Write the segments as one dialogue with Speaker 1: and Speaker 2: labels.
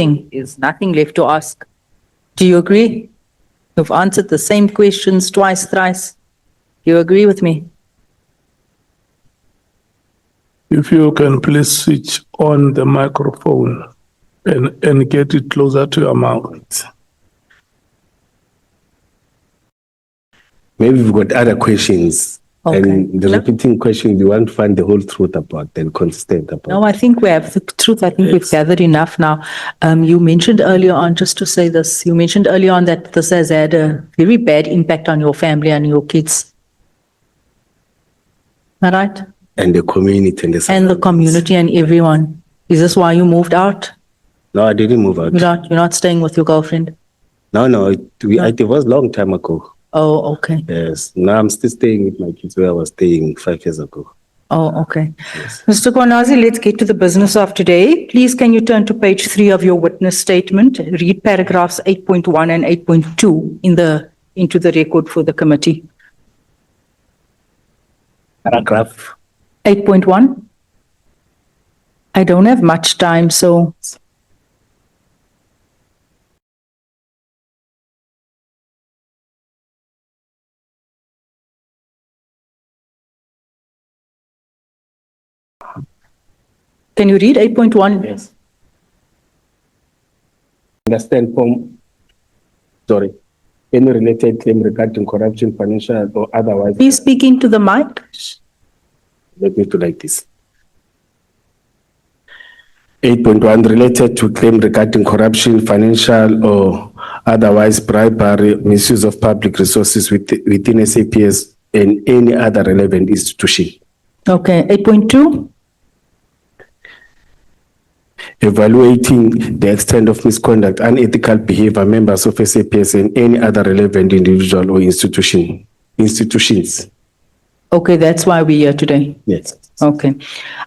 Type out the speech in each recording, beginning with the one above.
Speaker 1: everything. There's nothing left to ask. Do you agree? You've answered the same questions twice, thrice. Do you agree with me?
Speaker 2: If you can please switch on the microphone and get it closer to your mouth.
Speaker 3: Maybe we've got other questions.
Speaker 1: Okay.
Speaker 3: And the repeating questions, you want to find the whole truth about and consistent about.
Speaker 1: No, I think we have the truth. I think we've gathered enough now. You mentioned earlier on, just to say this, you mentioned earlier on that this has had a very bad impact on your family and your kids. Am I right?
Speaker 3: And the community
Speaker 1: And the community and everyone. Is this why you moved out?
Speaker 3: No, I didn't move out.
Speaker 1: You're not staying with your girlfriend?
Speaker 3: No, I divorced a long time ago.
Speaker 1: Oh, okay.
Speaker 3: Yes. Now I'm still staying with my kids where I was staying 5 years ago.
Speaker 1: Oh, okay.
Speaker 3: Yes.
Speaker 1: Mr. uMkhwanazi, let's get to the business of today. Please, can you turn to page 3 of your witness statement? Read paragraphs 8.1 and 8.2 into the record for the committee.
Speaker 3: Paragraph
Speaker 1: 8.1. I don't have much time, so. Can you read 8.1?
Speaker 3: Yes. Understand from, sorry, any related claim regarding corruption, financial or otherwise.
Speaker 1: Please speak into the mic.
Speaker 3: Let me do like this. 8.1 related to claim regarding corruption, financial or otherwise bribery, misuse of public resources within SAPS and any other relevant institution.
Speaker 1: Okay, 8.2.
Speaker 3: Evaluating the extent of misconduct, unethical behavior, members of SAPS and any other relevant individual or institutions.
Speaker 1: Okay, that's why we're here today.
Speaker 3: Yes.
Speaker 1: Okay.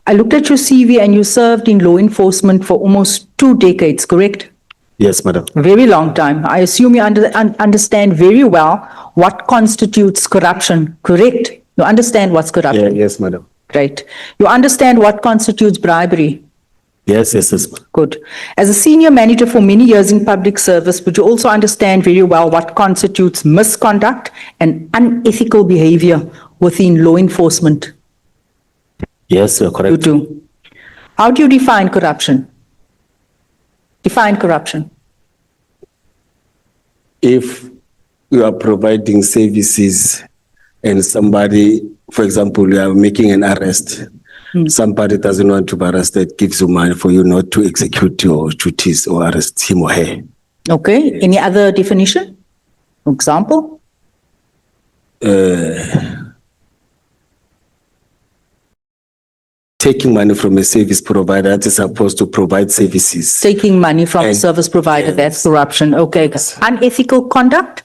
Speaker 1: I looked at your CV and you served in law enforcement for almost 2 decades, correct?
Speaker 3: Yes, madam.
Speaker 1: Very long time. I assume you understand very well what constitutes corruption, correct? You understand what's corruption?
Speaker 3: Yeah, yes, madam.
Speaker 1: Great. You understand what constitutes bribery?
Speaker 3: Yes.
Speaker 1: Good. As a senior manager for many years in public service, would you also understand very well what constitutes misconduct and unethical behavior within law enforcement?
Speaker 3: Yes, you're correct.
Speaker 1: You do. How do you define corruption? Define corruption.
Speaker 3: If you are providing services and somebody, for example, you are making an arrest, somebody doesn't want to be arrested, gives you money for you not to execute your duties or arrest him or her.
Speaker 1: Okay. Yes. Any other definition? Example?
Speaker 3: Taking money from a service provider that is supposed to provide services.
Speaker 1: Taking money from a service provider, yes. That's corruption. Okay. Yes. Unethical conduct?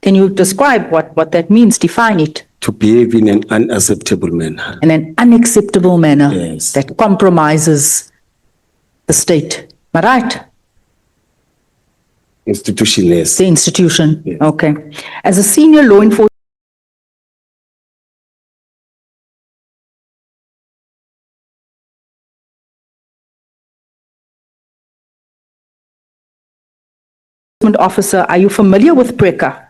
Speaker 1: Can you describe what that means? Define it.
Speaker 3: To behave in an unacceptable manner.
Speaker 1: In an unacceptable manner,
Speaker 3: yes.
Speaker 1: That compromises the state. Am I right?
Speaker 3: Institution, yes.
Speaker 1: The institution,
Speaker 3: yes.
Speaker 1: Okay. As a senior law enforcement officer, are you familiar with PRECA?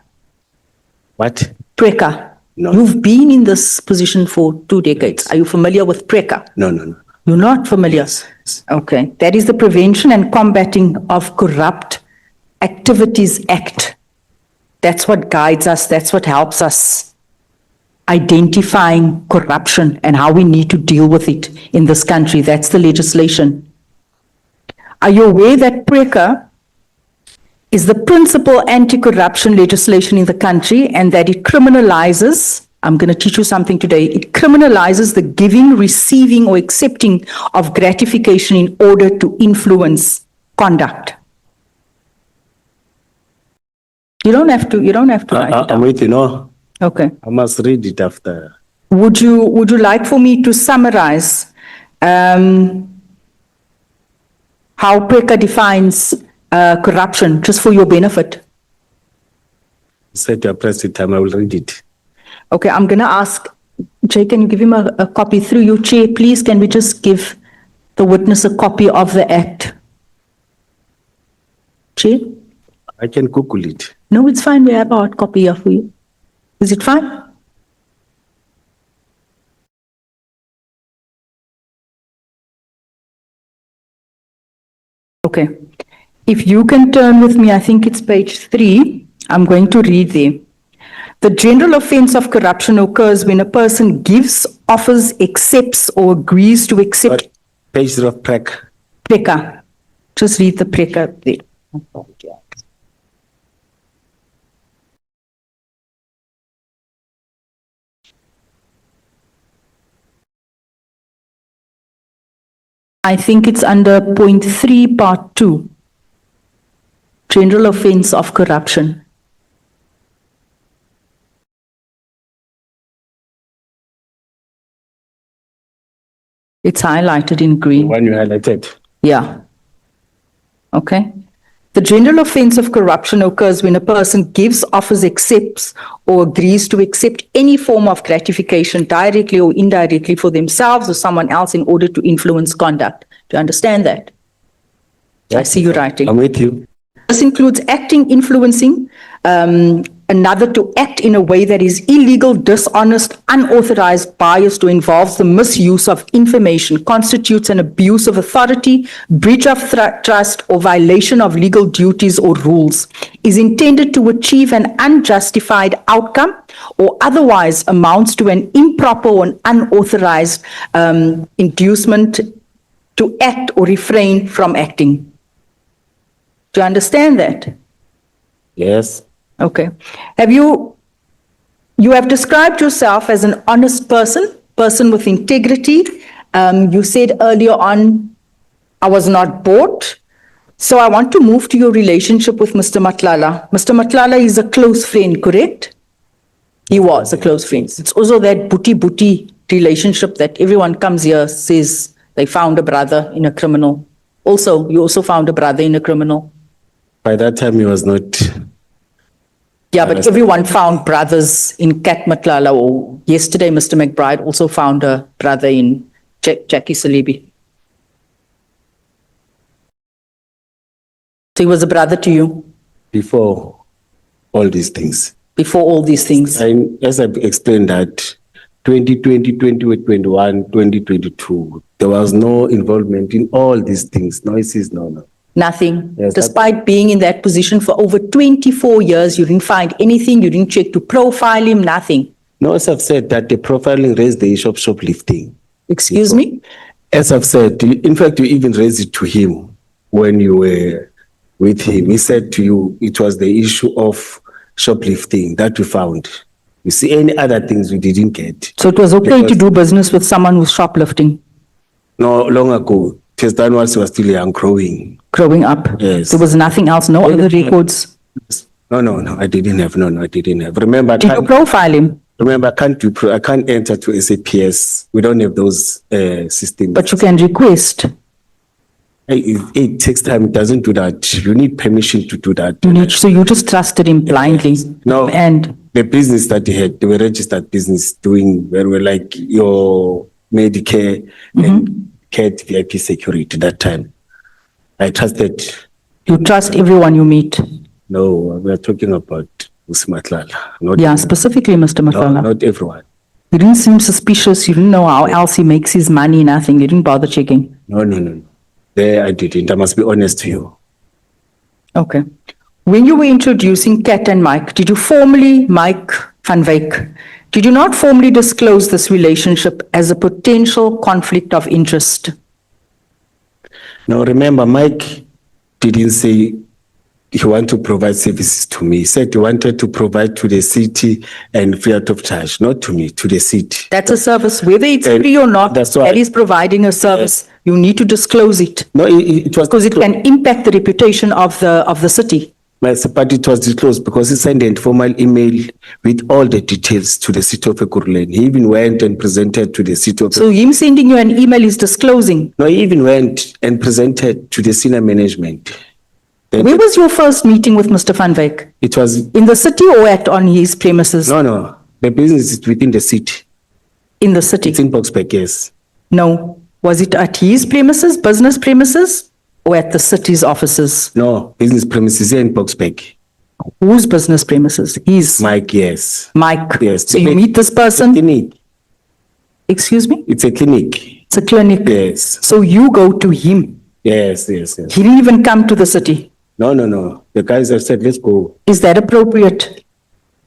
Speaker 3: What?
Speaker 1: PRECA.
Speaker 3: No.
Speaker 1: You've been in this position for 2 decades. Are you familiar with PRECA?
Speaker 3: No.
Speaker 1: You're not familiar?
Speaker 3: Yes.
Speaker 1: Okay. That is the Prevention and Combating of Corrupt Activities Act. That's what guides us. That's what helps us identifying corruption and how we need to deal with it in this country. That's the legislation. Are you aware that PRECA is the principal anti-corruption legislation in the country and that it criminalizes, I'm going to teach you something today, it criminalizes the giving, receiving or accepting of gratification in order to influence conduct. You don't have to write it down.
Speaker 3: I'm waiting, no?
Speaker 1: Okay.
Speaker 3: I must read it after.
Speaker 1: Would you like for me to summarize how PRECA defines corruption, just for your benefit?
Speaker 3: Set your press time, I will read it.
Speaker 1: Okay, I'm going to ask, Jay, can you give him a copy through you, Chair, please? Can we just give the witness a copy of the Act? Chair?
Speaker 3: I can Google it.
Speaker 1: No, it's fine. We have a hard copy here for you. Is it fine? Okay. If you can turn with me, I think it's page 3. I'm going to read there. The general offense of corruption occurs when a person gives, offers, accepts, or agrees to accept.
Speaker 3: But page of PREC.
Speaker 1: Preka. Just read the preka there. I think it's under point 3, part 2. General offense of corruption. It's highlighted in green.
Speaker 3: One you highlighted.
Speaker 1: Yeah. Okay. The general offense of corruption occurs when a person gives, offers, accepts, or agrees to accept any form of gratification directly or indirectly for themselves or someone else in order to influence conduct. Do you understand that? I see you writing.
Speaker 3: I'm with you.
Speaker 1: This includes acting, influencing another to act in a way that is illegal, dishonest, unauthorized, biased, or involves the misuse of information, constitutes an abuse of authority, breach of trust, or violation of legal duties or rules, is intended to achieve an unjustified outcome, or otherwise amounts to an improper or unauthorized inducement to act or refrain from acting. Do you understand that?
Speaker 3: Yes.
Speaker 1: Okay. You have described yourself as an honest person with integrity. You said earlier on, I was not bought. So I want to move to your relationship with Mr. Matlala. Mr. Matlala is a close friend, correct? He was a close friend. It's also that booty relationship that everyone comes here, says they found a brother in a criminal. Also, you also found a brother in a criminal.
Speaker 3: By that time, he was not.
Speaker 1: Yeah, but everyone found brothers in Kat Matlala, or yesterday Mr. McBride also found a brother in Jackie Salebi. So he was a brother to you?
Speaker 3: Before all these things.
Speaker 1: Before all these things?
Speaker 3: And as I've explained that, 2020, 2021, 2022, there was no involvement in all these things. Noises, no.
Speaker 1: Nothing.
Speaker 3: Yes,
Speaker 1: despite being in that position for over 24 years, you didn't find anything, you didn't check to profile him, nothing.
Speaker 3: No, as I've said, that the profiling raised the issue of shoplifting.
Speaker 1: Excuse me?
Speaker 3: As I've said, in fact, you even raised it to him when you were with him. He said to you, it was the issue of shoplifting that we found. You see, any other things we didn't get.
Speaker 1: So it was okay to do business with someone who's shoplifting?
Speaker 3: No, long ago. Just that was still young, growing.
Speaker 1: Growing up?
Speaker 3: Yes.
Speaker 1: There was nothing else, no other records?
Speaker 3: No, I didn't have. No, I didn't have. Remember,
Speaker 1: Did you profile him?
Speaker 3: Remember, I can't enter to SAPS. We don't have those systems.
Speaker 1: But you can request.
Speaker 3: It takes time. It doesn't do that. You need permission to do that.
Speaker 1: So you just trusted him blindly?
Speaker 3: No.
Speaker 1: And
Speaker 3: the business that they had, they were registered business doing very well, like your Medicare and CAT VIP security that time. I trusted.
Speaker 1: You trust everyone you meet?
Speaker 3: No, we are talking about Matlala.
Speaker 1: Yeah, specifically Mr. Matlala.
Speaker 3: No, not everyone.
Speaker 1: You didn't seem suspicious. You didn't know how else he makes his money, nothing. You didn't bother checking.
Speaker 3: No. There I didn't. I must be honest to you.
Speaker 1: Okay. When you were introducing Kat and Mike, did you formally, Mike van Wyk, did you not formally disclose this relationship as a potential conflict of interest?
Speaker 3: Now remember, Mike didn't say he wanted to provide services to me. He said he wanted to provide to the city and free out of charge, not to me, to the city.
Speaker 1: That's a service, whether it's free or not,
Speaker 3: that's why,
Speaker 1: that is providing a service. Yes. You need to disclose it.
Speaker 3: No, it was
Speaker 1: because it can impact the reputation of the city.
Speaker 3: Yes, but it was disclosed because he sent an informal email with all the details to the city of Ekurhuleni. He even went and presented to the city of.
Speaker 1: So him sending you an email is disclosing?
Speaker 3: No, he even went and presented to the senior management.
Speaker 1: Then where was your first meeting with Mr. van Wyk?
Speaker 3: It was
Speaker 1: in the city or on his premises?
Speaker 3: No. The business is within the city.
Speaker 1: In the city?
Speaker 3: It's in Boksburg, yes.
Speaker 1: No. Was it at his premises, business premises? or at the city's offices?
Speaker 3: No, business premises here in Boxback.
Speaker 1: Whose business premises? His.
Speaker 3: Mike, yes.
Speaker 1: Mike.
Speaker 3: Yes.
Speaker 1: So you meet this person?
Speaker 3: Clinic.
Speaker 1: Excuse me?
Speaker 3: It's a clinic.
Speaker 1: It's a clinic.
Speaker 3: Yes.
Speaker 1: So you go to him.
Speaker 3: Yes, yes, yes.
Speaker 1: He didn't even come to the city.
Speaker 3: No, no, no. The guys have said, let's go.
Speaker 1: Is that appropriate?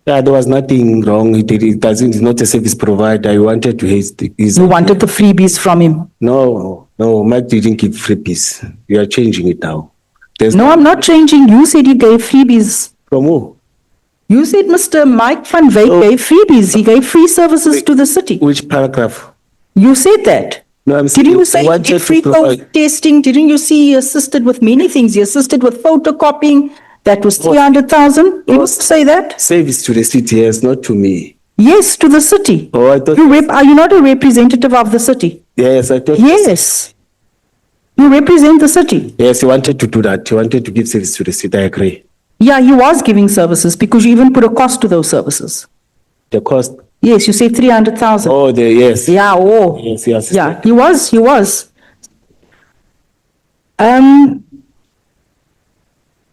Speaker 3: Yeah, there was nothing wrong. He's not a service provider. I wanted to
Speaker 1: You wanted the freebies from him?
Speaker 3: No, no, Mike didn't give freebies. You are changing it now.
Speaker 1: No, I'm not changing. You said he gave freebies.
Speaker 3: From who?
Speaker 1: You said Mr. Mike van Wyk gave freebies. He gave free services to the city.
Speaker 3: Which paragraph?
Speaker 1: You said that.
Speaker 3: No, I'm saying
Speaker 1: Didn't you say he
Speaker 3: wanted
Speaker 1: did free
Speaker 3: to provide
Speaker 1: COVID testing? Didn't you see he assisted with many things? He assisted with photocopying. That was 300,000. You didn't say that?
Speaker 3: service to the city, yes, not to me.
Speaker 1: Yes, to the city.
Speaker 3: Oh, I thought,
Speaker 1: Are you not a representative of the city?
Speaker 3: yes, I thought.
Speaker 1: Yes. You represent the city.
Speaker 3: Yes, he wanted to do that. He wanted to give service to the city. I agree.
Speaker 1: Yeah, he was giving services because you even put a cost to those services.
Speaker 3: The cost.
Speaker 1: Yes, you said 300,000.
Speaker 3: Oh, yes.
Speaker 1: Yeah, oh.
Speaker 3: Yes, yes.
Speaker 1: Yeah, he was.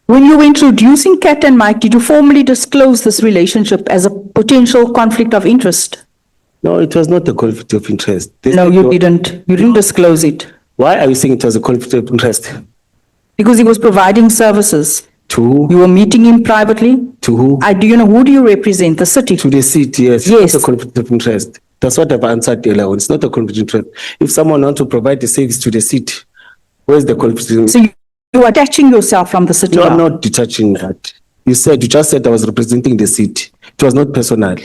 Speaker 1: When you were introducing Kat and Mike, did you formally disclose this relationship as a potential conflict of interest?
Speaker 3: No, it was not a conflict of interest.
Speaker 1: No, you didn't. You didn't disclose it.
Speaker 3: Why are you saying it was a conflict of interest?
Speaker 1: Because he was providing services.
Speaker 3: To who?
Speaker 1: You were meeting him privately.
Speaker 3: To who?
Speaker 1: Do you know, who do you represent? The city?
Speaker 3: To the city, yes.
Speaker 1: Yes.
Speaker 3: It's a conflict of interest. That's what I've answered earlier on. It's not a conflict of interest. If someone wants to provide the service to the city, where's the conflict of interest?
Speaker 1: So you are attaching yourself from the city?
Speaker 3: No,
Speaker 1: now?
Speaker 3: I'm not detaching that. You just said I was representing the city. It was not personal.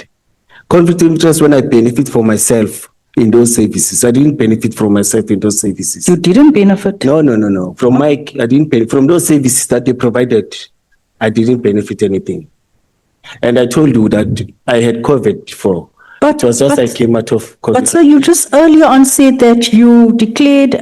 Speaker 3: Conflict of interest when I benefit for myself in those services. I didn't benefit from myself in those services.
Speaker 1: You didn't benefit?
Speaker 3: No. From Mike, I didn't benefit. From those services that they provided, I didn't benefit anything. And I told you that I had COVID before. It was just I came out of COVID.
Speaker 1: But sir, you just earlier on said that you declared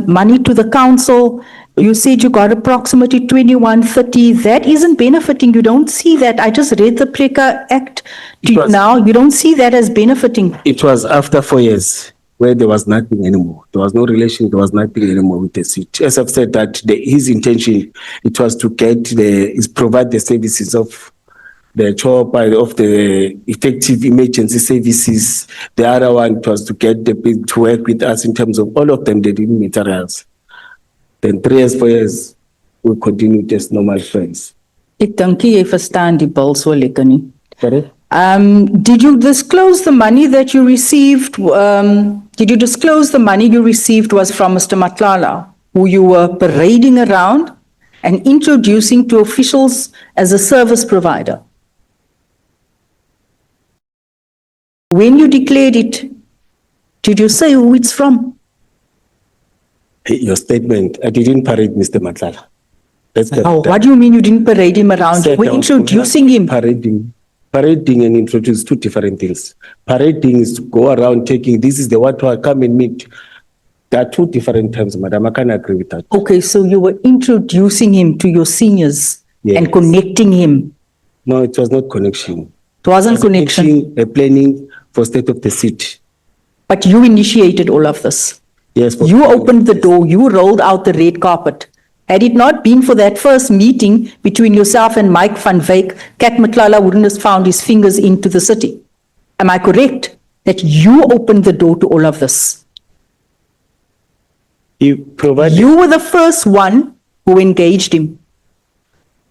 Speaker 1: money to the council. You said you got approximately 2130. That isn't benefiting. You don't see that. I just read the Preka Act to you now. You don't see that as benefiting.
Speaker 3: It was after 4 years where there was nothing anymore. There was no relation. There was nothing anymore with the city. As I've said that his intention, it was to provide the services of the job of the effective emergency services. The other one was to get to work with us in terms of all of them, they didn't materials. Then 3 years, 4 years, we continued as normal friends.
Speaker 1: Ek dink jy verstaan die bil so lekker nie.
Speaker 3: Sorry?
Speaker 1: Did you disclose the money that you received? Did you disclose the money you received was from Mr. Matlala, who you were parading around and introducing to officials as a service provider? When you declared it, did you say who it's from?
Speaker 3: Your statement, I didn't parade Mr. Matlala.
Speaker 1: What do you mean you didn't parade him around? You were introducing him.
Speaker 3: Parading and introduce two different things. Parading is to go around taking, this is the what I come and meet. There are two different terms, madam. I can't agree with that.
Speaker 1: Okay, so you were introducing him to your seniors and connecting him.
Speaker 3: No, it was not connection.
Speaker 1: It wasn't connection.
Speaker 3: A planning for state of the city.
Speaker 1: But you initiated all of this.
Speaker 3: Yes.
Speaker 1: You opened the door, you rolled out the red carpet. Had it not been for that first meeting between yourself and Mike van Wyk, Kat Matlala wouldn't have found his fingers into the city. Am I correct? That you opened the door to all of this?
Speaker 3: You
Speaker 1: were the first one who engaged him.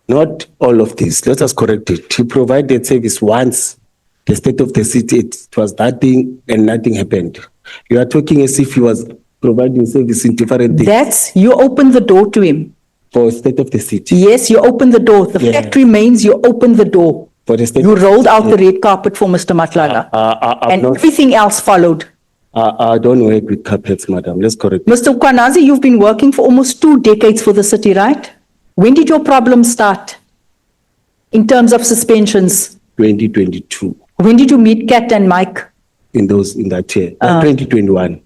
Speaker 3: Not all of this. Let us correct it. He provided service once. The state of the city, it was nothing and nothing happened. You are talking as if he was providing service in different things.
Speaker 1: You opened the door to him.
Speaker 3: For state of the city.
Speaker 1: Yes, you opened the door. The fact remains you opened the door.
Speaker 3: For the state.
Speaker 1: You rolled out the red carpet for Mr. Matlala. And everything else followed.
Speaker 3: I don't work with carpets, madam. Let's correct.
Speaker 1: Mr. uMkhwanazi, you've been working for almost 2 decades for the city, right? When did your problem start in terms of suspensions?
Speaker 3: 2022.
Speaker 1: When did you meet Kat and Mike?
Speaker 3: In that year, 2021.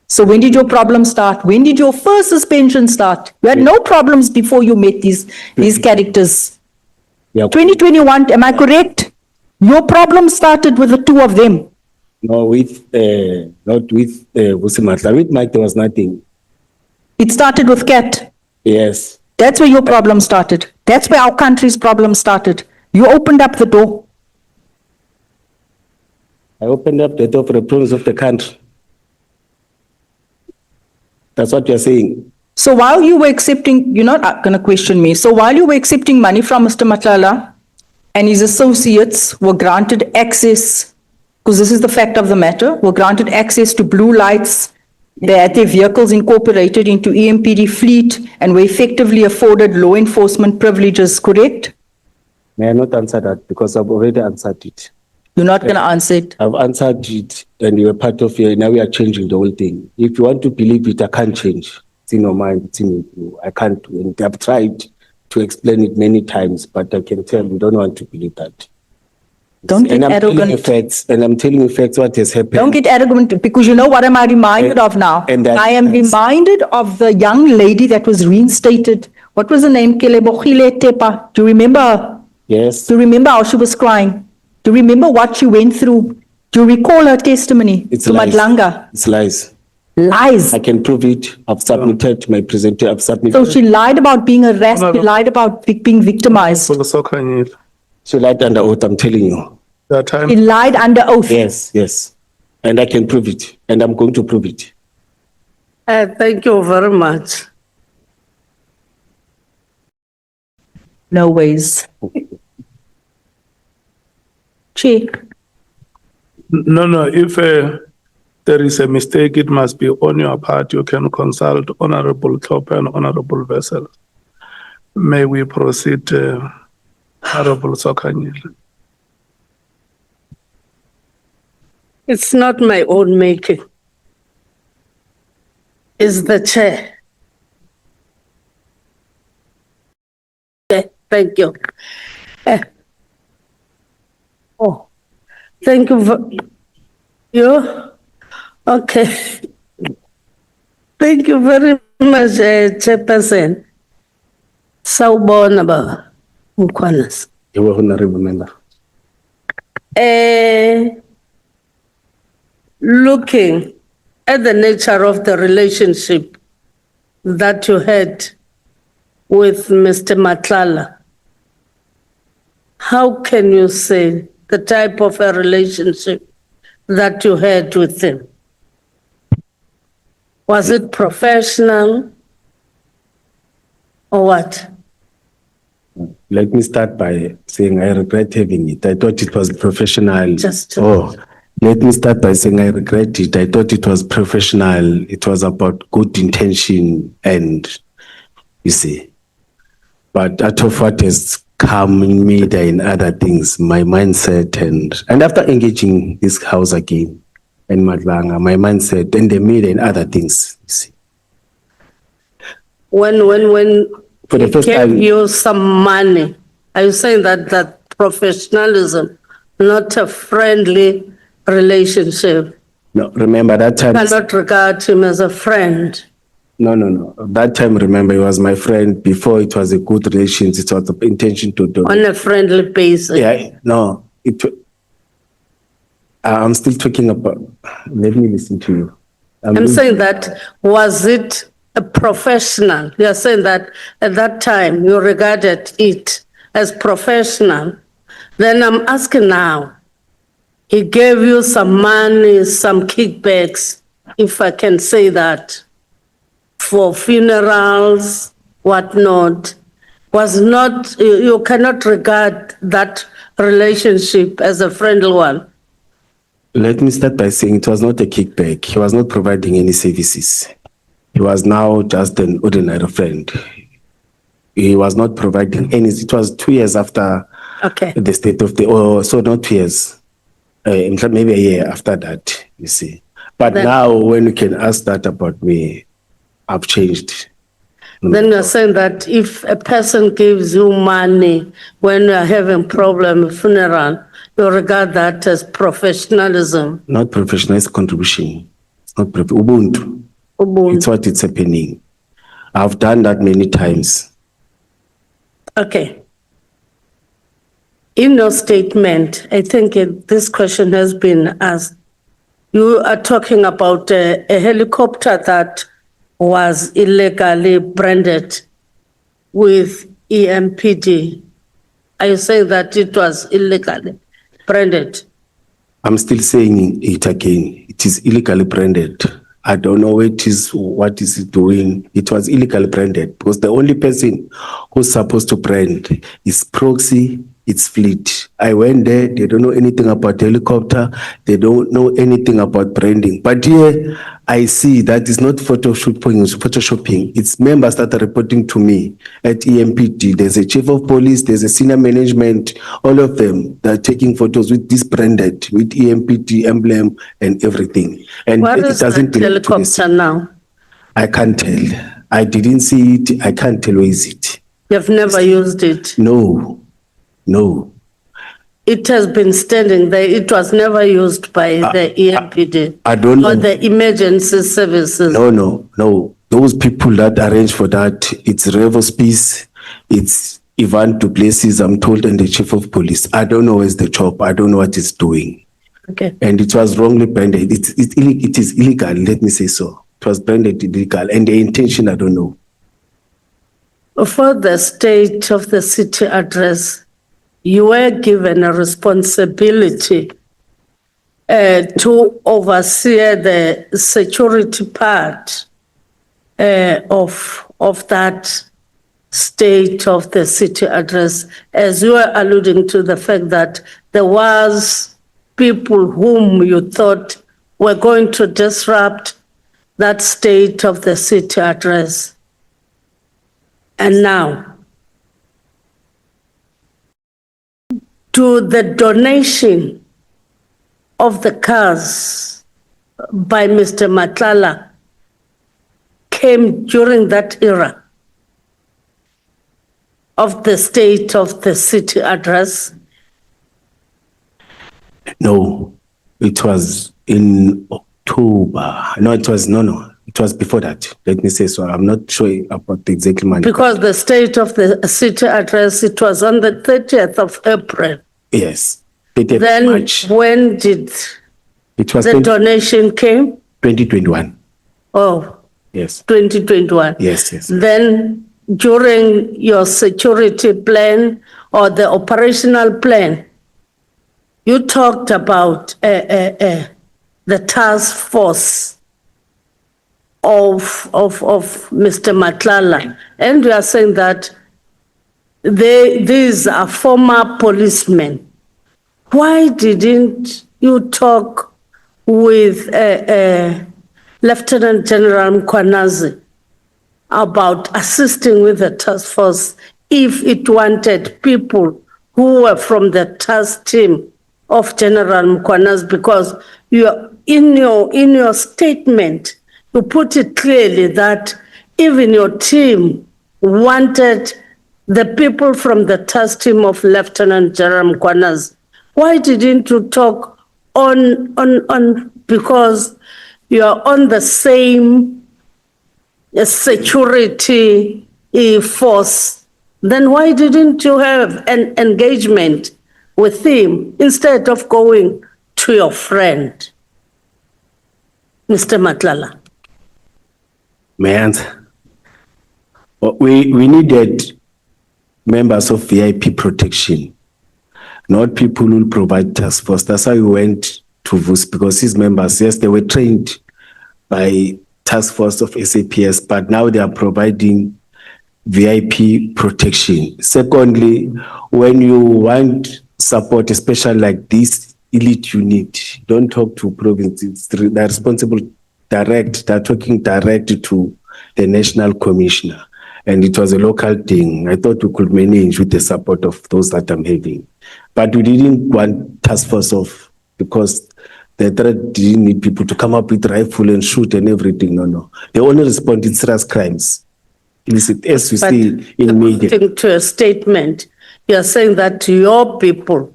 Speaker 1: So when did your problem start? When did your first suspension start? You had no problems before you met these characters.
Speaker 3: Yeah.
Speaker 1: 2021, am I correct? Your problem started with the two of them.
Speaker 3: No, not with Vusi Matla. With Mike, there was nothing.
Speaker 1: It started with Kat.
Speaker 3: Yes.
Speaker 1: That's where your problem started. That's where our country's problem started. You opened up the door.
Speaker 3: I opened up the door for the problems of the country. That's what you're saying.
Speaker 1: So while you were accepting, you're not going to question me. So while you were accepting money from Mr. Matlala and his associates were granted access, because this is the fact of the matter, were granted access to blue lights, they had their vehicles incorporated into EMPD fleet and were effectively afforded law enforcement privileges, correct?
Speaker 3: May I not answer that because I've already answered it.
Speaker 1: You're not going to answer it.
Speaker 3: I've answered it and you're part of it. Now we are changing the whole thing. If you want to believe it, I can't change. It's in your mind, it's in you. I can't. And I've tried to explain it many times, but I can tell you don't want to believe that.
Speaker 1: Don't get
Speaker 3: And I'm telling you
Speaker 1: arrogant.
Speaker 3: facts, and I'm telling you facts what has happened.
Speaker 1: Don't get arrogant, because you know what am I reminded of now?
Speaker 3: And that-
Speaker 1: I am reminded of the young lady that was reinstated. What was her name? Kelebogile Tepa. Do you remember her?
Speaker 3: Yes,
Speaker 1: Do you remember how she was crying? Do you remember what she went through? Do you recall her testimony
Speaker 3: it's
Speaker 1: to
Speaker 3: lies.
Speaker 1: Madlanga?
Speaker 3: It's lies.
Speaker 1: Lies.
Speaker 3: I can prove it. I've submitted to my presenter. I've
Speaker 1: So
Speaker 3: submitted.
Speaker 1: she lied about being harassed, she lied about being victimized.
Speaker 2: UMkhwanazi,
Speaker 3: She lied under oath, I'm telling you.
Speaker 2: that time.
Speaker 1: She lied under oath.
Speaker 3: Yes, yes. And I can prove it. And I'm going to prove it.
Speaker 4: Thank you very much.
Speaker 1: No ways. Chair,
Speaker 2: No, if there is a mistake, it must be on your part. You can consult Honorable Top and Honorable Vessel. May we proceed, Honorable Sokanyile.
Speaker 4: It's not my own making. It's the chair. Thank you. Oh, thank you. You? Okay. Thank you very much, Chairperson. Sawubona ba, uMkhwanazi.
Speaker 3: You were honorable member.
Speaker 4: Looking at the nature of the relationship that you had with Mr. Matlala, how can you say the type of a relationship that you had with him? Was it professional or what?
Speaker 3: Let me start by saying I regret having it. I thought it was professional. Let me start by saying I regret it. I thought it was professional. It was about good intention and you see. But out of what has come in me, there in other things, my mindset and after engaging this house again and Madlanga, my mindset and the media and other things, you see.
Speaker 4: When
Speaker 3: For the
Speaker 4: he
Speaker 3: first
Speaker 4: gave
Speaker 3: time-
Speaker 4: you some money, are you saying that professionalism, not a friendly relationship?
Speaker 3: No, remember that time.
Speaker 4: Cannot regard him as a friend.
Speaker 3: No. That time, remember, he was my friend. Before it was a good relations. It was the intention to do.
Speaker 4: On a friendly basis.
Speaker 3: Yeah, no. I'm still talking about. Let me listen to you.
Speaker 4: I'm saying that, was it a professional? You're saying that at that time you regarded it as professional. Then I'm asking now, he gave you some money, some kickbacks, if I can say that, for funerals, whatnot. Was not, you cannot regard that relationship as a friendly one.
Speaker 3: Let me start by saying it was not a kickback. He was not providing any services. He was now just an ordinary friend. He was not providing any. It was 2 years after
Speaker 4: Okay.
Speaker 3: the state of the, so not 2 years, maybe a year after that, you see. But
Speaker 4: Then-
Speaker 3: now when you can ask that about me, I've changed.
Speaker 4: Then you're saying that if a person gives you money when you're having problem, funeral, you regard that as professionalism.
Speaker 3: Not professional, it's contribution. It's not Ubuntu.
Speaker 4: Ubuntu.
Speaker 3: It's what it's happening. I've done that many times.
Speaker 4: Okay. In your statement, I think this question has been asked. You are talking about a helicopter that was illegally branded with EMPD? Are you saying that it was illegally branded?
Speaker 3: I'm still saying it again. It is illegally branded. I don't know what is it doing. It was illegally branded because the only person who's supposed to brand is Proxy, it's Fleet. I went there, they don't know anything about helicopter, they don't know anything about branding. But here I see that it's not photoshopping. It's members that are reporting to me at EMPD. There's a chief of police, there's a senior management, all of them that are taking photos with this branded, with EMPD emblem and everything. And
Speaker 4: What
Speaker 3: it
Speaker 4: is
Speaker 3: doesn't
Speaker 4: the
Speaker 3: belong to this.
Speaker 4: helicopter now?
Speaker 3: I can't tell. I didn't see it. I can't tell where is it.
Speaker 4: You've never used it.
Speaker 3: No.
Speaker 4: It has been standing there. It was never used by the EMPD.
Speaker 3: I don't
Speaker 4: Or
Speaker 3: know.
Speaker 4: the emergency services.
Speaker 3: No. Those people that arrange for that, it's Revo's Peace, it's Ivan Duplessis, I'm told, and the chief of police. I don't know where's the job. I don't know what it's doing.
Speaker 4: Okay.
Speaker 3: And it was wrongly branded. It is illegal, let me say so. It was branded illegal, and the intention, I don't know.
Speaker 4: For the state of the city address, you were given a responsibility to oversee the security part of that state of the city address, as you were alluding to the fact that there was people whom you thought were going to disrupt that state of the city address. And now, to the donation of the cars by Mr. Matlala came during that era of the state of the city address?
Speaker 3: No, it was in October. No, it was before that. Let me say so. I'm not sure about the exact month.
Speaker 4: Because the state of the city address, it was on the 30th of April.
Speaker 3: Yes. 30th
Speaker 4: Then
Speaker 3: March.
Speaker 4: when did
Speaker 3: It was
Speaker 4: the donation came?
Speaker 3: 2021.
Speaker 4: Oh,
Speaker 3: Yes.
Speaker 4: 2021.
Speaker 3: Yes.
Speaker 4: Then during your security plan or the operational plan, you talked about the task force of Mr. Matlala, and we are saying that these are former policemen. Why didn't you talk with Lieutenant General uMkhwanazi about assisting with the task force if it wanted people who were from the task team of General uMkhwanazi? Because in your statement, you put it clearly that even your team wanted the people from the task team of Lieutenant General uMkhwanazi. Why didn't you talk on because you are on the same security force? Then why didn't you have an engagement with him instead of going to your friend, Mr. Matlala?
Speaker 3: Man, we needed members of VIP protection, not people who will provide task force. That's how we went to VUS, because his members, yes, they were trained by task force of SAPS, but now they are providing VIP protection. Secondly, when you want support, especially like this elite unit, don't talk to provinces. They're responsible direct, they're talking direct to the national commissioner. And it was a local thing. I thought we could manage with the support of those that I'm having. But we didn't want task force off because the threat didn't need people to come up with rifle and shoot and everything. No. They only respond in serious crimes. Illicit, as we see in media.
Speaker 4: According to a statement, you're saying that your people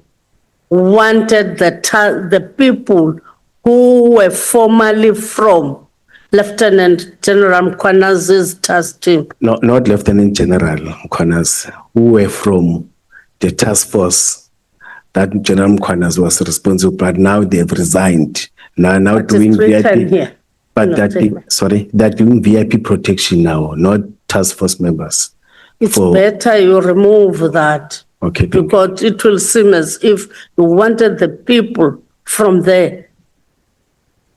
Speaker 4: wanted the people who were formerly from Lieutenant General uMkhwanazi's task team.
Speaker 3: No, not Lieutenant General uMkhwanazi, who were from the task force that General uMkhwanazi was responsible, but now they've resigned. Now
Speaker 4: What
Speaker 3: doing
Speaker 4: is written
Speaker 3: VIP.
Speaker 4: here?
Speaker 3: But
Speaker 4: No,
Speaker 3: they're giving VIP protection now, not task force members.
Speaker 4: It's
Speaker 3: For-
Speaker 4: better you remove that.
Speaker 3: Okay, thank you.
Speaker 4: Because it will seem as if you wanted the people from there.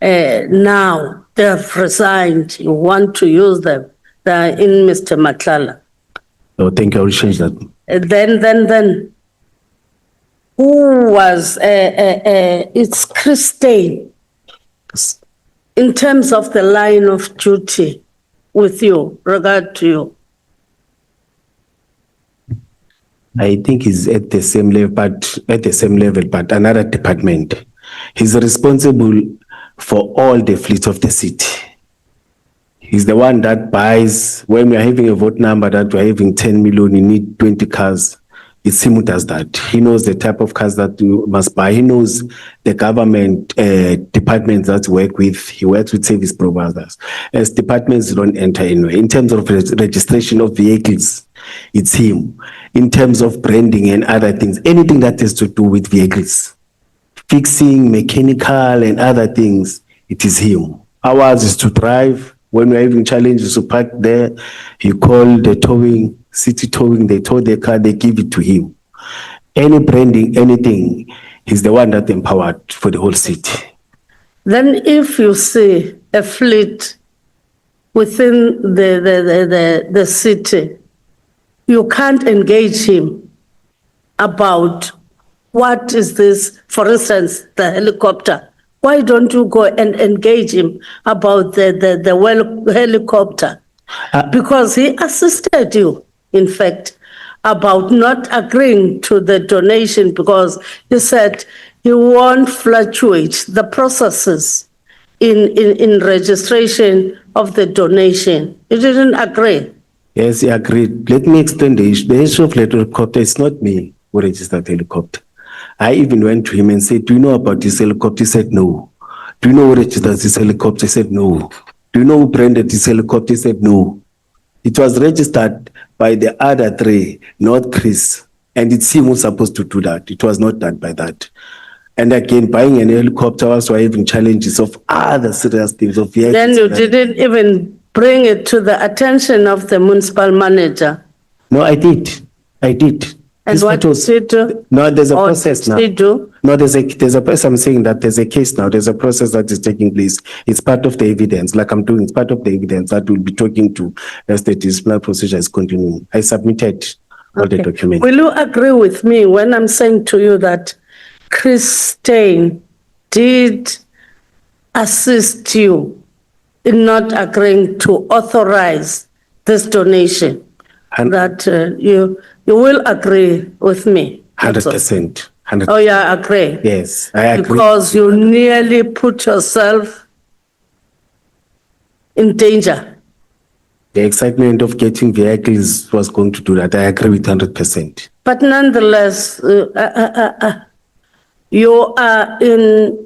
Speaker 4: Now they have resigned, you want to use them. They're in Mr. Matlala.
Speaker 3: Oh, thank you. I will change that.
Speaker 4: Then, who was, it's Christine, in terms of the line of duty with you, regard to you.
Speaker 3: I think he's at the same level, but another department. He's responsible for all the fleet of the city. He's the one that buys, when we're having a vote number that we're having 10 million, you need 20 cars. It's him who does that. He knows the type of cars that you must buy. He knows the government departments that work with. He works with service providers. As departments don't enter anywhere. In terms of registration of vehicles, it's him. In terms of branding and other things, anything that has to do with vehicles, fixing, mechanical and other things, it is him. Ours is to drive. When we're having challenges to park there, he called the towing, city towing, they tow the car, they give it to him. Any branding, anything, he's the one that empowered for the whole city.
Speaker 4: Then if you see a fleet within the city, you can't engage him about what is this, for instance, the helicopter. Why don't you go and engage him about the helicopter? Because he assisted you, in fact, about not agreeing to the donation because he said he won't fluctuate the processes in registration of the donation. He didn't agree.
Speaker 3: Yes, he agreed. Let me explain the issue. The issue of the helicopter, it's not me who registered the helicopter. I even went to him and said, do you know about this helicopter? He said, no. Do you know who registered this helicopter? He said, no. Do you know who branded this helicopter? He said, no. It was registered by the other three, not Chris. And it's him who's supposed to do that. It was not done by that. And again, buying an helicopter also having challenges of other serious things. Of
Speaker 4: Then you didn't even bring it to the attention of the municipal manager.
Speaker 3: No, I did.
Speaker 4: And
Speaker 3: This
Speaker 4: what
Speaker 3: was-
Speaker 4: did you do?
Speaker 3: No, there's a
Speaker 4: Or
Speaker 3: process
Speaker 4: did
Speaker 3: now.
Speaker 4: he do?
Speaker 3: No, there's a process. I'm saying that there's a case now. There's a process that is taking place. It's part of the evidence. Like I'm doing, it's part of the evidence that we'll be talking to as the disciplinary procedure is continuing. I submitted all the
Speaker 4: Okay.
Speaker 3: documents.
Speaker 4: Will you agree with me when I'm saying to you that Christine did assist you in not agreeing to authorize this donation?
Speaker 3: And-
Speaker 4: That you will agree with me? That's all.
Speaker 3: 100%. 100%.
Speaker 4: Oh, yeah, agree.
Speaker 3: Yes, I agree.
Speaker 4: Because you nearly put yourself in danger.
Speaker 3: The excitement of getting vehicles was going to do that. I agree with 100%.
Speaker 4: But nonetheless, you are in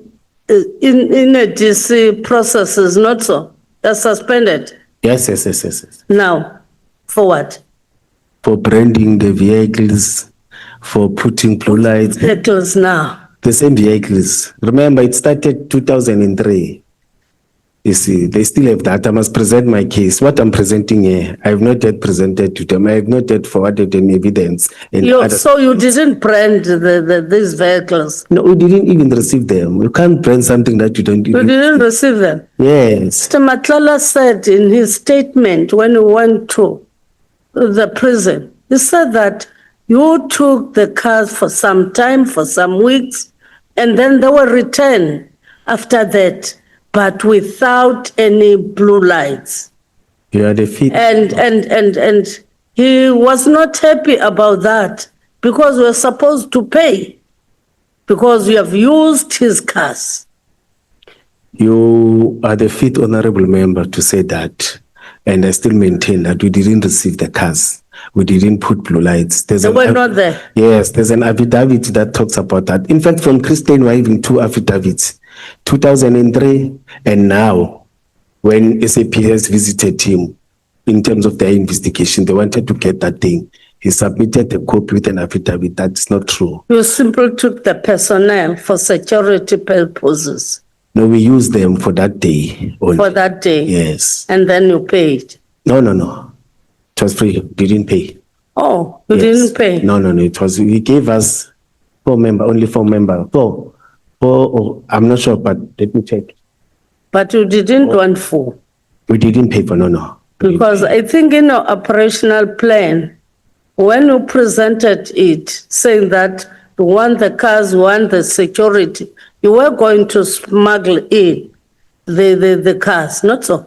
Speaker 4: a DC processes, not so? They're suspended
Speaker 3: Yes.
Speaker 4: now. For what?
Speaker 3: For branding the vehicles, for putting blue lights,
Speaker 4: Vehicles now.
Speaker 3: the same vehicles. Remember, it started 2003. You see, they still have that. I must present my case. What I'm presenting here, I have not yet presented to them. I have not yet forwarded any evidence. And
Speaker 4: So you didn't brand these vehicles?
Speaker 3: No, we didn't even receive them. You can't brand something that you don't
Speaker 4: You
Speaker 3: even.
Speaker 4: didn't receive them?
Speaker 3: Yes.
Speaker 4: Mr. Matlala said in his statement when he went to the prison, he said that you took the cars for some time, for some weeks, and then they were returned after that, but without any blue lights.
Speaker 3: You are the fifth.
Speaker 4: And he was not happy about that because we're supposed to pay because we have used his cars.
Speaker 3: You are the fifth honorable member to say that. And I still maintain that we didn't receive the cars. We didn't put blue lights.
Speaker 4: They were not there.
Speaker 3: Yes, there's an affidavit that talks about that. In fact, from Christine, we're having two affidavits, 2003 and now, when SAPS visited him in terms of their investigation, they wanted to get that thing. He submitted a copy with an affidavit. That's not true.
Speaker 4: You simply took the personnel for security purposes.
Speaker 3: No, we use them for that day only.
Speaker 4: for that day?
Speaker 3: Yes.
Speaker 4: And then you paid?
Speaker 3: No, no, no. It was free. We didn't pay.
Speaker 4: Oh, you
Speaker 3: Yes.
Speaker 4: didn't pay?
Speaker 3: No, no, no. It was, he gave us only 4 members. Four, oh, I'm not sure, but let me check.
Speaker 4: But you didn't want full?
Speaker 3: We didn't pay for, no.
Speaker 4: Because I think in your operational plan, when you presented it, saying that you want the cars, you want the security, you were going to smuggle in the cars, not so?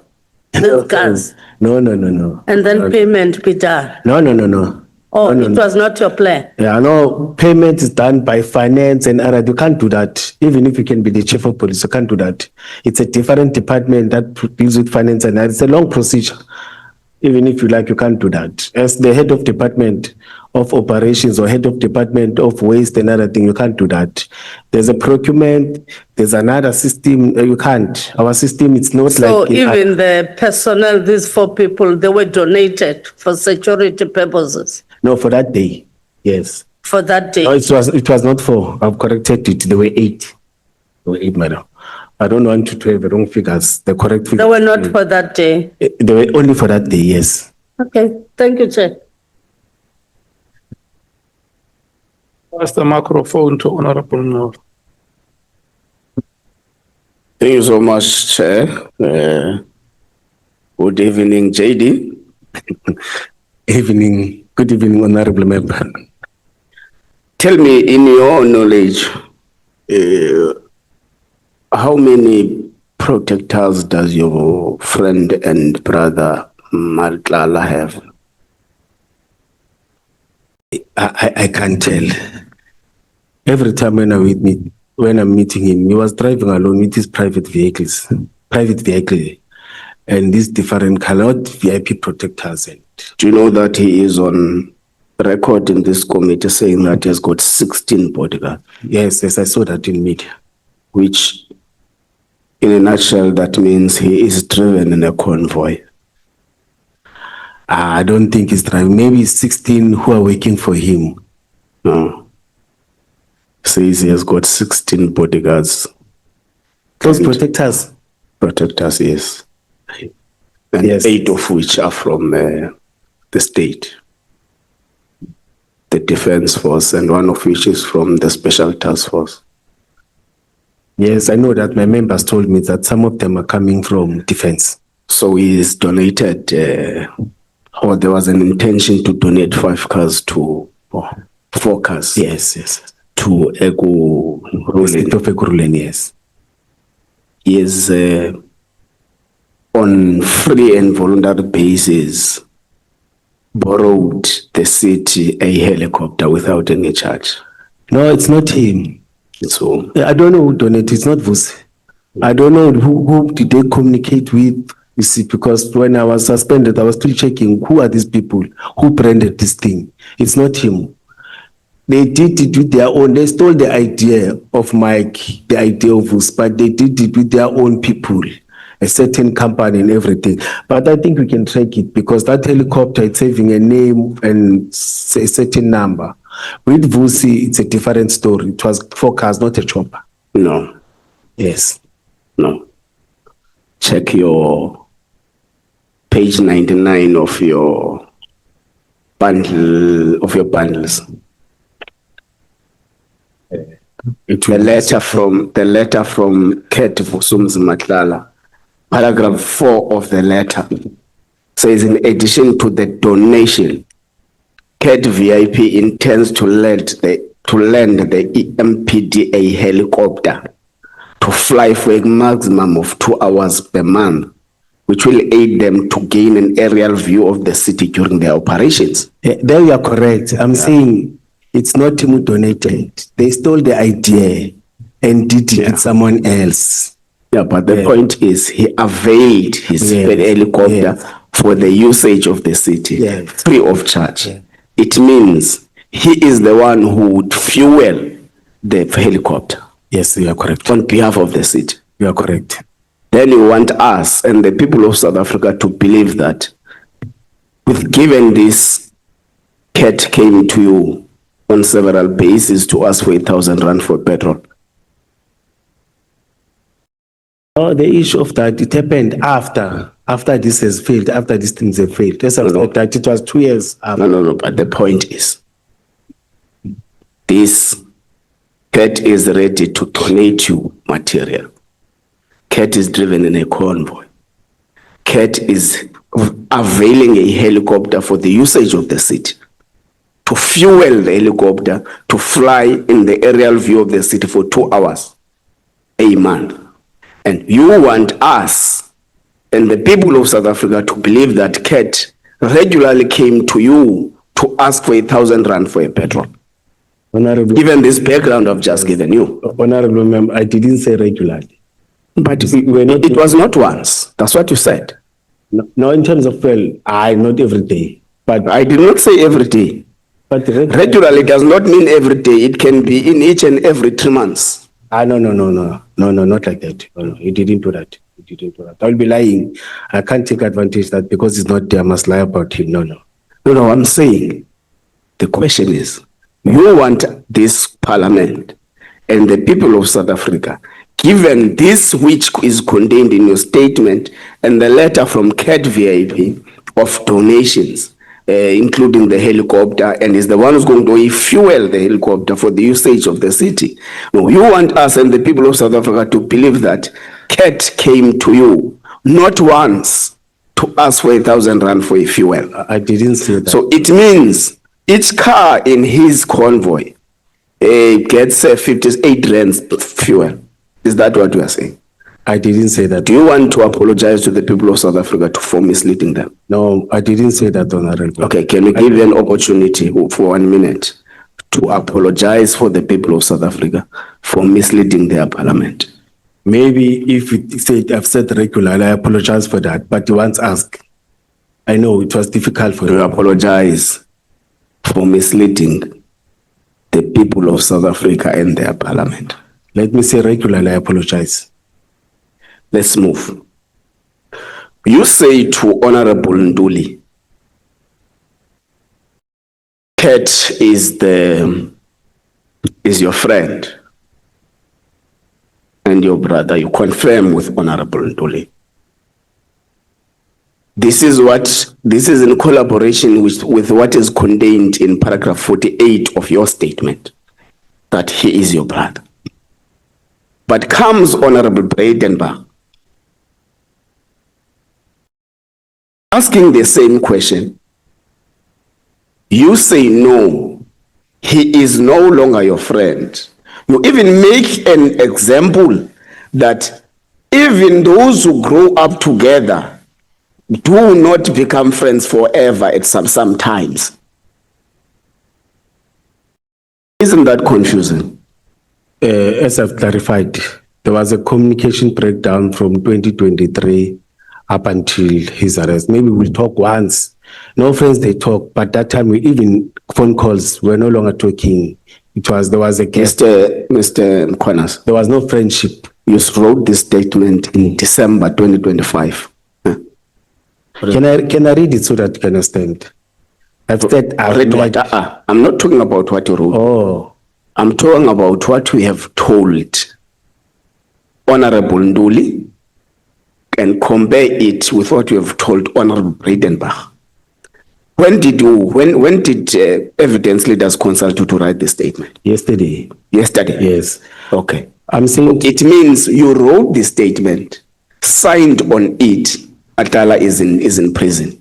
Speaker 4: The cars,
Speaker 3: No.
Speaker 4: and then payment be done?
Speaker 3: No.
Speaker 4: Oh,
Speaker 3: No,
Speaker 4: it was not your plan?
Speaker 3: Yeah, no, payment is done by finance and other. You can't do that. Even if you can be the chief of police, you can't do that. It's a different department that deals with finance and it's a long procedure. Even if you like, you can't do that. As the head of department of operations or head of department of waste and other thing, you can't do that. There's a procurement, there's another system, you can't. Our system, it's not
Speaker 4: So
Speaker 3: like.
Speaker 4: even the personnel, these 4 people, they were donated for security purposes
Speaker 3: No, for that day, yes.
Speaker 4: for that day?
Speaker 3: No, it was not 4. I've corrected it. There were 8. There were 8, madam. I don't want to have the wrong figures. The correct figures.
Speaker 4: They were not for that day?
Speaker 3: They were only for that day, yes.
Speaker 4: Okay, thank you, Chair.
Speaker 2: Pass the microphone to Honorable North.
Speaker 5: Thank you so much, Chair. Good evening, JD.
Speaker 3: Good evening, honorable member.
Speaker 5: Tell me, in your knowledge, how many protectors does your friend and brother Maltlala have?
Speaker 3: I can't tell. Every time when I'm meeting him, he was driving alone with his private vehicle, and these different colored VIP protectors. And
Speaker 5: Do you know that he is on record in this committee saying that he has got 16 bodyguards,
Speaker 3: yes, I saw that in media.
Speaker 5: which in a nutshell, that means he is driven in a convoy.
Speaker 3: I don't think he's driving. Maybe 16 who are working for him.
Speaker 5: No. Says he has got 16 bodyguards.
Speaker 3: Those protectors.
Speaker 5: Protectors, yes. And
Speaker 3: Yes.
Speaker 5: 8 of which are from the state, the defense force, and 1 of which is from the special task force.
Speaker 3: Yes, I know that my members told me that some of them are coming from defense.
Speaker 5: So he is donated, or there was an intention to donate 5 cars to, 4 cars.
Speaker 3: Yes.
Speaker 5: To Egu ruling.
Speaker 3: Ruling, yes.
Speaker 5: He is on free and voluntary basis borrowed the city a helicopter without any charge.
Speaker 3: No, it's not him.
Speaker 5: So
Speaker 3: I don't know who donated. It's not Vusi. I don't know who did they communicate with. You see, because when I was suspended, I was still checking who are these people who branded this thing. It's not him. They did it with their own. They stole the idea of Mike, the idea of us, but they did it with their own people, a certain company and everything. But I think we can track it because that helicopter is having a name and a certain number. With Vusi, it's a different story. It was 4 cars, not a chopper.
Speaker 5: no,
Speaker 3: Yes.
Speaker 5: no. Check your page 99 of your bundle of your bundles. The letter from Ket Ziyamkhalela, paragraph 4 of the letter says, in addition to the donation, Ket VIP intends to lend the EMPD a helicopter to fly for a maximum of 2 hours per month, which will aid them to gain an aerial view of the city during their operations.
Speaker 3: There you are correct. I'm saying it's not him who donated. They stole the idea and did it with someone else.
Speaker 5: Yeah, but the point is he availed his helicopter for the usage of the city free of charge. It means he is the one who would fuel the helicopter.
Speaker 3: Yes, you are correct.
Speaker 5: On behalf of the city.
Speaker 3: You are correct.
Speaker 5: Then you want us and the people of South Africa to believe that with given this, Ket came to you on several bases to ask for 1,000 rand for petrol.
Speaker 3: Oh, the issue of that, it happened after this has failed, after these things have failed. Let's have said that it was 2 years after.
Speaker 5: No, but the point is, this CAT is ready to donate you material. CAT is driven in a convoy. CAT is availing a helicopter for the usage of the city, to fuel the helicopter, to fly in the aerial view of the city for 2 hours a month. And you want us and the people of South Africa to believe that CAT regularly came to you to ask for 1,000 rand for a petrol.
Speaker 3: Honorable,
Speaker 5: Given this background I've just given you.
Speaker 3: Honorable Member, I didn't say regularly.
Speaker 5: But
Speaker 3: we're not-
Speaker 5: it was not once. That's what you said.
Speaker 3: No, in terms of, well, not every day, but
Speaker 5: I did not say every day.
Speaker 3: but
Speaker 5: Regularly does not mean every day. It can be in each and every 3 months.
Speaker 3: no, not like that. No, he didn't do that. He didn't do that. I'll be lying. I can't take advantage of that because it's not there. I must lie about him. No.
Speaker 5: No, I'm saying the question is, you want this parliament and the people of South Africa, given this which is contained in your statement and the letter from CAT VIP of donations, including the helicopter, and is the one who's going to fuel the helicopter for the usage of the city. No, you want us and the people of South Africa to believe that CAT came to you, not once, to ask for 1,000 rand for a fuel.
Speaker 3: I didn't say that.
Speaker 5: So it means each car in his convoy gets 58 rands fuel. Is that what you are saying?
Speaker 3: I didn't say that.
Speaker 5: Do you want to apologize to the people of South Africa for misleading them?
Speaker 3: No, I didn't say that, Honorable.
Speaker 5: Okay, can you give you an opportunity for 1 minute to apologize for the people of South Africa for misleading their parliament?
Speaker 3: Maybe if I've said regularly, I apologize for that. But you once asked, I know it was difficult for
Speaker 5: Do you
Speaker 3: you.
Speaker 5: apologize for misleading the people of South Africa and their parliament?
Speaker 3: Let me say regularly, I apologize.
Speaker 5: Let's move. You say to Honorable Nduli, CAT is your friend and your brother. You confirm with Honorable Nduli. This is in collaboration with what is contained in paragraph 48 of your statement, that he is your brother. But comes Honorable Breitenbach asking the same question. You say no, he is no longer your friend. You even make an example that even those who grow up together do not become friends forever at some times. Isn't that confusing?
Speaker 3: As I've clarified, there was a communication breakdown from 2023 up until his arrest. Maybe we'll talk once. No friends, they talk, but that time we even phone calls, we're no longer talking. There was a gap.
Speaker 5: Mr. uMkhwanazi,
Speaker 3: There was no friendship.
Speaker 5: you wrote this statement in December 2025.
Speaker 3: Can I read it so that you can understand? I've said,
Speaker 5: Read what? I'm not talking about what you wrote.
Speaker 3: Oh,
Speaker 5: I'm talking about what we have told Honorable Nduli and compare it with what you have told Honorable Breitenbach. When did evidence leaders consult you to write the statement?
Speaker 3: yesterday.
Speaker 5: Yesterday?
Speaker 3: Yes.
Speaker 5: Okay.
Speaker 3: I'm saying
Speaker 5: It means you wrote the statement, signed on it. Atala is in prison.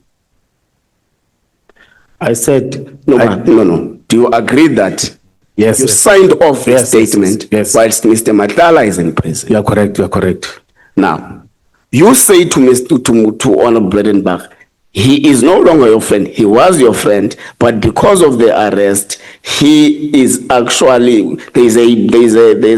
Speaker 3: I said,
Speaker 5: No. Do you agree that
Speaker 3: yes,
Speaker 5: you
Speaker 3: yes.
Speaker 5: signed off the
Speaker 3: Yes,
Speaker 5: statement
Speaker 3: yes.
Speaker 5: whilst Mr. Matala is in prison?
Speaker 3: You are correct.
Speaker 5: Now, you say to Honorable Breitenbach, he is no longer your friend. He was your friend, but because of the arrest, he is actually there's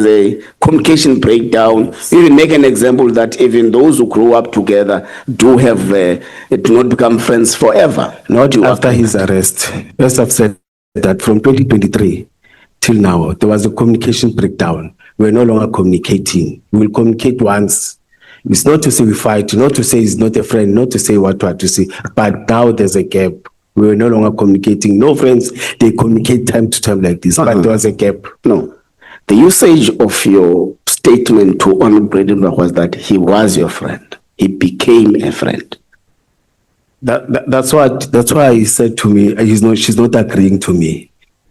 Speaker 5: a communication breakdown. You even make an example that even those who grow up together do not become friends forever.
Speaker 3: Not after his arrest. As I've said that from 2023 till now, there was a communication breakdown. We're no longer communicating. We will communicate once. It's not to say we fight, not to say he's not a friend, not to say what to say, but now there's a gap. We're no longer communicating. No friends, they communicate time to time like this, but there was a gap.
Speaker 5: No. The usage of your statement to Honorable Bredenbach was that he was your friend. He became a friend.
Speaker 3: That's why he said to me, she's not agreeing to me,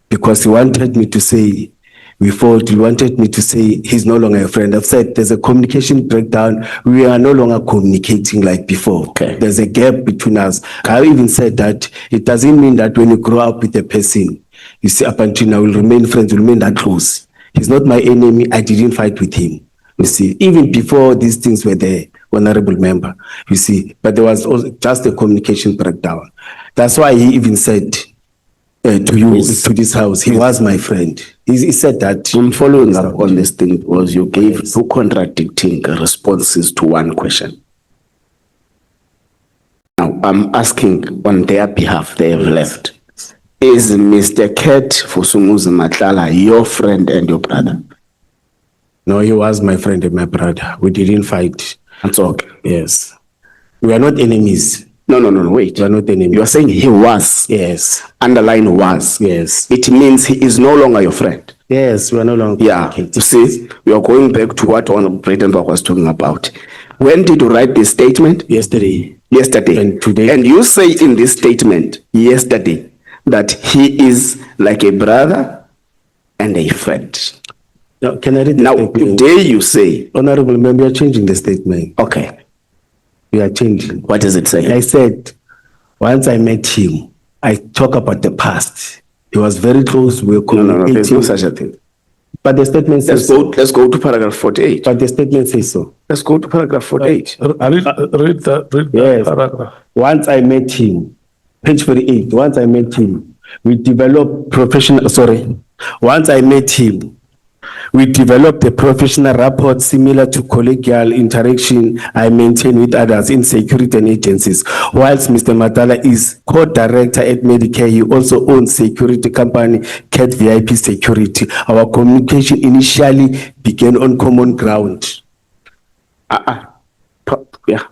Speaker 3: because he wanted me to say, he wanted me to say he's no longer a friend. I've said there's a communication breakdown. We are no longer communicating like before.
Speaker 5: Okay.
Speaker 3: There's a gap between us. I even said that it doesn't mean that when you grow up with a person, you see, up until now, we'll remain friends, we'll remain that close. He's not my enemy. I didn't fight with him. You see, even before these things were there, honorable member, you see, but there was also just a communication breakdown. That's why he even said to you, to this house, he was my friend. He said that.
Speaker 5: I'm following up on this thing because you gave two contradicting responses to one question. Now, I'm asking on their behalf, they have left. Is Mr. Ket Fusumuzi Matlala your friend and your brother?
Speaker 3: No, he was my friend and my brother. We didn't fight.
Speaker 5: That's okay.
Speaker 3: Yes. We are not enemies.
Speaker 5: No, wait.
Speaker 3: We are not enemies.
Speaker 5: You are saying he was.
Speaker 3: Yes.
Speaker 5: Underline was.
Speaker 3: Yes.
Speaker 5: It means he is no longer your friend.
Speaker 3: Yes, we are no longer.
Speaker 5: Yeah. You see, we are going back to what Honorable Bredenbach was talking about. When did you write this statement?
Speaker 3: Yesterday.
Speaker 5: Yesterday.
Speaker 3: And today.
Speaker 5: And you say in this statement yesterday that he is like a brother and a friend.
Speaker 3: Now, can I read the
Speaker 5: Now,
Speaker 3: statement?
Speaker 5: today you say,
Speaker 3: Honorable member, we are changing the statement.
Speaker 5: okay,
Speaker 3: We are changing.
Speaker 5: what does it say?
Speaker 3: I said, once I met him, I talk about the past. He was very close. We were
Speaker 5: No, there's no
Speaker 3: communicating.
Speaker 5: such a thing.
Speaker 3: But the statement says so.
Speaker 5: Let's go to paragraph 48.
Speaker 3: But the statement says so.
Speaker 5: Let's go to paragraph 48.
Speaker 2: Read the
Speaker 3: Yes.
Speaker 2: paragraph.
Speaker 3: Once I met him, page 48, once I met him, we developed once I met him, we developed a professional rapport similar to collegial interaction I maintain with others in security and agencies. Whilst Mr. Matala is co-director at Medicare, he also owns security company Cat VIP Security. Our communication initially began on common ground.
Speaker 5: Yeah.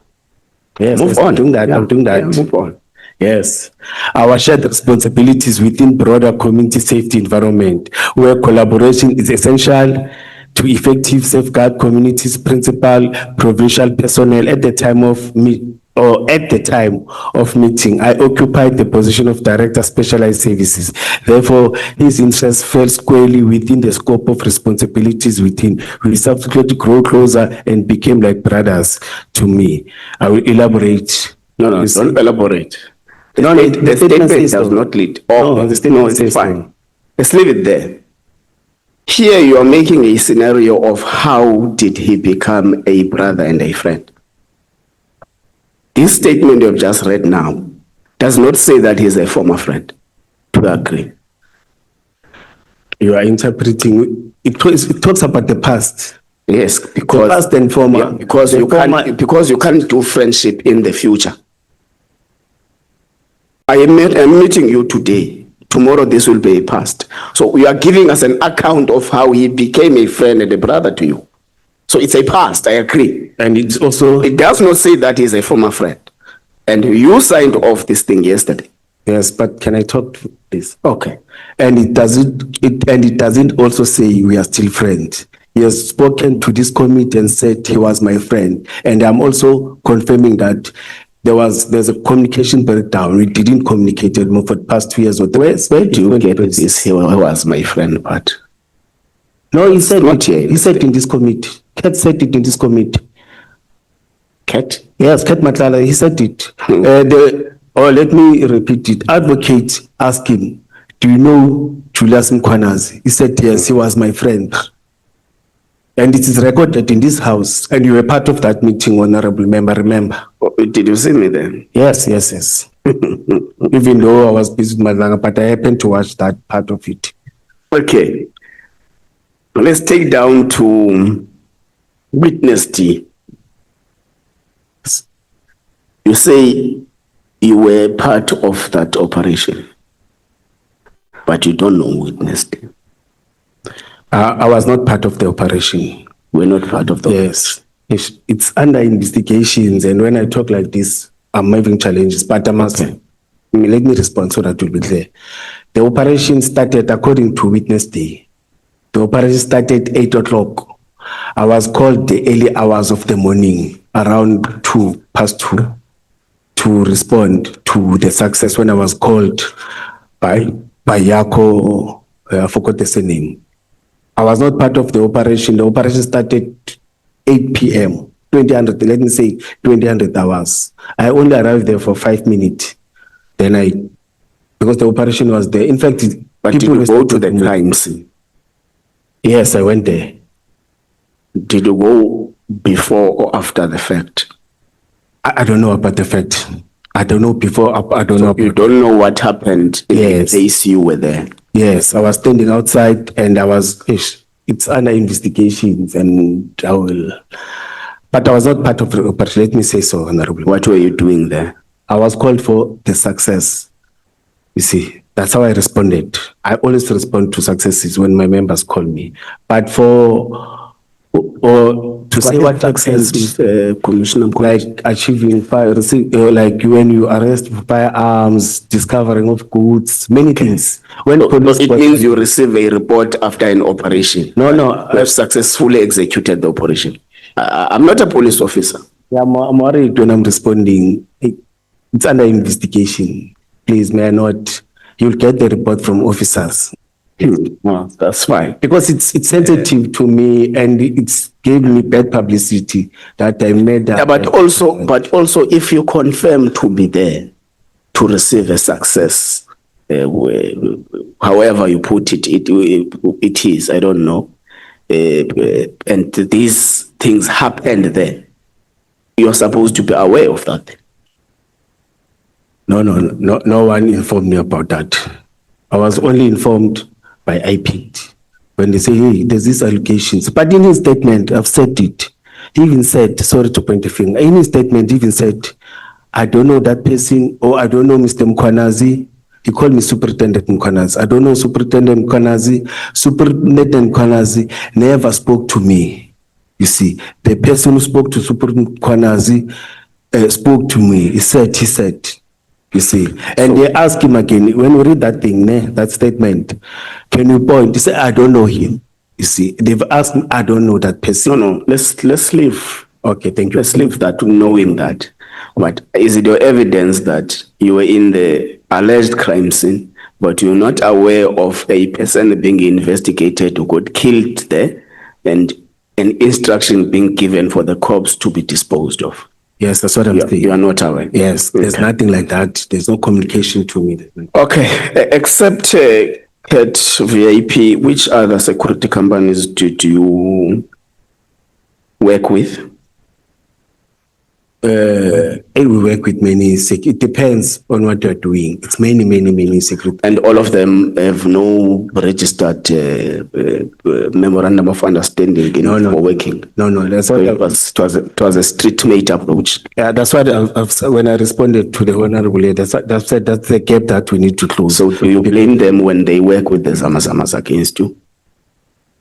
Speaker 3: Yes,
Speaker 5: Move
Speaker 3: yes,
Speaker 5: on.
Speaker 3: I'm doing that.
Speaker 5: Yeah.
Speaker 3: I'm doing that.
Speaker 5: Yeah, move on.
Speaker 3: Yes. Our shared responsibilities within broader community safety environment, where collaboration is essential to effective safeguard communities, principal, provincial personnel. At the time of meeting, I occupied the position of Director Specialized Services. Therefore, his interests fell squarely within the scope of responsibilities within. We subsequently grew closer and became like brothers to me. I will elaborate.
Speaker 5: No, don't elaborate. The
Speaker 3: The
Speaker 5: statement
Speaker 3: says
Speaker 5: does
Speaker 3: so.
Speaker 5: not lead.
Speaker 3: No, the statement
Speaker 5: it's
Speaker 3: says
Speaker 5: fine.
Speaker 3: so.
Speaker 5: Let's leave it there. Here you are making a scenario of how did he become a brother and a friend. This statement you have just read now does not say that he's a former friend. Do you agree?
Speaker 3: You are interpreting, it talks about the past.
Speaker 5: Yes, because
Speaker 3: past and former.
Speaker 5: Yeah, because
Speaker 3: The
Speaker 5: you
Speaker 3: former-
Speaker 5: you can't do friendship in the future. I'm meeting you today. Tomorrow this will be a past. So you are giving us an account of how he became a friend and a brother to you. So it's a past, I agree.
Speaker 3: And it's also,
Speaker 5: It does not say that he's a former friend. And you signed off this thing yesterday.
Speaker 3: yes, but can I talk to this?
Speaker 5: Okay.
Speaker 3: And it doesn't also say we are still friends. He has spoken to this committee and said he was my friend. And I'm also confirming that there's a communication breakdown. We didn't communicate anymore for the past 2 years.
Speaker 5: Where do you get this? He was my friend, but
Speaker 3: No, he said
Speaker 5: Not
Speaker 3: it.
Speaker 5: here.
Speaker 3: He said in this committee. Kat said it in this committee.
Speaker 5: Cat?
Speaker 3: Yes, Kat Matlala, he said it. Let me repeat it. Advocate asked him, do you know Julius uMkhwanazi? He said, yes, he was my friend. And it is recorded in this house. And you were part of that meeting, honorable member, remember?
Speaker 5: Oh, did you see me then?
Speaker 3: Yes. Even though I was busy with Madanga, but I happened to watch that part of it.
Speaker 5: Okay. Let's take down to witness D. You say you were part of that operation, but you don't know witness D.
Speaker 3: I was not part of the operation.
Speaker 5: We're not part of the
Speaker 3: Yes. It's under investigations. And when I talk like this, I'm having challenges, but I must, let me respond so that will be clear. The operation started according to witness day. The operation started 8 o'clock. I was called the early hours of the morning, around 2:02, to respond to the success when I was called by Yako, I forgot the surname. I was not part of the operation. The operation started 8 p.m., 2000, let me say 2000 hours. I only arrived there for 5 minutes. Then because the operation was there. In fact,
Speaker 5: But did you go to the crime scene?
Speaker 3: Yes, I went there.
Speaker 5: Did you go before or after the fact?
Speaker 3: I don't know about the fact. I don't know before, I don't know.
Speaker 5: You don't know what happened in
Speaker 3: Yes.
Speaker 5: the days you were there.
Speaker 3: Yes, I was standing outside and it's under investigations and but I was not part of the operation, let me say so, Honorable.
Speaker 5: What were you doing there?
Speaker 3: I was called for the success. You see, that's how I responded. I always respond to successes when my members call me. But to say what success is,
Speaker 5: Commissioner,
Speaker 3: like achieving fire, like when you arrest firearms, discovering of goods, many things. When
Speaker 5: it means you receive a report after an operation.
Speaker 3: No,
Speaker 5: You have successfully executed the operation. I'm not a police officer.
Speaker 3: Yeah, I'm worried when I'm responding. It's under investigation. Please, may I not? You'll get the report from officers.
Speaker 5: Well, that's fine.
Speaker 3: Because it's sensitive to me and it's gave me bad publicity that I made that.
Speaker 5: Yeah, but also if you confirm to be there to receive a success, however you put it, it is, I don't know. And these things happened there. You're supposed to be aware of that.
Speaker 3: No one informed me about that. I was only informed by IPT when they say, hey, there's these allegations. But in his statement, I've said it. He even said, sorry to point the finger, in his statement, he even said, I don't know that person, or I don't know Mr. uMkhwanazi. He called me Superintendent uMkhwanazi. I don't know Superintendent uMkhwanazi. Superintendent uMkhwanazi never spoke to me. You see, the person who spoke to Superintendent uMkhwanazi spoke to me. He said, you see, and they ask him again, when we read that thing, that statement, can you point? He said, I don't know him. You see, they've asked me, I don't know that person.
Speaker 5: No, let's leave.
Speaker 3: Okay, thank you.
Speaker 5: Let's leave that, knowing that. But is it your evidence that you were in the alleged crime scene, but you're not aware of a person being investigated who got killed there and an instruction being given for the corpse to be disposed of?
Speaker 3: Yes, that's what I'm saying.
Speaker 5: You are not aware?
Speaker 3: Yes, there's nothing like that. There's no communication to me.
Speaker 5: Okay, except CAT VIP, which other security companies do you work with?
Speaker 3: We work with many. It depends on what you're doing. It's many security.
Speaker 5: And all of them have no registered memorandum of understanding for working?
Speaker 3: No. That's
Speaker 5: So
Speaker 3: what
Speaker 5: it was a street-mate approach.
Speaker 3: Yeah, that's what when I responded to the honorable, that's the gap that we need to close.
Speaker 5: So do you blame them when they work with the Zamazamas against you?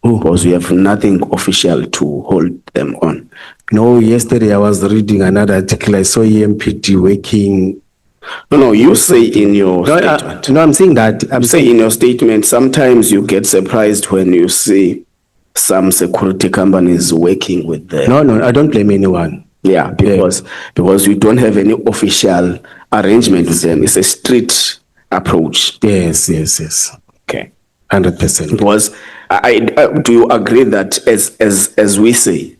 Speaker 5: Because you have nothing official to hold them on.
Speaker 3: No, yesterday I was reading another article. I saw EMPD working.
Speaker 5: No, you say in your statement.
Speaker 3: No, I'm saying that. I'm
Speaker 5: saying in your statement, sometimes you get surprised when you see some security companies working with them.
Speaker 3: No, I don't blame anyone.
Speaker 5: Yeah, because we don't have any official arrangement with them. It's a street approach.
Speaker 3: Yes.
Speaker 5: Okay.
Speaker 3: 100%.
Speaker 5: Because do you agree that as we say,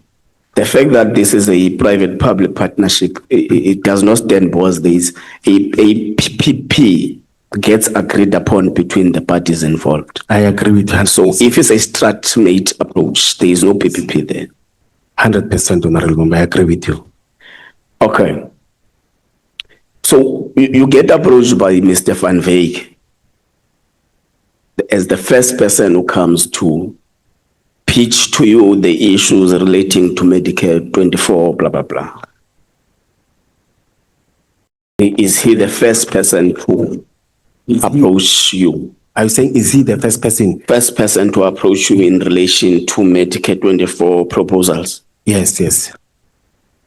Speaker 5: the fact that this is a private-public partnership, it does not stand because there is a PPP gets agreed upon between the parties involved.
Speaker 3: I agree with that.
Speaker 5: So if it's a strat-mate approach, there is no PPP there.
Speaker 3: 100%, Honorable. I agree with you.
Speaker 5: Okay. So you get approached by Mr. Van Veek as the first person who comes to pitch to you the issues relating to Medicare 24, blah, blah, blah. Is he the first person to approach you?
Speaker 3: Are you saying, is he the first person?
Speaker 5: First person to approach you in relation to Medicare 24 proposals?
Speaker 3: Yes.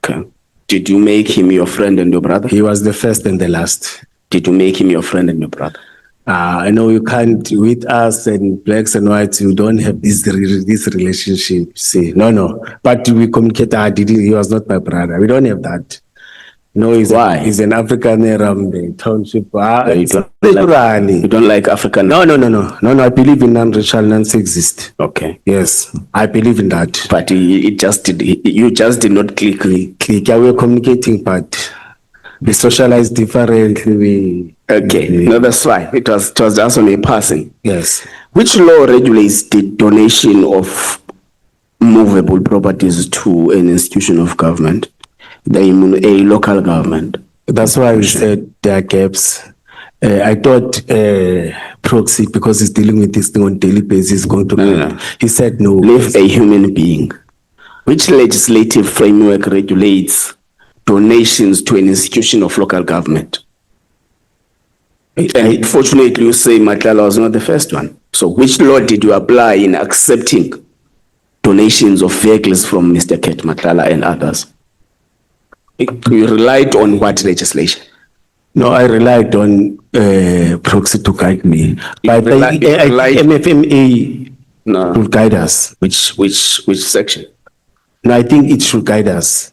Speaker 5: Okay. Did you make him your friend and your brother?
Speaker 3: He was the first and the last.
Speaker 5: Did you make him your friend and your brother?
Speaker 3: I know you can't, with us and blacks and whites, you don't have this relationship. See, no. But we communicate. He was not my brother. We don't have that. No,
Speaker 5: Why?
Speaker 3: He's an African around the township.
Speaker 5: You don't like African?
Speaker 3: No. I believe in non-racial, non-sexist.
Speaker 5: Okay.
Speaker 3: Yes, I believe in that.
Speaker 5: But you just did not click.
Speaker 3: Yeah, we're communicating, but we socialize differently.
Speaker 5: Okay. No, that's fine. It was just on a passing.
Speaker 3: Yes.
Speaker 5: Which law regulates the donation of movable properties to an institution of government, a local government?
Speaker 3: That's why we said there are gaps. I thought proxy, because he's dealing with this thing on daily basis, going to.
Speaker 5: No.
Speaker 3: He said no.
Speaker 5: Leave a human being. Which legislative framework regulates donations to an institution of local government? And fortunately, you say Matlala was not the first one. So which law did you apply in accepting donations of vehicles from Mr. Ket Matlala and others? You relied on what legislation?
Speaker 3: No, I relied on proxy to guide me. But MFMA
Speaker 5: No.
Speaker 3: will guide us.
Speaker 5: Which section?
Speaker 3: No, I think it should guide us.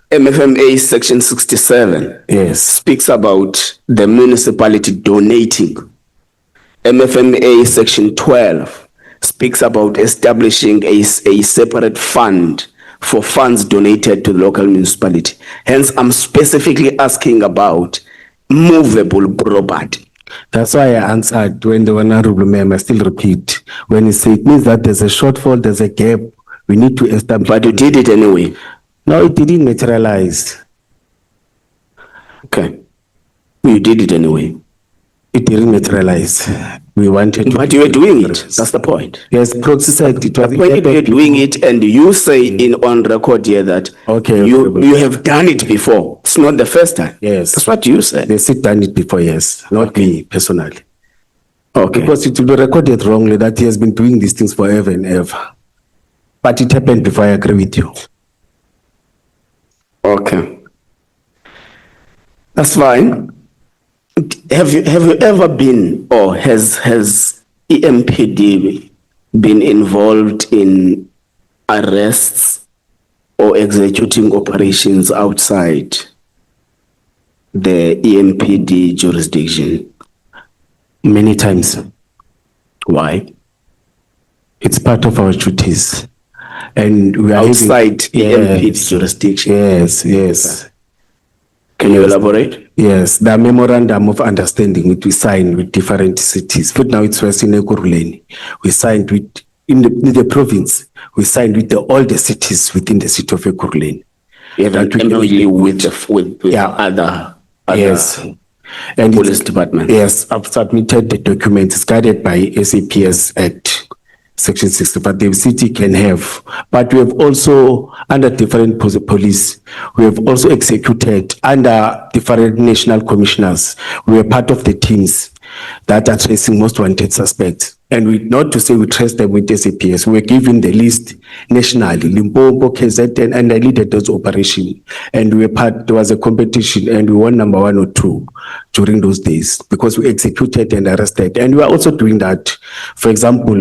Speaker 5: MFMA section 67.
Speaker 3: Yes.
Speaker 5: Speaks about the municipality donating. MFMA section 12 speaks about establishing a separate fund for funds donated to the local municipality. Hence, I'm specifically asking about movable property.
Speaker 3: That's why I answered when the honorable member, I still repeat, when he said it means that there's a shortfall, there's a gap, we need to establish.
Speaker 5: But you did it anyway.
Speaker 3: No, it didn't materialize.
Speaker 5: Okay. You did it anyway.
Speaker 3: It didn't materialize. We wanted to.
Speaker 5: But you were doing it. That's the point.
Speaker 3: Yes, proxy said it was.
Speaker 5: When you were doing it and you say on record here that
Speaker 3: Okay,
Speaker 5: you have done it before. It's not the first time.
Speaker 3: Yes.
Speaker 5: That's what you said.
Speaker 3: They said done it before, yes. Not me personally.
Speaker 5: Okay.
Speaker 3: Because it will be recorded wrongly that he has been doing these things forever and ever. But it happened before, I agree with you.
Speaker 5: Okay. That's fine. Have you ever been, or has EMPD been involved in arrests or executing operations outside the EMPD jurisdiction?
Speaker 3: Many times.
Speaker 5: Why?
Speaker 3: It's part of our duties. And we are
Speaker 5: Outside EMPD
Speaker 3: yes,
Speaker 5: jurisdiction?
Speaker 3: Yes.
Speaker 5: Can you elaborate?
Speaker 3: Yes, the memorandum of understanding which we signed with different cities. But now it's first in Ekurhuleni. We signed with in the province. We signed with all the cities within the city of Ekurhuleni.
Speaker 5: You have an MOU with other
Speaker 3: yes, and
Speaker 5: police department.
Speaker 3: Yes, I've submitted the documents. It's guided by SAPS Act. Section 65, the city can have, but we have also, under different police, we have also executed under different national commissioners. We are part of the teams that are tracing most wanted suspects. And we, not to say we trace them with SAPS, we were given the list nationally, Limpopo, KZN, and I leaded those operations. And we were there was a competition and we won number 1 or 2 during those days because we executed and arrested. And we are also doing that. For example,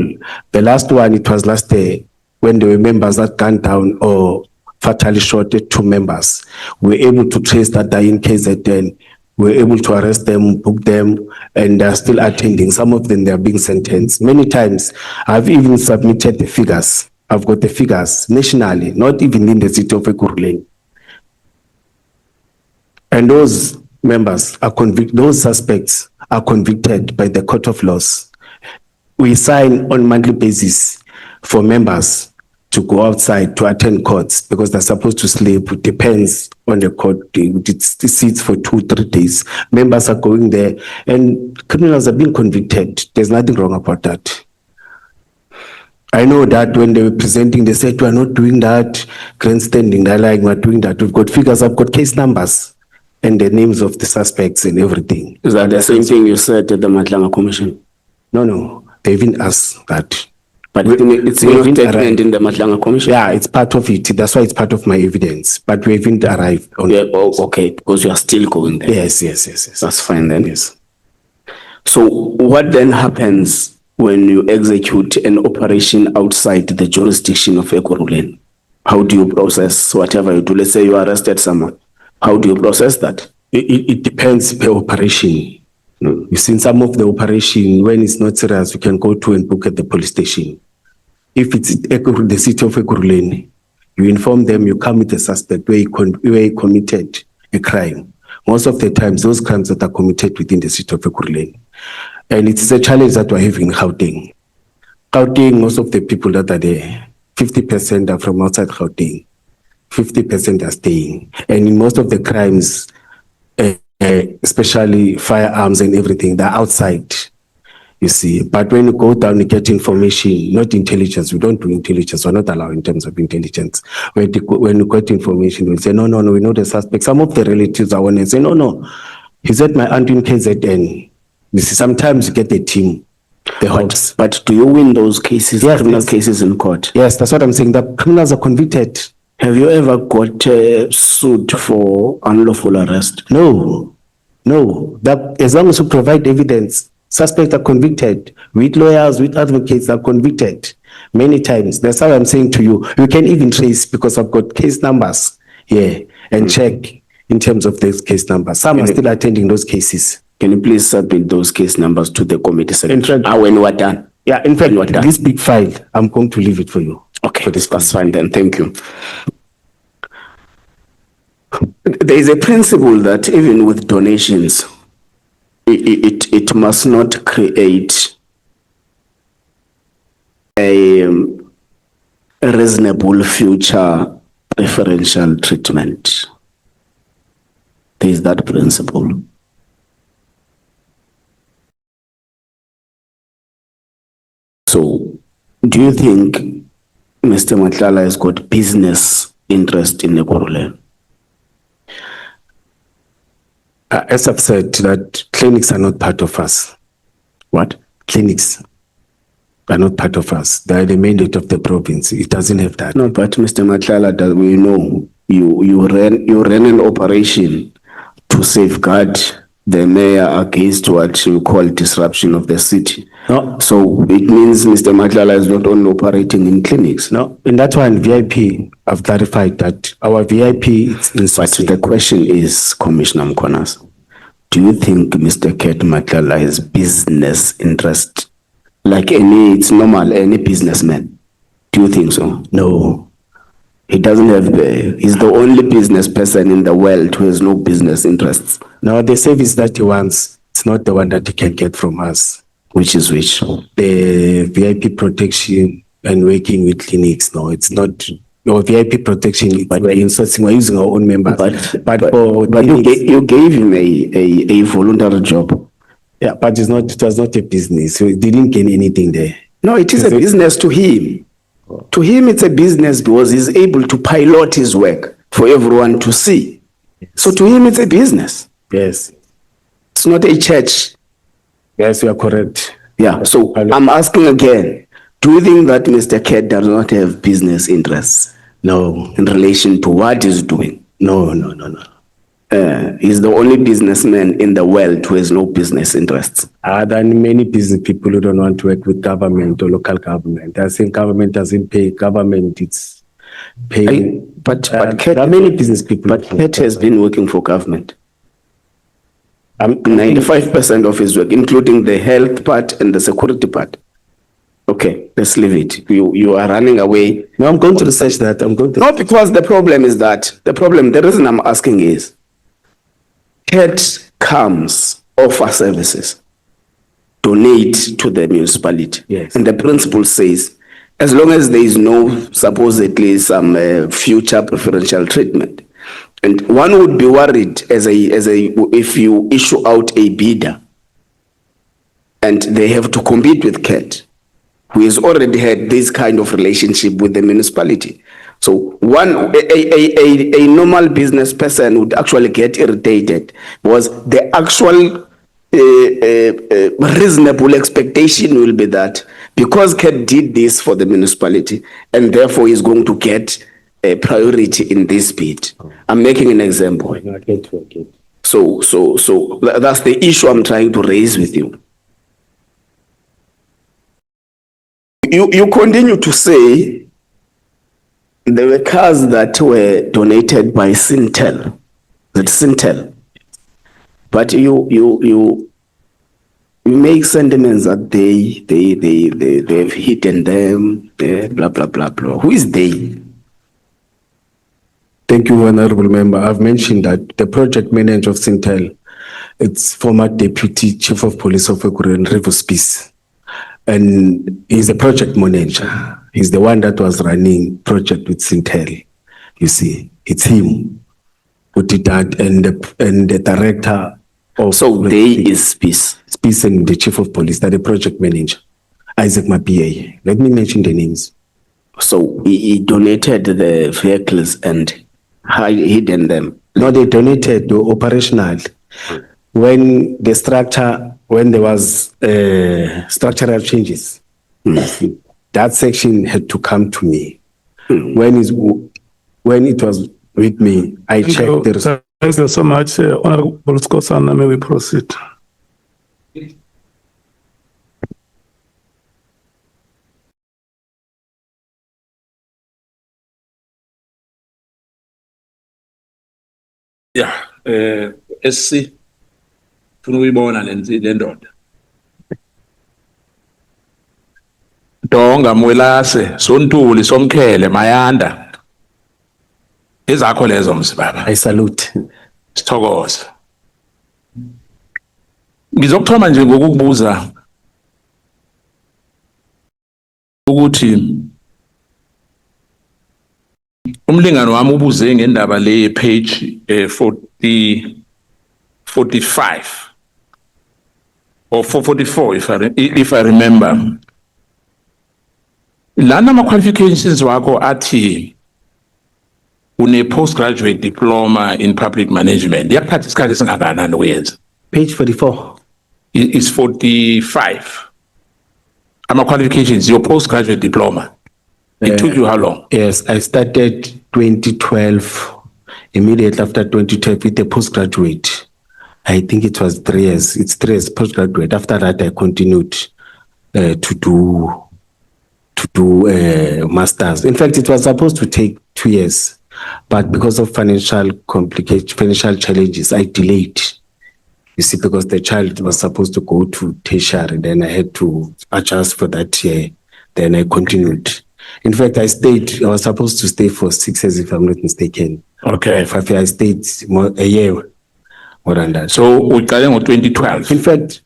Speaker 3: the last one, it was last day when there were members that gunned down or fatally shot 2 members. We were able to trace that they in KZN. We were able to arrest them, book them, and they're still attending. Some of them, they're being sentenced. Many times, I've even submitted the figures. I've got the figures nationally, not even in the city of Ekurhuleni. And those members are convicted, those suspects are convicted by the court of laws. We sign on monthly basis for members to go outside to attend courts because they're supposed to sleep. It depends on the court. It sits for 2-3 days. Members are going there and criminals are being convicted. There's nothing wrong about that. I know that when they were presenting, they said, we're not doing that, grandstanding, they're like, we're doing that. We've got figures, I've got case numbers and the names of the suspects and everything.
Speaker 5: Is that the same thing you said at the Matlanga Commission?
Speaker 3: No, they even asked that.
Speaker 5: But it's in your statement in the Matlanga Commission?
Speaker 3: Yeah, it's part of it. That's why it's part of my evidence. But we haven't arrived on
Speaker 5: okay, because you are still going there.
Speaker 3: Yes.
Speaker 5: That's fine then.
Speaker 3: Yes.
Speaker 5: So what then happens when you execute an operation outside the jurisdiction of Ekurhuleni? How do you process whatever you do? Let's say you arrested someone. How do you process that?
Speaker 3: It depends per operation. You see, in some of the operation, when it's not serious, you can go to and book at the police station. If it's the city of Ekurhuleni, you inform them, you come with a suspect where he committed a crime. Most of the times, those crimes that are committed within the city of Ekurhuleni. And it's a challenge that we're having in Gauteng. Gauteng, most of the people that are there, 50% are from outside Gauteng, 50% are staying. And in most of the crimes, especially firearms and everything, they're outside, you see. But when you go down, you get information, not intelligence. We don't do intelligence. We're not allowed in terms of intelligence. When you get information, we'll say, no, we know the suspect. Some of the relatives are one and say, no, he's at my aunt in KZN. You see, sometimes you get a team, the Hawks.
Speaker 5: But do you win those cases,
Speaker 3: Yes,
Speaker 5: criminal
Speaker 3: yes.
Speaker 5: cases in court?
Speaker 3: Yes, that's what I'm saying. The criminals are convicted.
Speaker 5: Have you ever got sued for unlawful arrest?
Speaker 3: No. That as long as you provide evidence, suspects are convicted. With lawyers, with advocates, are convicted many times. That's how I'm saying to you. You can even trace because I've got case numbers here and check in terms of those case numbers. Some are still attending those cases.
Speaker 5: Can you please submit those case numbers to the committee secretary?
Speaker 3: In fact-
Speaker 5: When we're done.
Speaker 3: Yeah, in fact,
Speaker 5: What done?
Speaker 3: this big file, I'm going to leave it for you.
Speaker 5: Okay, that's fine then. Thank you. There is a principle that even with donations, it must not create a reasonable future preferential treatment. There is that principle. So, do you think Mr. Matlala has got business interest in Ekurhuleni?
Speaker 3: As I've said, that clinics are not part of us.
Speaker 5: What?
Speaker 3: Clinics are not part of us. They are the mandate of the province. It doesn't have that.
Speaker 5: No, but Mr. Matlala, that we know you ran an operation to safeguard the mayor against what you call disruption of the city.
Speaker 3: No.
Speaker 5: So it means Mr. Matlala is not only operating in clinics.
Speaker 3: No, in that one, VIP, I've clarified that our VIP is in
Speaker 5: But the question is, Commissioner uMkhwanazi, do you think Mr. Ket Matlala has business interest? Like it's normal, any businessman. Do you think so?
Speaker 3: No.
Speaker 5: He doesn't have, he's the only business person in the world who has no business interests.
Speaker 3: Now, the service that he wants, it's not the one that he can get from us.
Speaker 5: Which is which?
Speaker 3: The VIP protection and working with clinics. No, it's not. No, VIP protection, but we're insourcing, we're using our own members.
Speaker 5: But you gave him a voluntary job.
Speaker 3: Yeah, but it was not a business. So he didn't gain anything there.
Speaker 5: No, it is a business to him. To him, it's a business because he's able to pilot his work for everyone to see. So to him, it's a business.
Speaker 3: Yes.
Speaker 5: It's not a church.
Speaker 3: Yes, you are correct.
Speaker 5: Yeah. So I'm asking again, do you think that Mr. Ket does not have business interests?
Speaker 3: No.
Speaker 5: In relation to what he's doing?
Speaker 3: No.
Speaker 5: He's the only businessman in the world who has no business interests.
Speaker 3: There are many business people who don't want to work with government or local government. I think government doesn't pay. Government, it's paying.
Speaker 5: But
Speaker 3: there are many business people.
Speaker 5: But Ket has been working for government. 95% of his work, including the health part and the security part. Okay, let's leave it. You are running away.
Speaker 3: No, I'm going to research that.
Speaker 5: No, because the problem is that, the reason I'm asking is, Ket comes, offer services, donate to the municipality.
Speaker 3: Yes.
Speaker 5: And the principle says, as long as there is no supposedly some future preferential treatment, and one would be worried if you issue out a bidder and they have to compete with Ket, who has already had this kind of relationship with the municipality. So a normal business person would actually get irritated because the actual reasonable expectation will be that because Ket did this for the municipality and therefore is going to get a priority in this bid. I'm making an example. So that's the issue I'm trying to raise with you. You continue to say there were cars that were donated by Sintel. That's Sintel. But you make sentiments that they've hidden them, blah, blah, blah, blah. Who is they?
Speaker 3: Thank you, Honorable Member. I've mentioned that the project manager of Sintel, it's former Deputy Chief of Police of Ekurhuleni, Rivers Peace. And he's a project manager. He's the one that was running project with Sintel. You see, it's him who did that, and the director of.
Speaker 5: So they is Peace.
Speaker 3: Peace and the Chief of Police, that the project manager, Isaac Mapia. Let me mention the names.
Speaker 5: So he donated the vehicles and hidden them.
Speaker 3: No, they donated to operational. When there was structural changes, that section had to come to me. When it was with me, I checked the.
Speaker 2: Thank you so much, Honorable Skosana. May we proceed?
Speaker 6: Yeah, SC funa uyibona le ndoda. Donga Mwelase, Sontuli, Somkhele, Mayanda. Ezakho lezo msibaba.
Speaker 3: I salute.
Speaker 6: Sithokoza. Ngizokuthoma nje ngokukubuza ukuthi umlingano wami ubuze ngendaba le page 45 or 444 if I remember. Lana ma qualifications wako athi une postgraduate diploma in public management. Yakuthatha isikhathi esingakanani ukuyenza?
Speaker 3: Page 44.
Speaker 6: Is 45. Ama qualifications, your postgraduate diploma. It took you how long?
Speaker 3: Yes, I started 2012. Immediately after 2012 with the postgraduate. I think it was 3 years. It's 3 years postgraduate. After that, I continued to do masters. In fact, it was supposed to take 2 years, but because of financial challenges, I delayed. You see, because the child was supposed to go to tertiary, then I had to adjust for that year. Then I continued. In fact, I was supposed to stay for 6 years, if I'm not mistaken.
Speaker 6: Okay.
Speaker 3: 5 years, I stayed a year more than that.
Speaker 6: So we got in 2012.
Speaker 3: In fact,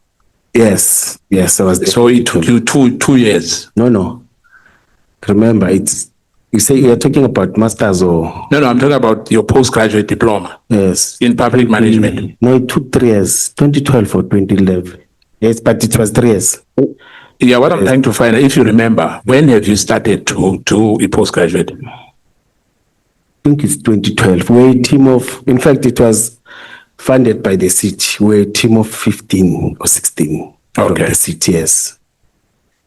Speaker 3: yes, I was there.
Speaker 6: So it took you two years.
Speaker 3: No. Remember, you say you're talking about masters or?
Speaker 6: No, I'm talking about your postgraduate diploma.
Speaker 3: Yes.
Speaker 6: In public management.
Speaker 3: No, it took 3 years, 2012 or 2011. Yes, but it was 3 years.
Speaker 6: Yeah, what I'm trying to find out, if you remember, when have you started to do a postgraduate?
Speaker 3: I think it's 2012. We're a team of, in fact, it was funded by the city. We're a team of 15 or 16 from
Speaker 6: Okay.
Speaker 3: the city, yes.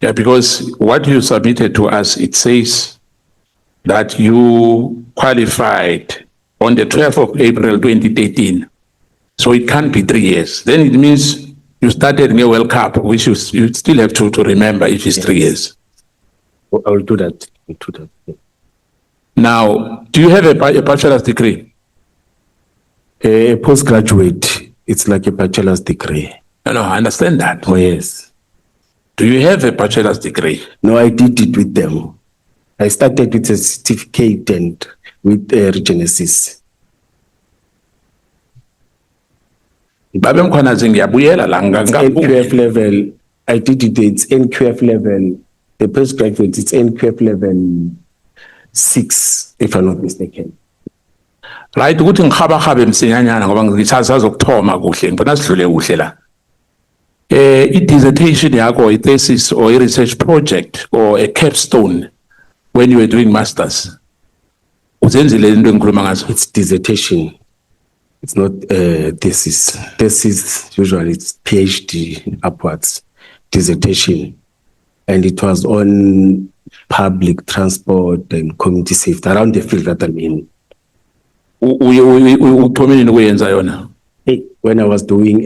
Speaker 6: Yeah, because what you submitted to us, it says that you qualified on the 12th of April 2013. So it can't be 3 years. Then it means you started in a World Cup, which you still have to remember if it's 3 years.
Speaker 3: I will do that. Yeah.
Speaker 6: Now, do you have a bachelor's degree?
Speaker 3: A postgraduate, it's like a bachelor's degree.
Speaker 6: No, I understand that.
Speaker 3: Oh, yes.
Speaker 6: Do you have a bachelor's degree?
Speaker 3: No, I did it with them. I started with a certificate and with Regenesis.
Speaker 6: uMkhwanazi ngiyabuyela la
Speaker 3: NQF level, I did it, it's NQF level, the postgraduate, it's NQF level 6, if I'm not mistaken.
Speaker 6: Right, ukuthi ngikhabahabe msinyanyana ngoba ngithatha zokuthoma kuhle ngibona sidlule kuhle la. I-dissertation yakho, i-thesis or a research project or a capstone when you were doing masters. Uzenzile into engikhuluma ngazo.
Speaker 3: It's dissertation. It's not thesis. Thesis usually it's PhD upwards. Dissertation, and it was on public transport and community safety around the field that I'm in.
Speaker 6: Uthomeni ukuyenza yona.
Speaker 3: Hey, when I was doing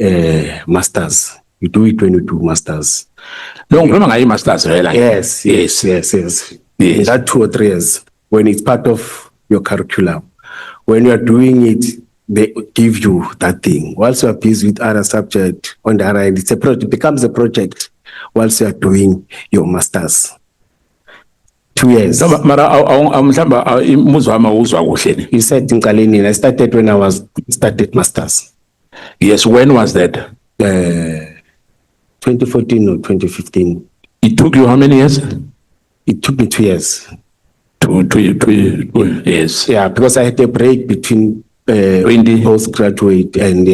Speaker 3: masters, you do it when you do masters.
Speaker 6: No, ngikhuluma ngayo i-masters vela.
Speaker 3: Yes.
Speaker 6: Yes.
Speaker 3: In that 2 or 3 years, when it's part of your curriculum, when you are doing it, they give you that thing. Whilst you are busy with other subject on the other end, it's a project, it becomes a project whilst you are doing your masters. 2 years.
Speaker 6: No, mara mhlamba imuzwa wami awuzwa kuhle ni.
Speaker 3: You said in Kalinin, I started when I started masters.
Speaker 6: Yes, when was that?
Speaker 3: 2014 or 2015.
Speaker 6: It took you how many years?
Speaker 3: It took me 2 years.
Speaker 6: Two years.
Speaker 3: Yeah, because I had a break between
Speaker 6: 20.
Speaker 3: postgraduate and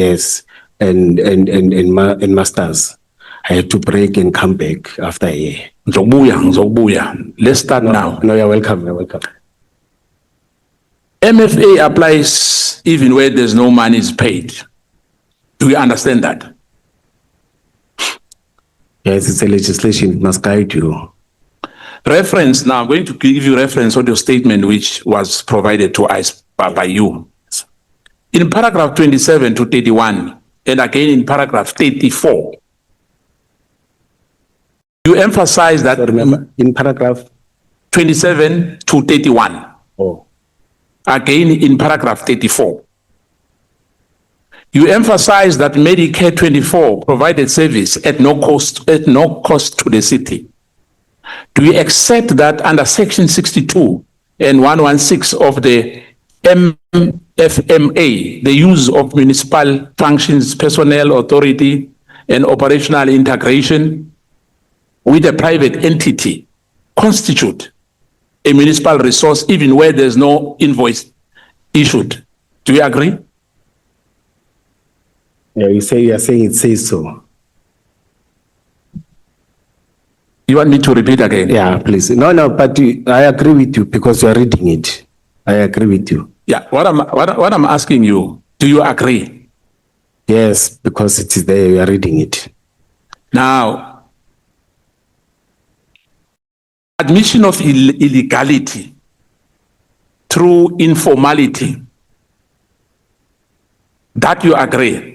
Speaker 3: masters. I had to break and come back after a year.
Speaker 6: Ngizokubuya. Let's start now.
Speaker 3: No, you're welcome. You're welcome.
Speaker 6: MFA applies even where there's no money is paid. Do you understand that?
Speaker 3: Yes, it's a legislation. It must guide you.
Speaker 6: Reference, now I'm going to give you reference on your statement which was provided to us by you. In paragraph 27 to 31, and again in paragraph 34, you emphasize that
Speaker 3: So remember, in paragraph
Speaker 6: 27 to 31,
Speaker 3: oh,
Speaker 6: again in paragraph 34, you emphasize that Medicare 24 provided service at no cost to the city. Do you accept that under section 62 and 116 of the MFMA, the use of municipal functions, personnel, authority, and operational integration with a private entity constitute a municipal resource even where there's no invoice issued? Do you agree?
Speaker 3: yeah, you are saying it says so.
Speaker 6: You want me to repeat again?
Speaker 3: Yeah, please. No, but I agree with you because you are reading it. I agree with you.
Speaker 6: Yeah. What I'm asking you, do you agree?
Speaker 3: Yes, because it is there. You are reading it.
Speaker 6: Now, admission of illegality through informality, that you agree?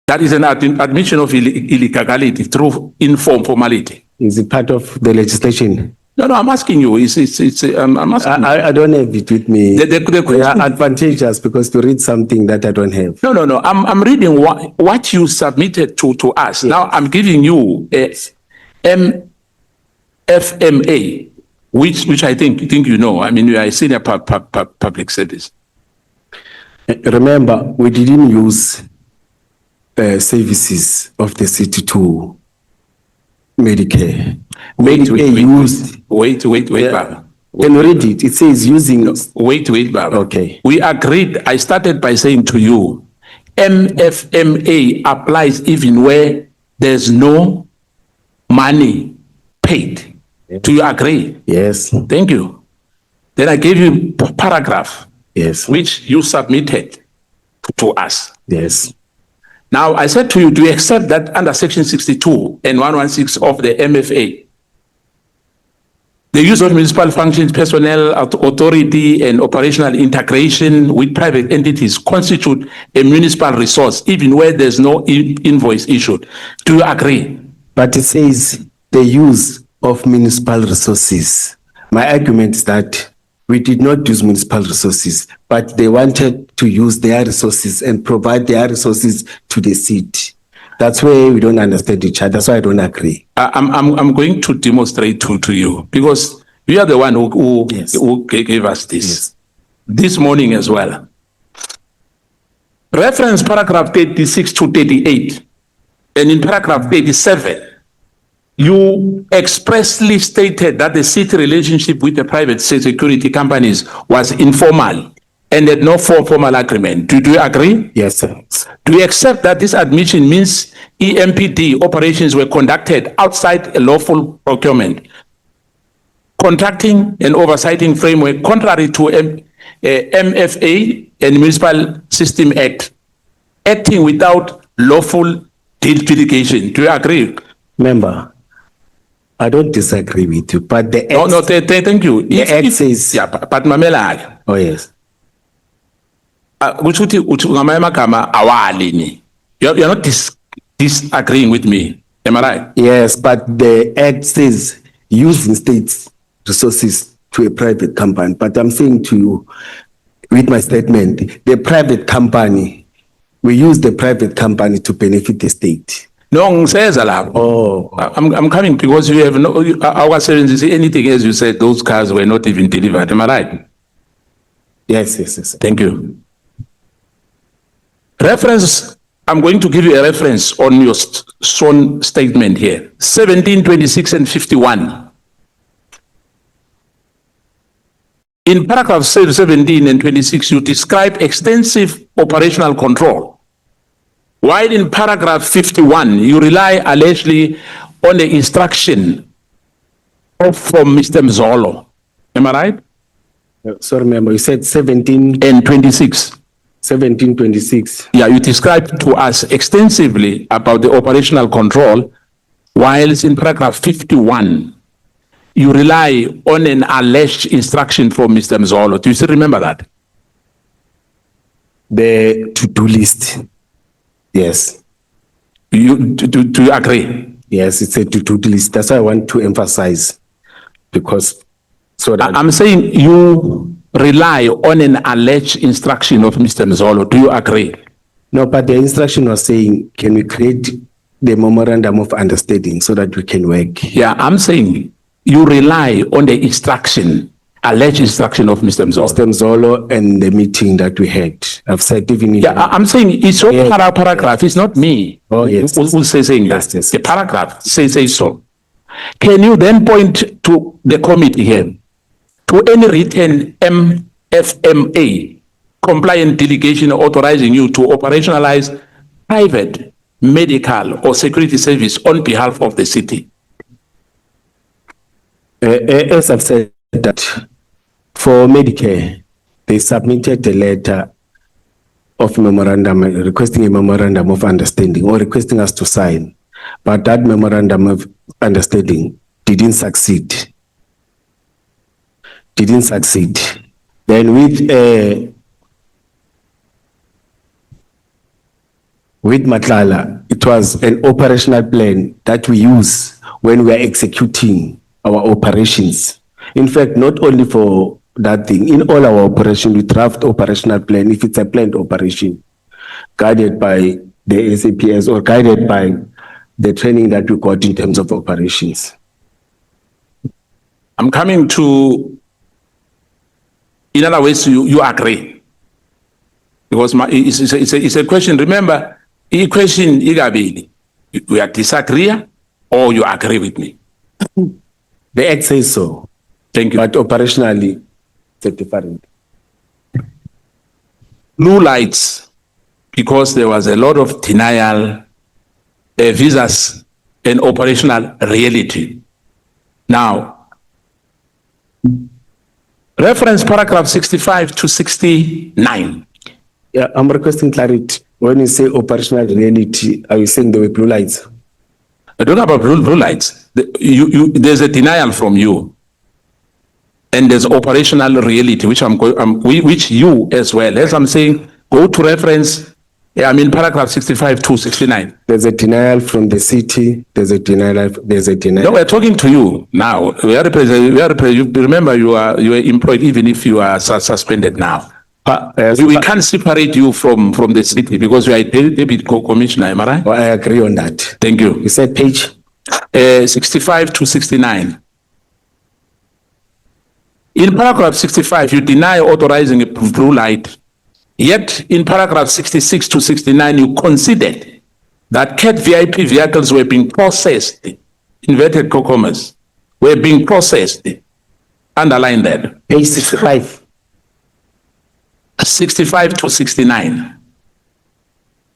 Speaker 6: That is an admission of illegality through informality.
Speaker 3: Is it part of the legislation?
Speaker 6: No, I'm asking you. I'm asking.
Speaker 3: I don't have it with me.
Speaker 6: The
Speaker 3: They
Speaker 6: question.
Speaker 3: are advantageous because to read something that I don't have.
Speaker 6: No. I'm reading what you submitted to us.
Speaker 3: Yes.
Speaker 6: Now I'm giving you a MFMA, which I think you know. I mean, you are a senior public service.
Speaker 3: Remember, we didn't use services of the city to Medicare. Medicare used.
Speaker 6: Wait,
Speaker 3: Yeah.
Speaker 6: Baba.
Speaker 3: Can you read it? It says using.
Speaker 6: Wait, Baba.
Speaker 3: Okay.
Speaker 6: We agreed. I started by saying to you, MFMA applies even where there's no money paid. Do you agree?
Speaker 3: Yes.
Speaker 6: Thank you. Then I gave you paragraph
Speaker 3: Yes.
Speaker 6: which you submitted to us.
Speaker 3: Yes.
Speaker 6: Now, I said to you, do you accept that under section 62 and 116 of the MFA, the use of municipal functions, personnel, authority, and operational integration with private entities constitute a municipal resource, even where there's no invoice issued? Do you agree?
Speaker 3: But it says the use of municipal resources. My argument is that we did not use municipal resources, but they wanted to use their resources and provide their resources to the city. That's where we don't understand each other. That's why I don't agree.
Speaker 6: I'm going to demonstrate to you because you are the one who
Speaker 3: Yes.
Speaker 6: gave us this
Speaker 3: Yes.
Speaker 6: this morning as well. Reference paragraph 36 to 38, and in paragraph 37, you expressly stated that the city relationship with the private security companies was informal and had no formal agreement. Do you agree?
Speaker 3: Yes, sir.
Speaker 6: Do you accept that this admission means EMPD operations were conducted outside a lawful procurement, contracting and oversighting framework contrary to MFA and Municipal System Act, acting without lawful justification? Do you agree?
Speaker 3: Member, I don't disagree with you, but the
Speaker 6: No, thank you.
Speaker 3: The act says.
Speaker 6: Yeah, but mamela,
Speaker 3: Oh, yes.
Speaker 6: kusho ukuthi ngamanye amagama awali ni. You're not disagreeing with me. Am I right?
Speaker 3: Yes, but the act says using state resources to a private company. But I'm saying to you, with my statement, the private company, we use the private company to benefit the state.
Speaker 6: No, ngiseza lapho.
Speaker 3: Oh,
Speaker 6: I'm coming because you have no, our services, anything as you said, those cars were not even delivered. Am I right?
Speaker 3: yes, yes, yes.
Speaker 6: Thank you. Reference, I'm going to give you a reference on your sworn statement here. 17, 26, and 51. In paragraph 17 and 26, you describe extensive operational control. While in paragraph 51, you rely allegedly on the instruction from Mr. Mzolo. Am I right?
Speaker 3: Sorry, member, you said 17,
Speaker 6: And 26.
Speaker 3: 1726.
Speaker 6: Yeah, you described to us extensively about the operational control, whilst in paragraph 51, you rely on an alleged instruction from Mr. Mzolo. Do you still remember that?
Speaker 3: The to-do list. Yes,
Speaker 6: Do you agree?
Speaker 3: yes, it's a to-do list. That's why I want to emphasize, because so that
Speaker 6: I'm saying you rely on an alleged instruction of Mr. Mzolo. Do you agree?
Speaker 3: no, but the instruction was saying, can we create the memorandum of understanding so that we can work?
Speaker 6: Yeah, I'm saying you rely on the instruction, alleged instruction of Mr. Mzolo.
Speaker 3: Mr. Mzolo and the meeting that we had. I've said even in
Speaker 6: Yeah, I'm saying it's your
Speaker 3: Yes.
Speaker 6: paragraph. It's not me.
Speaker 3: Oh, yes.
Speaker 6: Who's saying
Speaker 3: Yes,
Speaker 6: that?
Speaker 3: yes.
Speaker 6: The paragraph says so. Can you then point to the committee here, to any written MFMA compliant delegation authorizing you to operationalize private, medical, or security service on behalf of the city?
Speaker 3: as I've said that for Medicare, they submitted a letter of memorandum, requesting a memorandum of understanding or requesting us to sign. But that memorandum of understanding didn't succeed. Didn't succeed. Then with Matlala, it was an operational plan that we use when we are executing our operations. In fact, not only for that thing, in all our operations, we draft operational plan if it's a planned operation, guided by the SAPS or guided by the training that we got in terms of operations.
Speaker 6: I'm coming to, in other words, you agree. Because it's a question, remember, a question, we are disagree or you agree with me?
Speaker 3: The Act says so,
Speaker 6: Thank you.
Speaker 3: but operationally, it's different.
Speaker 6: Blue lights, because there was a lot of denial, visas, and operational reality. Now, reference paragraph 65 to 69.
Speaker 3: Yeah, I'm requesting clarity. When you say operational reality, are you saying there were blue lights?
Speaker 6: I don't know about blue lights. There's a denial from you. And there's operational reality, which which you as well. As I'm saying, go to reference, paragraph 65 to 69.
Speaker 3: There's a denial from the city. There's a denial.
Speaker 6: No, we're talking to you now. Remember, you are employed even if you are suspended now. We can't separate you from the city because you are a deputy commissioner, am I right?
Speaker 3: Oh, I agree on that.
Speaker 6: Thank you.
Speaker 3: You said page?
Speaker 6: 65 to 69. In paragraph 65, you deny authorizing a blue light. Yet in paragraph 66 to 69, you conceded that CAT VIP vehicles were being processed, inverted commas, were being processed. Underline that.
Speaker 3: Page 65.
Speaker 6: 65 to 69.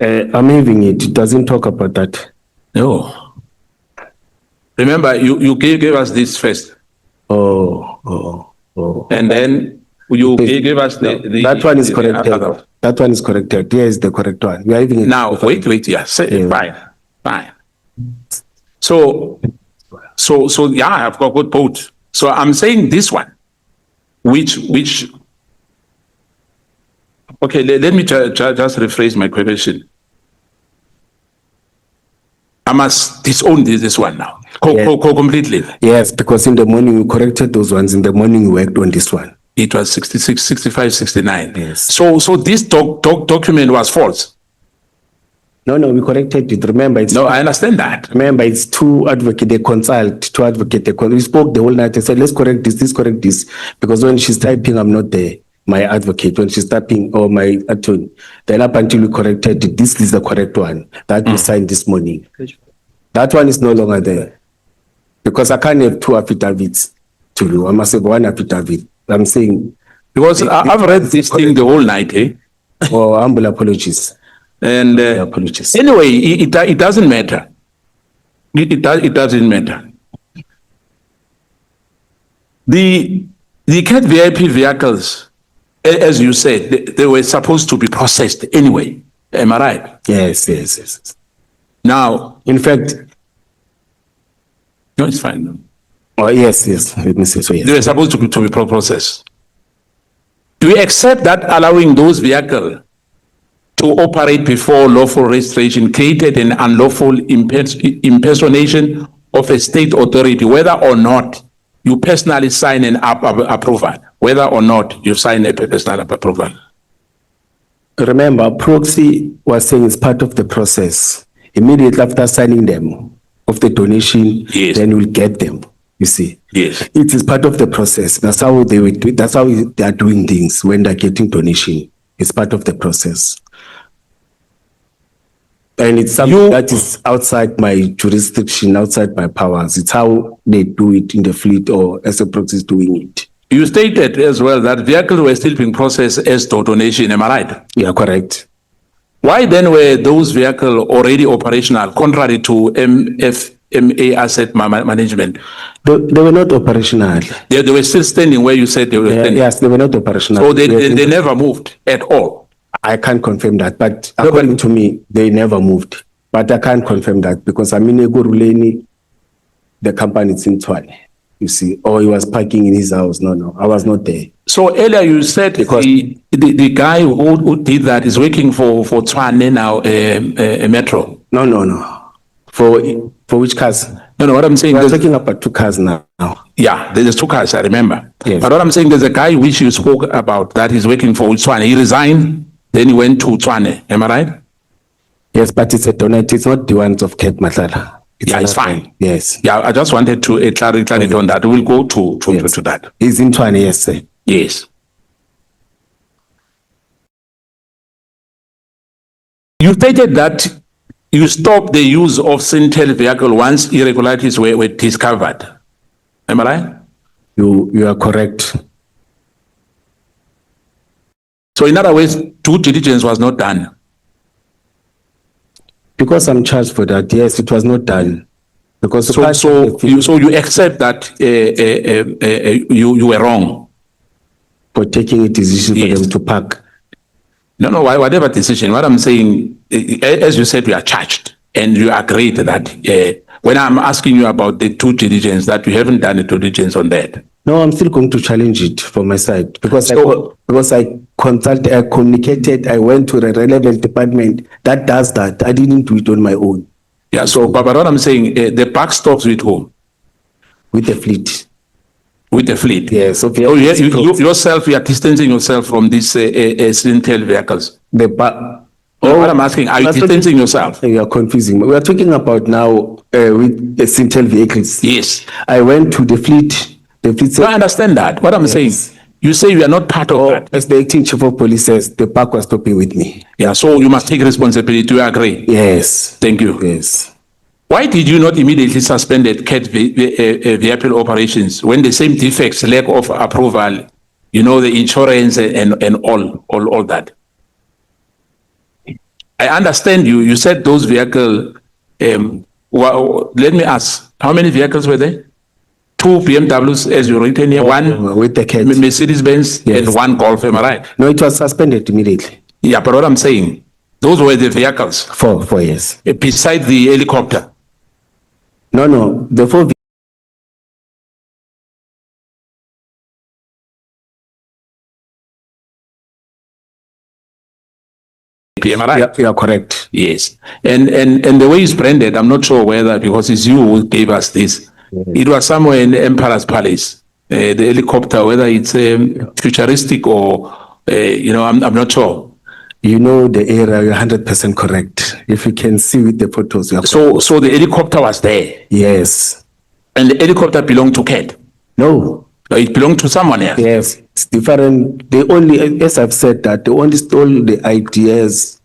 Speaker 3: I'm having it. It doesn't talk about that.
Speaker 6: No. Remember, you gave us this first.
Speaker 3: Oh.
Speaker 6: And then you gave us the
Speaker 3: That one is corrected. That one is corrected. Here is the correct one. We are having it.
Speaker 6: Now, wait, yeah. Fine. So yeah, I've got good both. So I'm saying this one, which okay, let me just rephrase my question. I must disown this one now, completely.
Speaker 3: Yes, because in the morning we corrected those ones. In the morning we worked on this one.
Speaker 6: It was 66, 65, 69.
Speaker 3: Yes.
Speaker 6: So this document was false.
Speaker 3: No, we corrected it. Remember, it's
Speaker 6: No, I understand that.
Speaker 3: remember it's two advocate. They consult to advocate. We spoke the whole night. I said, let's correct this, because when she's typing, I'm not there. My advocate, when she's typing, or my attorney, then up until we corrected it, this is the correct one that we signed this morning. That one is no longer there, because I can't have two affidavits to you. I must have one affidavit. I'm saying,
Speaker 6: Because I've read this thing the whole night, eh?
Speaker 3: oh, humble apologies.
Speaker 6: And
Speaker 3: Apologies.
Speaker 6: anyway, it doesn't matter. It doesn't matter. The CAT VIP vehicles, as you said, they were supposed to be processed anyway. Am I right?
Speaker 3: Yes.
Speaker 6: Now,
Speaker 3: In fact,
Speaker 6: no, it's fine.
Speaker 3: oh, yes. Let me say so, yes.
Speaker 6: They were supposed to be processed. Do you accept that allowing those vehicles to operate before lawful registration created an unlawful impersonation of a state authority, whether or not you personally sign an approval, whether or not you sign a personal approval?
Speaker 3: Remember, proxy was saying it's part of the process. Immediately after signing them of the donation,
Speaker 6: Yes.
Speaker 3: then we'll get them. You see,
Speaker 6: Yes.
Speaker 3: it is part of the process. That's how they will do. That's how they are doing things when they're getting donation. It's part of the process, and it's something that is outside my jurisdiction, outside my powers. It's how they do it in the fleet or as a proxy is doing it.
Speaker 6: You stated as well that vehicles were still being processed as donation, am I right?
Speaker 3: Yeah, correct.
Speaker 6: Why then were those vehicles already operational, contrary to MFMA asset management?
Speaker 3: They were not operational.
Speaker 6: They were still standing where you said they were standing.
Speaker 3: Yes, they were not operational.
Speaker 6: So they never moved at all.
Speaker 3: I can't confirm that, but according to me, they never moved. But I can't confirm that because I mean, Ruleni, the company is in Tshwane, you see, or he was parking in his house. No, I was not there.
Speaker 6: So earlier you said
Speaker 3: Because-
Speaker 6: the guy who did that is working for Tshwane now, a metro.
Speaker 3: No. For which cars?
Speaker 6: No, what I'm saying
Speaker 3: We are
Speaker 6: is,
Speaker 3: talking about two cars now.
Speaker 6: yeah, there's two cars, I remember.
Speaker 3: Yes.
Speaker 6: But what I'm saying, there's a guy which you spoke about that is working for Tshwane. He resigned, then he went to Tshwane. Am I right?
Speaker 3: Yes, but it's a donate. It's not the ones of Ket Matala.
Speaker 6: Yeah, it's fine.
Speaker 3: Yes.
Speaker 6: Yeah, I just wanted to clarify on that. We'll go to
Speaker 3: Yes.
Speaker 6: that.
Speaker 3: He's in Tshwane, yes, sir.
Speaker 6: Yes. You stated that you stopped the use of Sintel vehicle once irregularities were discovered. Am I right?
Speaker 3: You are correct.
Speaker 6: So in other words, due diligence was not done.
Speaker 3: Because I'm charged for that, yes, it was not done. Because
Speaker 6: So you accept that you were wrong.
Speaker 3: for taking a decision for
Speaker 6: Yes.
Speaker 3: them to park.
Speaker 6: No, whatever decision. What I'm saying, as you said, we are charged, and you agreed that when I'm asking you about the due diligence, that you haven't done a due diligence on that.
Speaker 3: No, I'm still going to challenge it from my side because
Speaker 6: So-
Speaker 3: I consulted, I communicated, I went to the relevant department that does that. I didn't do it on my own
Speaker 6: Yeah. So, but what I'm saying, the buck stops with whom?
Speaker 3: with the fleet.
Speaker 6: With the fleet.
Speaker 3: Yes, okay.
Speaker 6: So yourself, you are distancing yourself from these Sintel vehicles. What I'm asking, are you distancing yourself?
Speaker 3: You are confusing me. We are talking about now with the Sintel vehicles.
Speaker 6: Yes.
Speaker 3: I went to the fleet. The fleet
Speaker 6: No, I
Speaker 3: said,
Speaker 6: understand that. What I'm saying, you say you are not part of that.
Speaker 3: as the acting chief of police says, the park was stopping with me.
Speaker 6: Yeah. So you must take responsibility. Do you agree?
Speaker 3: Yes.
Speaker 6: Thank you.
Speaker 3: Yes.
Speaker 6: Why did you not immediately suspend CAT vehicle operations when the same defects, lack of approval, the insurance and all that? I understand you said those vehicles, let me ask, how many vehicles were there? 2 BMWs as you written here, one
Speaker 3: With the CAT.
Speaker 6: Mercedes-Benz
Speaker 3: Yes.
Speaker 6: and one Golf, am I right?
Speaker 3: No, it was suspended immediately.
Speaker 6: Yeah, but what I'm saying, those were the vehicles
Speaker 3: Four years.
Speaker 6: beside the helicopter.
Speaker 3: No, the four
Speaker 6: Am I right?
Speaker 3: Yeah, you are correct.
Speaker 6: Yes. And the way it's branded, I'm not sure whether, because it's you who gave us this. It was somewhere in the Emperor's Palace, the helicopter, whether it's futuristic or, I'm not sure.
Speaker 3: You know the area, you're 100% correct. If you can see with the photos, you are
Speaker 6: So the helicopter was there,
Speaker 3: yes.
Speaker 6: and the helicopter belonged to Cat.
Speaker 3: No.
Speaker 6: It belonged to someone else.
Speaker 3: Yes, it's different. They only, as I've said, that they only stole the ideas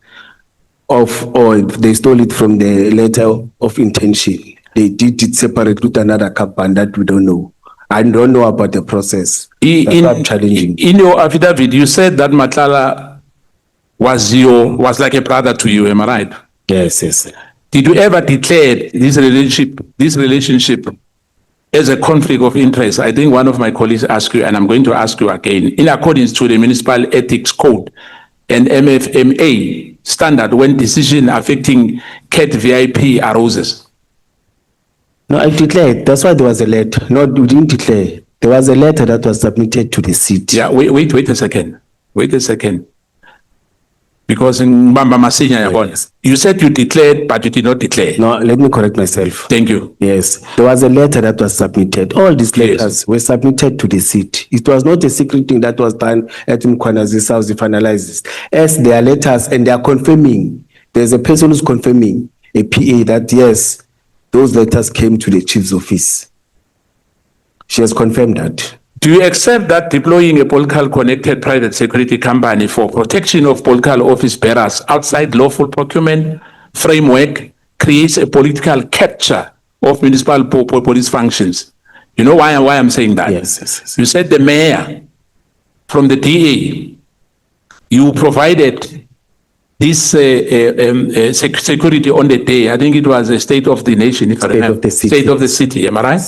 Speaker 3: of, or they stole it from the letter of intention. They did it separate with another company that we don't know. I don't know about the process. That's not challenging.
Speaker 6: In your affidavit, you said that Matlala was like a brother to you. Am I right?
Speaker 3: Yes, yes.
Speaker 6: Did you ever declare this relationship as a conflict of interest? I think one of my colleagues asked you, and I'm going to ask you again, in accordance to the Municipal Ethics Code and MFMA standard when decision affecting CAT VIP arises.
Speaker 3: No, I declared. That's why there was a letter. No, we didn't declare. There was a letter that was submitted to the city.
Speaker 6: Yeah, wait a second. Wait a second. Because in Mbamba Masinya,
Speaker 3: Yes.
Speaker 6: you said you declared, but you did not declare.
Speaker 3: No, let me correct myself.
Speaker 6: Thank you.
Speaker 3: Yes, there was a letter that was submitted. All these
Speaker 6: Yes.
Speaker 3: letters were submitted to the city. It was not a secret thing that was done at uMkhwanazi's house if analysis. As there are letters and they are confirming, there's a person who's confirming, a PA, that yes, those letters came to the chief's office. She has confirmed that.
Speaker 6: Do you accept that deploying a political connected private security company for protection of political office bearers outside lawful procurement framework creates a political capture of municipal police functions? You know why I'm saying that?
Speaker 3: Yes, yes, yes.
Speaker 6: You said the mayor from the DA, you provided this security on the day. I think it was a state of the nation, if I
Speaker 3: State
Speaker 6: remember.
Speaker 3: of the city.
Speaker 6: State of the city, am I right?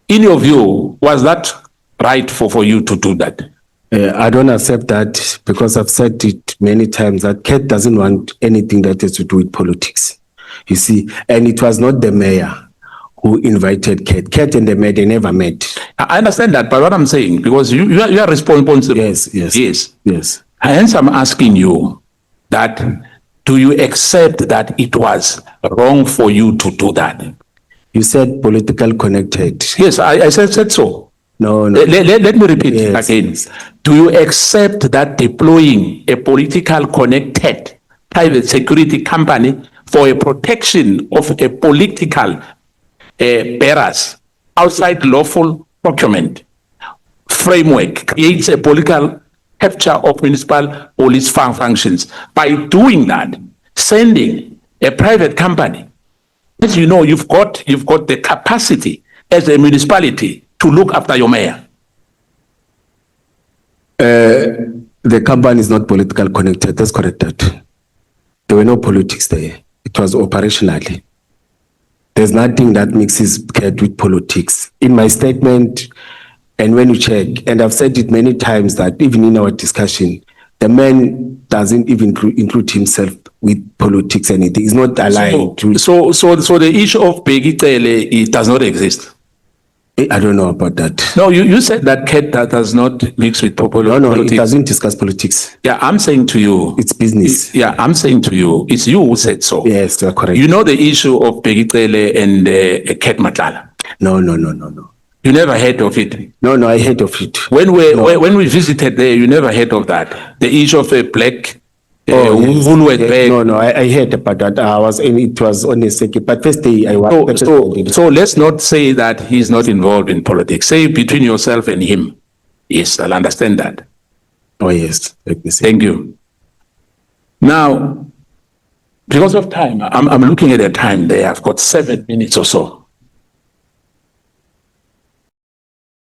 Speaker 6: In your view, was that right for you to do that?
Speaker 3: I don't accept that because I've said it many times that CAT doesn't want anything that has to do with politics. You see, and it was not the mayor who invited CAT. CAT and the mayor, they never met.
Speaker 6: I understand that, but what I'm saying, because you are responsible.
Speaker 3: Yes, yes.
Speaker 6: Yes.
Speaker 3: Yes.
Speaker 6: Hence, I'm asking you that, do you accept that it was wrong for you to do that?
Speaker 3: You said political connected.
Speaker 6: Yes, I said so.
Speaker 3: No, no.
Speaker 6: Let me repeat
Speaker 3: Yes,
Speaker 6: again.
Speaker 3: yes.
Speaker 6: Do you accept that deploying a political connected private security company for a protection of a political bearers outside lawful procurement framework creates a political capture of municipal police functions? By doing that, sending a private company, as you know, you've got the capacity as a municipality to look after your mayor.
Speaker 3: The company is not political connected. That's corrected. There were no politics there. It was operationally. There's nothing that mixes CAT with politics. In my statement, and when you check, and I've said it many times that even in our discussion, the man doesn't even include himself with politics and anything. He's not aligned to.
Speaker 6: So the issue of Begitele, it does not exist.
Speaker 3: I don't know about that.
Speaker 6: No, you said that CAT that does not mix with
Speaker 3: No,
Speaker 6: politics.
Speaker 3: it doesn't discuss politics.
Speaker 6: Yeah, I'm saying to you.
Speaker 3: It's business.
Speaker 6: Yeah, I'm saying to you, it's you who said so.
Speaker 3: Yes, you are correct.
Speaker 6: You know the issue of Begitele and CAT Matlala.
Speaker 3: No.
Speaker 6: You never heard of it.
Speaker 3: No, I heard of it.
Speaker 6: When we visited there, you never heard of that. The issue of a black
Speaker 3: Yes.
Speaker 6: wool wet
Speaker 3: Yes,
Speaker 6: bag.
Speaker 3: No, I heard about that. It was on a second, but first day I was.
Speaker 6: So let's not say that he's not involved in politics. Say between yourself and him. Yes, I'll understand that.
Speaker 3: Oh, yes. Let me see.
Speaker 6: Thank you. Now, because of time, I'm looking at the time there. I've got 7 minutes or so.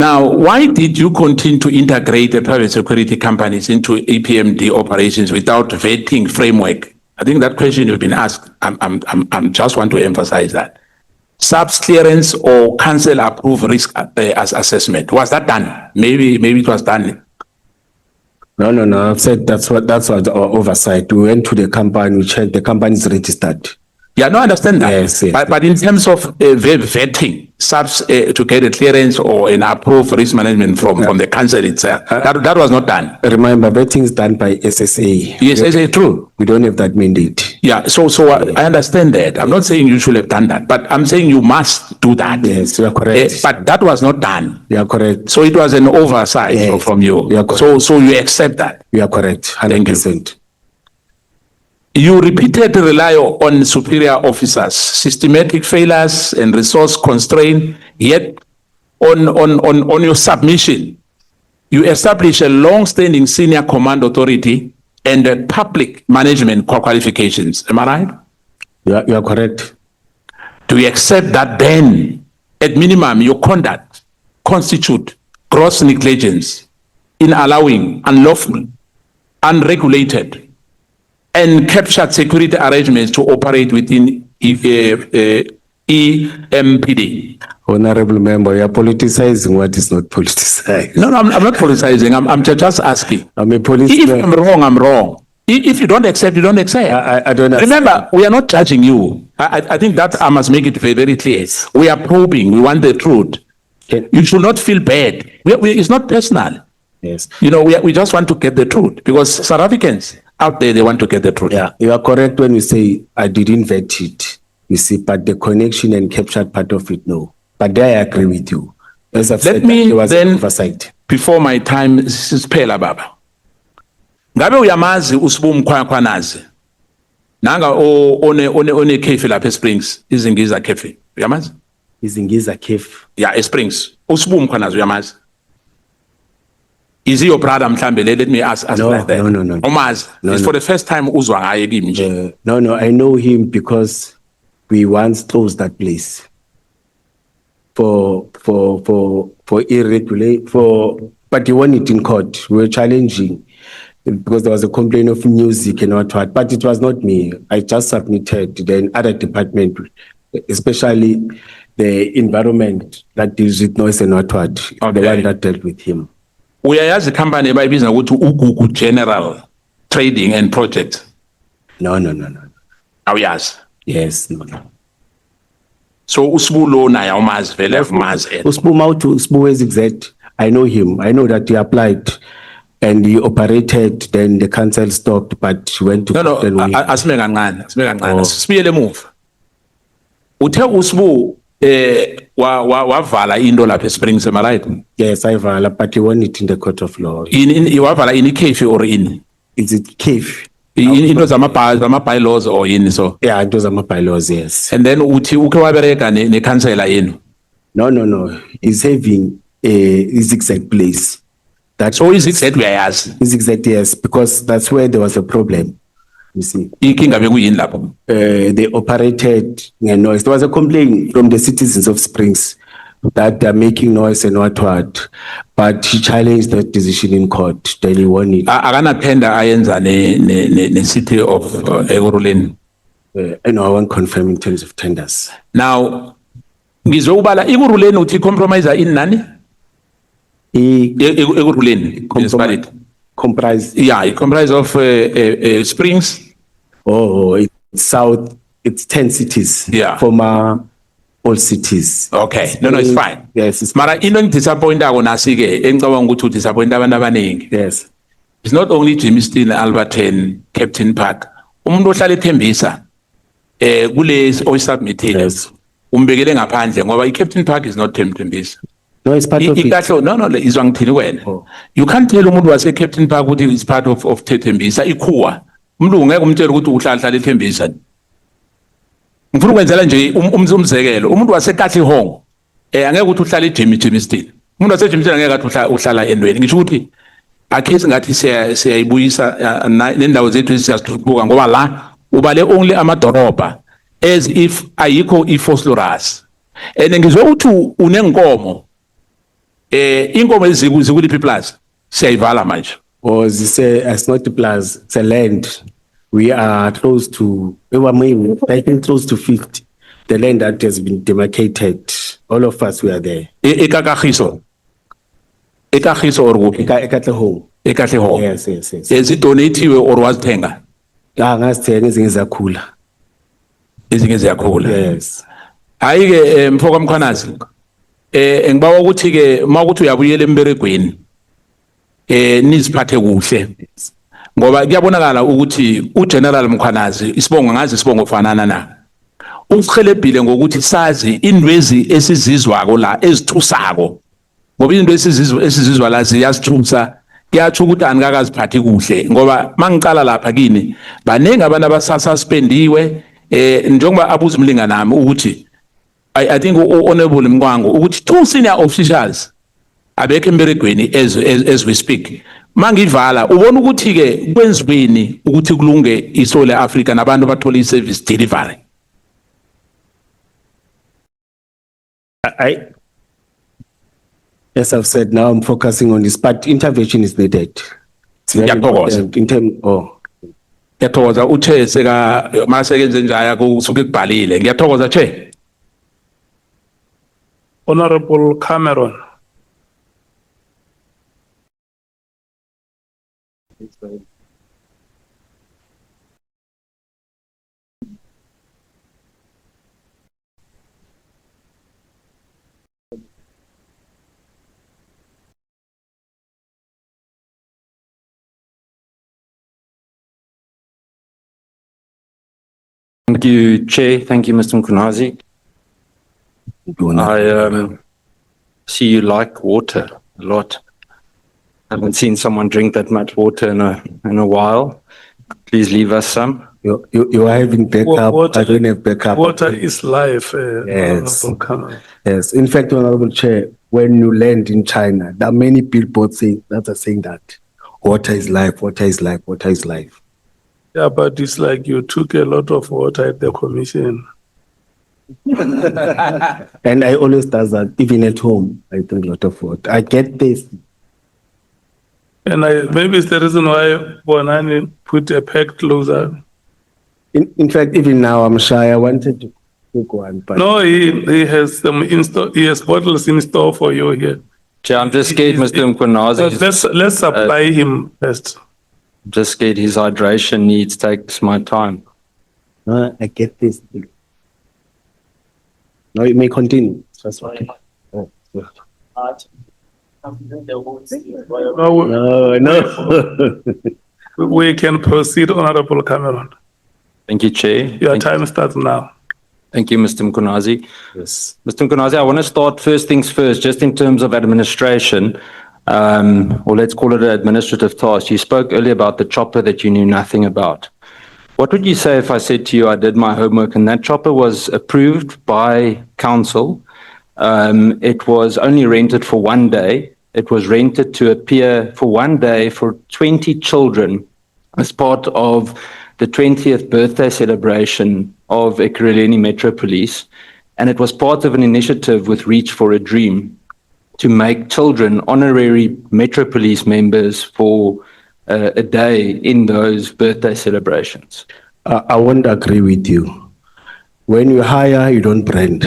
Speaker 6: Now, why did you continue to integrate the private security companies into APMD operations without vetting framework? I think that question you've been asked. I'm just want to emphasize that. SAPS clearance or council approved risk as assessment. Was that done? Maybe it was done.
Speaker 3: No. I've said that's what our oversight. We went to the company, we checked, the company is registered.
Speaker 6: Yeah, no, I understand that.
Speaker 3: Yes, yes.
Speaker 6: But in terms of vetting, to get a clearance or an approved risk management from the council itself, that was not done.
Speaker 3: Remember, vetting is done by SSA.
Speaker 6: Yes, it's true.
Speaker 3: We don't have that mandate.
Speaker 6: Yeah, so I understand that. I'm not saying you should have done that, but I'm saying you must do that.
Speaker 3: Yes, you are correct.
Speaker 6: But that was not done.
Speaker 3: You are correct.
Speaker 6: So it was an oversight
Speaker 3: Yes,
Speaker 6: from you.
Speaker 3: you are correct.
Speaker 6: So you accept that.
Speaker 3: You are correct. 100%.
Speaker 6: You repeatedly rely on superior officers, systematic failures and resource constraint, yet on your submission, you establish a long-standing senior command authority and public management qualifications. Am I right?
Speaker 3: You are correct.
Speaker 6: Do you accept that then, at minimum, your conduct constitute gross negligence in allowing unlawful, unregulated, and captured security arrangements to operate within EMPD?
Speaker 3: Honorable member, you are politicizing what is not politicized.
Speaker 6: No, I'm not politicizing. I'm just asking.
Speaker 3: I'm a
Speaker 6: If
Speaker 3: policeman.
Speaker 6: I'm wrong, I'm wrong. If you don't accept, you don't accept.
Speaker 3: I don't understand.
Speaker 6: Remember, we are not judging you. I think that I must make it very, very clear. We are probing. We want the truth.
Speaker 3: Can-
Speaker 6: You should not feel bad. It's not personal.
Speaker 3: Yes.
Speaker 6: You know, we just want to get the truth because South Africans out there, they want to get the truth.
Speaker 3: Yeah, you are correct when you say I didn't vet it. You see, but the connection and captured part of it, no. But there I agree with you. As I've
Speaker 6: Let
Speaker 3: said,
Speaker 6: me
Speaker 3: there was
Speaker 6: then-
Speaker 3: oversight.
Speaker 6: Before my time is phela baba. Ngabe uyamazi uMkhwanazi? Nanga one cafe lapha eSprings, izingiza cafe. Uyamazi?
Speaker 3: Izingiza Cave.
Speaker 6: Yeah, eSprings. uMkhwanazi uyamazi? Is he your brother mhlambe? Let me ask
Speaker 3: No,
Speaker 6: like that.
Speaker 3: no.
Speaker 6: Umazi.
Speaker 3: No,
Speaker 6: It's
Speaker 3: no.
Speaker 6: for the first time uzwa ngaye kimi nje.
Speaker 3: No, I know him because we once closed that place for but he won it in court. We were challenging because there was a complaint of music and what, but it was not me. I just submitted then other department, especially the environment that deals with noise and what, the
Speaker 6: Okay.
Speaker 3: one that dealt with him.
Speaker 6: Uyayazi company ebayibiza ukuthi uGugu General Trading and Project.
Speaker 3: No.
Speaker 6: Awuyazi.
Speaker 3: Yes, no.
Speaker 6: So uSibulo naye awumazi vele umazi.
Speaker 3: Usbu is exact. I know him. I know that he applied and he operated, then the council stopped, but he went to
Speaker 6: No,
Speaker 3: court and we-
Speaker 6: asime kancane.
Speaker 3: Oh.
Speaker 6: Sibuyele emuva. Uthe uSibu wavala into lapha eSprings, am I right?
Speaker 3: Yes, I vala, but he won it in the court of law.
Speaker 6: Wavala in cafe or in
Speaker 3: Is it cave?
Speaker 6: into zama-bylaws or in so.
Speaker 3: Yeah, those are my bylaws, yes.
Speaker 6: And then uthi uke wabereka ne-councillor yenu.
Speaker 3: No. He's having his exact place. That's
Speaker 6: So is it said uyayazi?
Speaker 3: his exact, yes, because that's where there was a problem. You see,
Speaker 6: Inkinga bekuyini lapho?
Speaker 3: they operated noise. There was a complaint from the citizens of Springs that they're making noise and what, but he challenged that decision in court. Then he won it.
Speaker 6: Akana tender ayenza ne city of Ekurhuleni.
Speaker 3: And I won't confirm in terms of tenders.
Speaker 6: Now ngizwe ubala Ekurhuleni uthi compromise in nani?
Speaker 3: He
Speaker 6: Ekurhuleni municipality.
Speaker 3: comprised,
Speaker 6: Yeah, it comprises of Springs.
Speaker 3: it's south, it's 10 cities.
Speaker 6: Yeah.
Speaker 3: Former all cities.
Speaker 6: Okay, no, it's fine.
Speaker 3: Yes, it's,
Speaker 6: Mara into engidisappointa nasi ke engicabanga ukuthi udisappointa abantu abaningi.
Speaker 3: yes.
Speaker 6: It's not only Jimmy Steele, Alberton, Captain Park. Umuntu ohlala ethembisa kule oyisubmitted.
Speaker 3: Yes.
Speaker 6: Umbekele ngaphandle ngoba iCaptain Park is not Thembisa.
Speaker 3: No, it's part of it.
Speaker 6: Ikahle no izwa ngithini wena.
Speaker 3: Oh.
Speaker 6: You can't tell umuntu wase Captain Park ukuthi it's part of Thembisa ikhuwa. Umuntu ngeke umtshele ukuthi uhlala eThembisa. Ngifuna ukwenzela nje umzekelo umuntu wase Katlehong angeke ukuthi uhlala eJimmy Steele. Umuntu wase Jimmy Steele angeke ukuthi uhlala endweni. Ngisho ukuthi akhe ngathi siyayibuyisa nendawo zethu siyazithubuka ngoba la ubale only amadoroba as if ayikho iphosphorus. And ngizwe uthi unenkomo inkomo ezikuliphi plus siyayivala manje.
Speaker 3: Or it's not a plaza, it's a land. We are close to, I think close to 50. The land that has been demarcated. All of us, we are there.
Speaker 6: Ekakagiso or kuphi?
Speaker 3: Ekatlehong.
Speaker 6: Ekatlehong.
Speaker 3: Yes.
Speaker 6: Is it donated or wazithenga?
Speaker 3: Ngasithenga ezinye zakhula.
Speaker 6: ezinye ziyakhula.
Speaker 3: Yes.
Speaker 6: Hayi ke mfoko uMkhwanazi ngibawa ukuthi ke mawukuthi uyabuyela emberegweni niziphathe kuhle ngoba kuyabonakala ukuthi uGeneral Mkhwanazi isibongo ngazi isibongo ofanana na usihelebhile ngokuthi sazi indwezi esizizwako la ezithusako ngoba into esizizwa la ziyasithusa kuyatsho ukuthi anikakaziphathi kuhle ngoba mangicala lapha kini baningi abantu abasaspendiwe njengoba abuza umlinga nami ukuthi I think honorable Mkwango ukuthi 2 senior officials abekho emberegweni as we speak mangivala ubona ukuthi ke kwenziweni ukuthi kulunge iSouth Africa nabantu bathola iservice delivery.
Speaker 3: As I've said, now I'm focusing on this, but intervention is needed. It's very
Speaker 6: Ngiyathokoza.
Speaker 3: important in terms.
Speaker 6: Ngiyathokoza uthe seka masekenze njaya kusuke kubhalile ngiyathokoza che.
Speaker 2: Honorable Cameron.
Speaker 7: Thank you, Chair. Thank you, Mr. Mkhwanazi. I see you like water a lot. I haven't seen someone drink that much water in a while. Please leave us some.
Speaker 3: You are having backup.
Speaker 2: Water-
Speaker 3: I don't have backup.
Speaker 2: Water is life.
Speaker 3: Yes.
Speaker 2: Honorable Cameron.
Speaker 3: Yes. In fact, Honorable Chair, when you land in China, there are many billboards that are saying that water is life, water is life, water is life.
Speaker 2: Yeah, but it's like you took a lot of water at the commission.
Speaker 3: And I always does that, even at home. I drink a lot of water. I get this.
Speaker 2: And maybe it's the reason why Bonani put a peg closer.
Speaker 3: In fact, even now I'm shy. I wanted to take one, but
Speaker 2: No, he has them in store. He has bottles in store for you here.
Speaker 7: Chair, I'm just scared, Mr. Mkhwanazi.
Speaker 2: Let's supply him first.
Speaker 7: Just scared his hydration needs takes my time.
Speaker 3: no, I get this. Now you may continue. That's okay. Oh, yeah. No.
Speaker 2: We can proceed, Honorable Cameron.
Speaker 7: Thank you, Chair.
Speaker 2: Your time starts now.
Speaker 7: Thank you, Mr. Mkhwanazi.
Speaker 3: Yes.
Speaker 7: Mr. Mkhwanazi, I want to start first things first, just in terms of administration, or let's call it an administrative task. You spoke earlier about the chopper that you knew nothing about. What would you say if I said to you, I did my homework and that chopper was approved by council? It was only rented for 1 day. It was rented to appear for 1 day for 20 children as part of the 20th birthday celebration of Ekurhuleni Metro Police. And it was part of an initiative with Reach for a Dream to make children honorary Metro Police members for a day in those birthday celebrations.
Speaker 3: I won't agree with you. When you hire, you don't brand.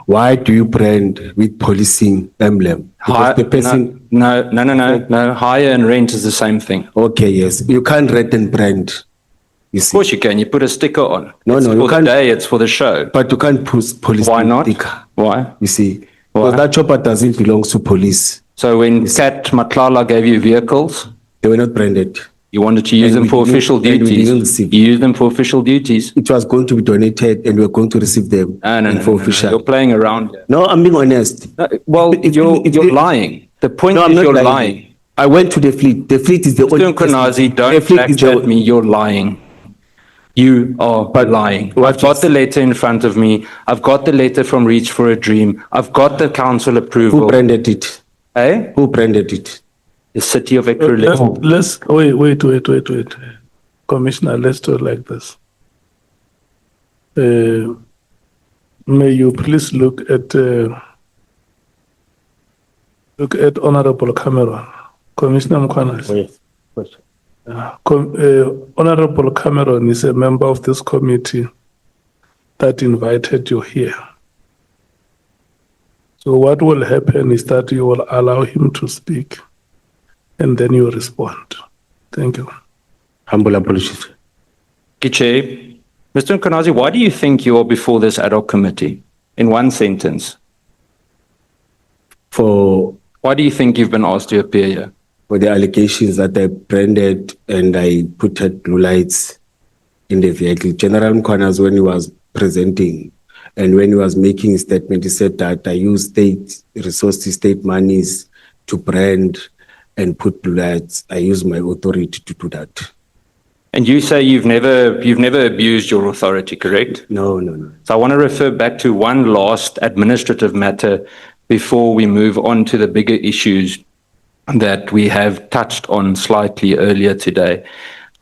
Speaker 3: Why do you brand with policing emblem? Because the person.
Speaker 7: No. Hire and rent is the same thing.
Speaker 3: Okay, yes. You can't rent and brand. You
Speaker 7: Of
Speaker 3: see.
Speaker 7: course you can. You put a sticker on.
Speaker 3: No,
Speaker 7: It's
Speaker 3: no,
Speaker 7: for
Speaker 3: you
Speaker 7: the
Speaker 3: can't-
Speaker 7: day. It's for the show.
Speaker 3: But you can't put police.
Speaker 7: Why not?
Speaker 3: sticker,
Speaker 7: Why?
Speaker 3: You see.
Speaker 7: Why?
Speaker 3: Because that chopper doesn't belong to police.
Speaker 7: So when Kat Matlala gave you vehicles,
Speaker 3: They were not branded.
Speaker 7: you wanted to use
Speaker 3: And
Speaker 7: them
Speaker 3: we
Speaker 7: for
Speaker 3: didn't-
Speaker 7: official
Speaker 3: and we
Speaker 7: duties.
Speaker 3: didn't receive.
Speaker 7: You use them for official duties.
Speaker 3: It was going to be donated and we were going to receive them for official.
Speaker 7: You're playing around here.
Speaker 3: No, I'm being honest.
Speaker 7: No, well, you're lying. The point
Speaker 3: No,
Speaker 7: is
Speaker 3: I'm not
Speaker 7: you're
Speaker 3: lying.
Speaker 7: lying.
Speaker 3: I went to the fleet. The fleet is the only.
Speaker 7: Mr. Mkhwanazi,
Speaker 3: The
Speaker 7: don't
Speaker 3: fleet is the
Speaker 7: backstab me. You're lying. You are lying. I've got the letter in front of me. I've got the letter from Reach for a Dream. I've got the council
Speaker 3: Who
Speaker 7: approval.
Speaker 3: branded it?
Speaker 7: Eh?
Speaker 3: Who branded it?
Speaker 7: The city of Ekurhuleni.
Speaker 2: Let's wait. Commissioner, let's do it like this. May you please look at Honorable Cameron, Commissioner Mkhwanazi. Honorable Cameron is a member of this committee that invited you here. So what will happen is that you will allow him to speak and then you respond. Thank you.
Speaker 3: Humble apologies.
Speaker 7: Chair, Mr. uMkhwanazi, why do you think you are before this ad hoc committee? In one sentence,
Speaker 3: For
Speaker 7: why do you think you've been asked to appear here?
Speaker 3: the allegations that I branded and I put blue lights in the vehicle. General uMkhwanazi, when he was presenting and when he was making his statement, he said that I use state resources, state monies to brand and put blue lights. I use my authority to do that.
Speaker 7: And you say you've never abused your authority, correct?
Speaker 3: No, no, no.
Speaker 7: So I want to refer back to one last administrative matter before we move on to the bigger issues that we have touched on slightly earlier today.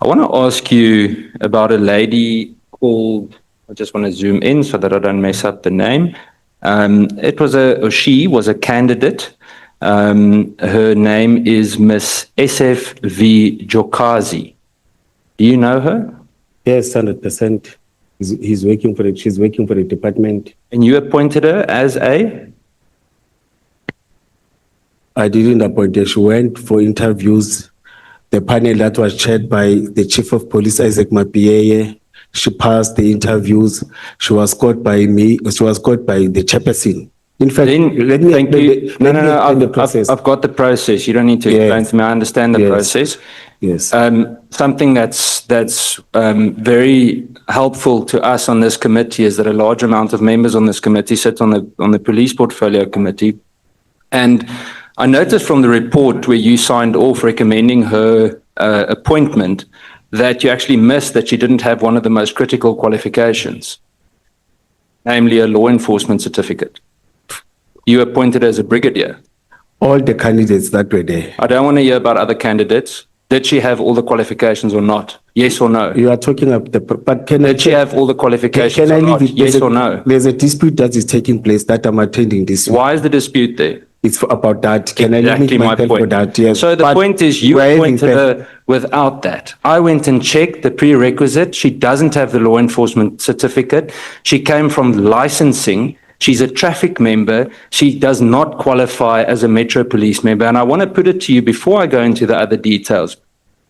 Speaker 7: I want to ask you about a lady called, I just want to zoom in so that I don't mess up the name. She was a candidate. Her name is Miss SFV Jokazi. Do you know her?
Speaker 3: Yes, 100%. He's working for it. She's working for the department.
Speaker 7: And you appointed her as a?
Speaker 3: I didn't appoint her. She went for interviews. The panel that was chaired by the Chief of Police, Isaac Mapieye, she passed the interviews. She was caught by me. She was caught by the chairperson. In fact, let me
Speaker 7: Thank you.
Speaker 3: explain the process.
Speaker 7: I've got the process. You don't need to
Speaker 3: Yes.
Speaker 7: explain to me. I understand the
Speaker 3: Yes.
Speaker 7: process.
Speaker 3: Yes.
Speaker 7: Something that's very helpful to us on this committee is that a large amount of members on this committee sit on the police portfolio committee. And I noticed from the report where you signed off recommending her appointment that you actually missed that she didn't have one of the most critical qualifications, namely a law enforcement certificate. You appointed her as a brigadier.
Speaker 3: All the candidates that were there.
Speaker 7: I don't want to hear about other candidates. Did she have all the qualifications or not? Yes or no?
Speaker 3: You are talking about but can I
Speaker 7: Did she have all the qualifications
Speaker 3: can I
Speaker 7: or not?
Speaker 3: leave it?
Speaker 7: Yes or no?
Speaker 3: There's a dispute that is taking place that I'm attending this week.
Speaker 7: Why is the dispute there?
Speaker 3: It's about that. Can I
Speaker 7: Exactly
Speaker 3: limit
Speaker 7: my
Speaker 3: myself for
Speaker 7: point.
Speaker 3: that? Yes.
Speaker 7: So the
Speaker 3: But
Speaker 7: point is you
Speaker 3: we're having
Speaker 7: appointed her without that. I went and checked the prerequisite. She doesn't have the law enforcement certificate. She came from licensing. She's a traffic member. She does not qualify as a Metro Police member. And I want to put it to you before I go into the other details,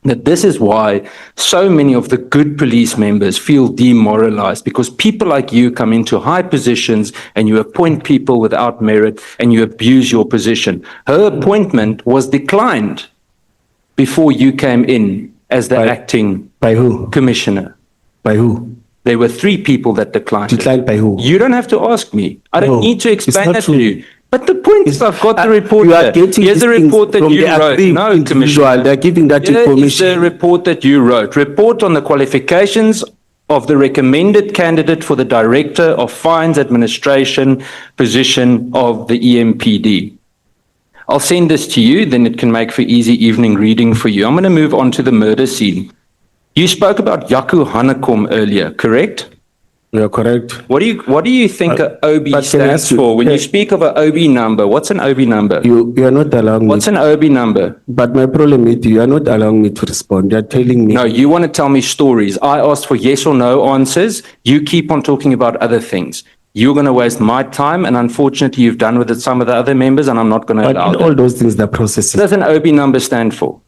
Speaker 7: that this is why so many of the good police members feel demoralized, because people like you come into high positions and you appoint people without merit and you abuse your position. Her appointment was declined before you came in as the acting
Speaker 3: by who?
Speaker 7: commissioner.
Speaker 3: By who?
Speaker 7: There were 3 people that declined.
Speaker 3: Declined by who?
Speaker 7: You don't have to ask me. I don't
Speaker 3: No,
Speaker 7: need to
Speaker 3: it's
Speaker 7: explain
Speaker 3: not
Speaker 7: that
Speaker 3: true.
Speaker 7: to you. But the point is, I've got the report
Speaker 3: You are
Speaker 7: here.
Speaker 3: getting
Speaker 7: Here's the
Speaker 3: these things
Speaker 7: report that
Speaker 3: from
Speaker 7: you
Speaker 3: the
Speaker 7: wrote.
Speaker 3: agreed
Speaker 7: No,
Speaker 3: individual.
Speaker 7: Commissioner.
Speaker 3: They're giving that
Speaker 7: Here is the
Speaker 3: information.
Speaker 7: report that you wrote. Report on the qualifications of the recommended candidate for the Director of Fines Administration position of the EMPD. I'll send this to you, then it can make for easy evening reading for you. I'm going to move on to the murder scene. You spoke about Yaku Hanekom earlier, correct?
Speaker 3: You are correct.
Speaker 7: What do you think a OB
Speaker 3: but can I
Speaker 7: stands
Speaker 3: ask you-
Speaker 7: for? When you
Speaker 3: okay.
Speaker 7: speak of an OB number, what's an OB number?
Speaker 3: You are not allowing
Speaker 7: What's
Speaker 3: me.
Speaker 7: an OB number?
Speaker 3: But my problem with you are not allowing me to respond. You are telling me.
Speaker 7: No, you want to tell me stories. I asked for yes or no answers. You keep on talking about other things. You're going to waste my time, and unfortunately, you've done with it some of the other members, and I'm not going to
Speaker 3: But
Speaker 7: allow
Speaker 3: in all
Speaker 7: that.
Speaker 3: those things, the process
Speaker 7: What
Speaker 3: is
Speaker 7: does an OB number stand for?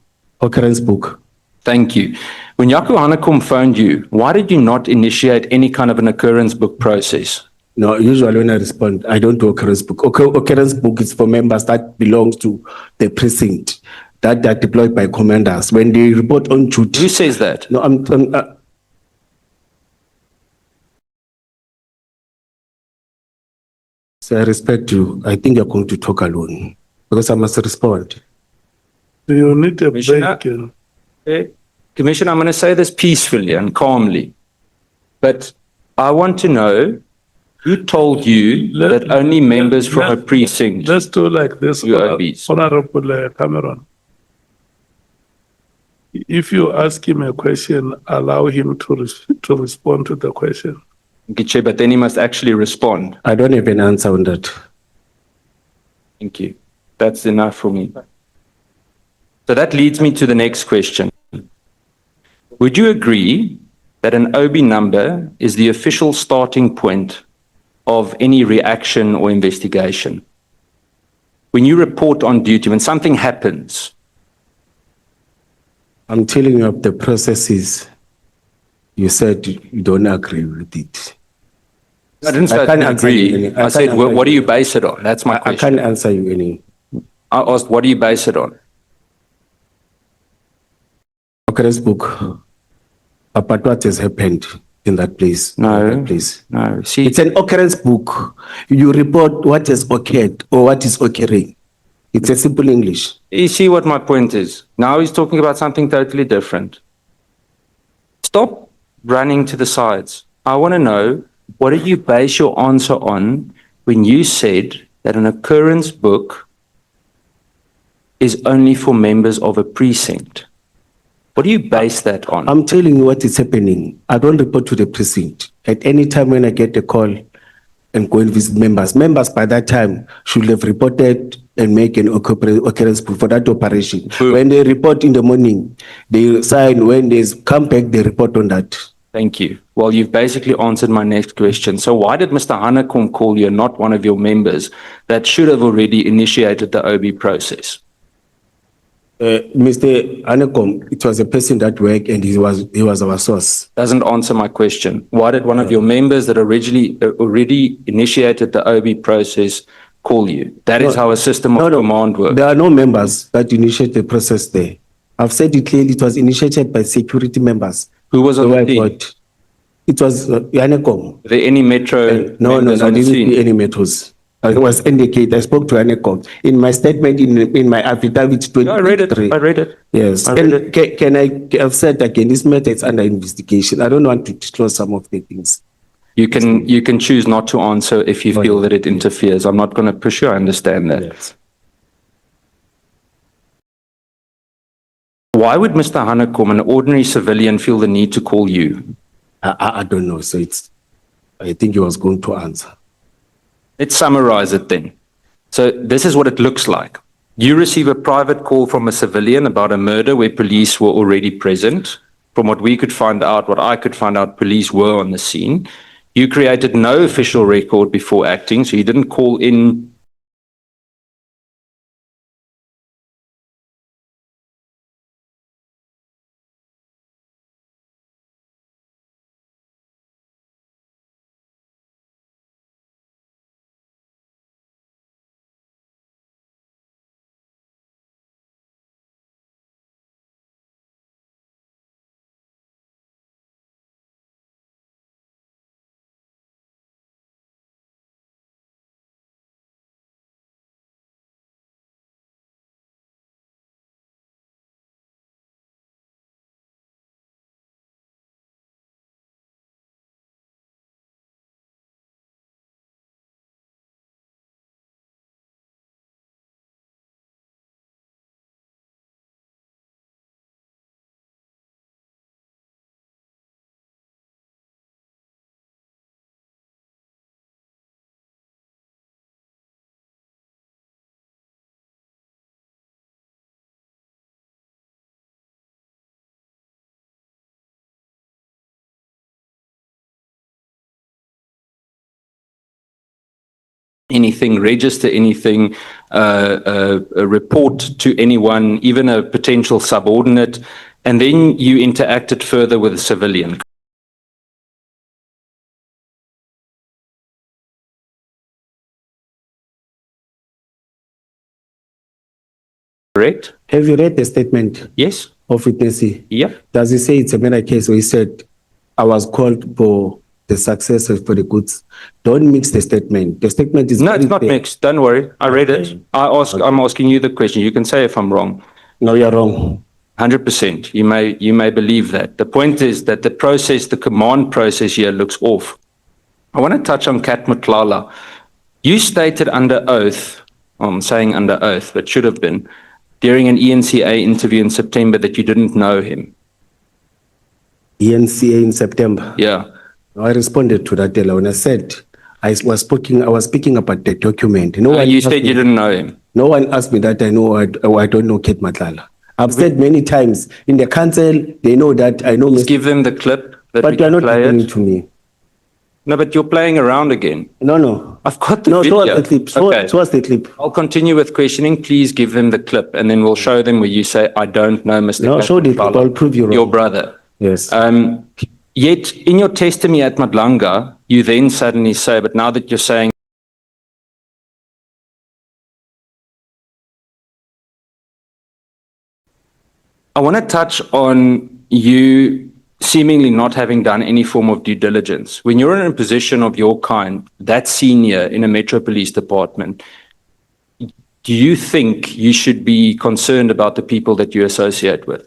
Speaker 3: occurrence book.
Speaker 7: Thank you. When Yaku Hanekom phoned you, why did you not initiate any kind of an occurrence book process?
Speaker 3: No, usually when I respond, I don't do occurrence book. Occurrence book is for members that belongs to the precinct that are deployed by commanders. When they report on duty.
Speaker 7: Who says that?
Speaker 3: No, so I respect you. I think you're going to talk alone because I must respond.
Speaker 2: Do you need a
Speaker 7: Commissioner?
Speaker 2: break?
Speaker 7: Okay. Commissioner, I'm going to say this peacefully and calmly, but I want to know who told you that only members from a precinct.
Speaker 2: Let's do like this,
Speaker 7: UOBs.
Speaker 2: Honorable Cameron. If you ask him a question, allow him to respond to the question.
Speaker 7: Giche, but then he must actually respond.
Speaker 3: I don't have an answer on that.
Speaker 7: Thank you. That's enough for me. So that leads me to the next question. Would you agree that an OB number is the official starting point of any reaction or investigation? When you report on duty, when something happens,
Speaker 3: I'm telling you of the processes. You said you don't agree with it.
Speaker 7: I didn't say I
Speaker 3: can't
Speaker 7: didn't
Speaker 3: answer you
Speaker 7: agree.
Speaker 3: any-
Speaker 7: I said,
Speaker 3: can't answer
Speaker 7: what do you base it on? That's my
Speaker 3: I
Speaker 7: question.
Speaker 3: can't answer you any.
Speaker 7: I asked, what do you base it on?
Speaker 3: Occurrence book about what has happened in that place.
Speaker 7: No.
Speaker 3: in that place.
Speaker 7: No, see,
Speaker 3: It's an occurrence book. You report what has occurred or what is occurring. It's a simple English.
Speaker 7: you see what my point is. Now he's talking about something totally different. Stop running to the sides. I want to know, what did you base your answer on when you said that an occurrence book is only for members of a precinct? What do you base that on?
Speaker 3: I'm telling you what is happening. I don't report to the precinct. At any time when I get a call and go and visit members, members by that time should have reported and make an occurrence book for that operation.
Speaker 7: Boom.
Speaker 3: When they report in the morning, they sign. When they come back, they report on that.
Speaker 7: Thank you. Well, you've basically answered my next question. So why did Mr. Hanekom call you, not one of your members, that should have already initiated the OB process?
Speaker 3: Mr. Anekom, it was a person that worked and he was our source.
Speaker 7: Doesn't answer my question. Why did one of your members that originally already initiated the OB process call you? That is how a system of command works.
Speaker 3: There are no members that initiate the process there. I've said it clearly, it was initiated by security members.
Speaker 7: Who was on the team?
Speaker 3: It was Anekom.
Speaker 7: Were there any metro
Speaker 3: No,
Speaker 7: members
Speaker 3: I
Speaker 7: on the
Speaker 3: didn't
Speaker 7: scene?
Speaker 3: see any metros. It was indicated. I spoke to Anekom in my statement in my affidavit 23.
Speaker 7: I read it.
Speaker 3: Yes.
Speaker 7: I read
Speaker 3: And
Speaker 7: it.
Speaker 3: can I've said again, this matter is under investigation. I don't want to disclose some of the things.
Speaker 7: You can choose not to answer if you feel that it interferes. I'm not going to push you. I understand that.
Speaker 3: Yes.
Speaker 7: Why would Mr. Hanekom, an ordinary civilian, feel the need to call you?
Speaker 3: I don't know. So I think he was going to answer.
Speaker 7: Let's summarize it then. So this is what it looks like. You receive a private call from a civilian about a murder where police were already present. From what we could find out, what I could find out, police were on the scene. You created no official record before acting, so you didn't call in. Anything, register anything, report to anyone, even a potential subordinate, and then you interacted further with a civilian. Correct?
Speaker 3: Have you read the statement
Speaker 7: Yes?
Speaker 3: of witnessee?
Speaker 7: Yeah.
Speaker 3: Does he say it's a murder case where he said, I was called for the success for the goods? Don't mix the statement. The statement is
Speaker 7: No,
Speaker 3: very
Speaker 7: it's not
Speaker 3: clear.
Speaker 7: mixed. Don't worry. I read it. I'm asking you the question. You can say if I'm wrong.
Speaker 3: No, you're wrong.
Speaker 7: 100%. You may believe that. The point is that the process, the command process here looks off. I want to touch on Kat Mklala. You stated under oath, I'm saying under oath, but should have been, during an ENCA interview in September that you didn't know him.
Speaker 3: ENCA in September.
Speaker 7: Yeah.
Speaker 3: I responded to that when I said I was speaking about the document. No one
Speaker 7: You
Speaker 3: asked
Speaker 7: said
Speaker 3: me-
Speaker 7: you didn't know him.
Speaker 3: No one asked me that I don't know Kate Matlala. I've said many times in the council, they know that I know
Speaker 7: Let's
Speaker 3: Mr.
Speaker 7: give them the clip that we
Speaker 3: But you are
Speaker 7: can
Speaker 3: not
Speaker 7: play
Speaker 3: giving
Speaker 7: it.
Speaker 3: it to me.
Speaker 7: No, but you're playing around again.
Speaker 3: No.
Speaker 7: I've got the
Speaker 3: No, show
Speaker 7: video.
Speaker 3: us the clip. Show us the clip.
Speaker 7: I'll continue with questioning. Please give them the clip, and then we'll show them where you say, I don't know Mr.
Speaker 3: No, show the clip.
Speaker 7: Mklala,
Speaker 3: I'll prove you wrong.
Speaker 7: your brother.
Speaker 3: Yes.
Speaker 7: Yet in your testimony at Madlanga, you then suddenly say, but now that you're saying I want to touch on you seemingly not having done any form of due diligence. When you're in a position of your kind, that senior in a Metro Police Department, do you think you should be concerned about the people that you associate with?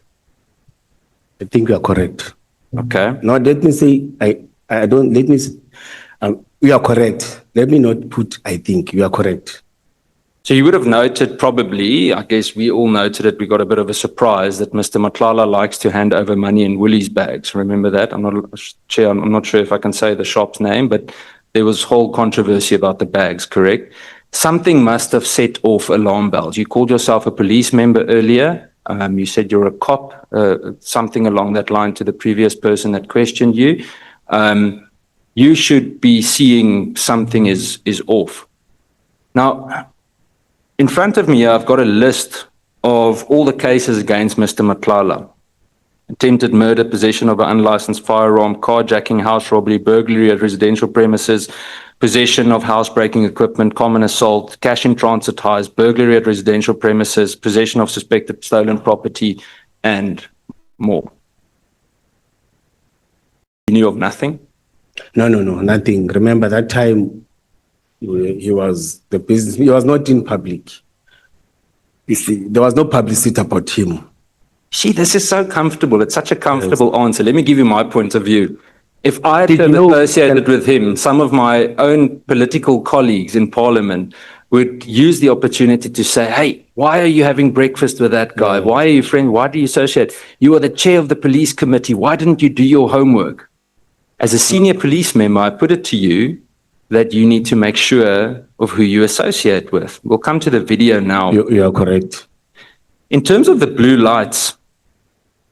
Speaker 3: I think you are correct.
Speaker 7: Okay.
Speaker 3: Now, let me say, I don't, let me, you are correct. Let me not put, I think, you are correct.
Speaker 7: So you would have noted probably, I guess we all noted it, we got a bit of a surprise that Mr. Matlala likes to hand over money in Woolies bags. Remember that? I'm not sure if I can say the shop's name, but there was whole controversy about the bags, correct? Something must have set off alarm bells. You called yourself a police member earlier. You said you're a cop, something along that line to the previous person that questioned you. You should be seeing something is off. Now, in front of me, I've got a list of all the cases against Mr. Matlala. Attempted murder, possession of an unlicensed firearm, carjacking, house robbery, burglary at residential premises, possession of housebreaking equipment, common assault, cash in transit heist, burglary at residential premises, possession of suspected stolen property, and more. You knew of nothing?
Speaker 3: No, nothing. Remember that time, he was the business, he was not in public. You see, there was no publicity about him.
Speaker 7: See, this is so comfortable. It's such a comfortable answer. Let me give you my point of view. If I had
Speaker 3: Did
Speaker 7: been
Speaker 3: you know-
Speaker 7: associated with him, some of my own political colleagues in Parliament would use the opportunity to say, hey, why are you having breakfast with that guy? Why are you friends? Why do you associate? You are the chair of the police committee. Why didn't you do your homework? As a senior police member, I put it to you that you need to make sure of who you associate with. We'll come to the video now.
Speaker 3: You are correct.
Speaker 7: In terms of the blue lights,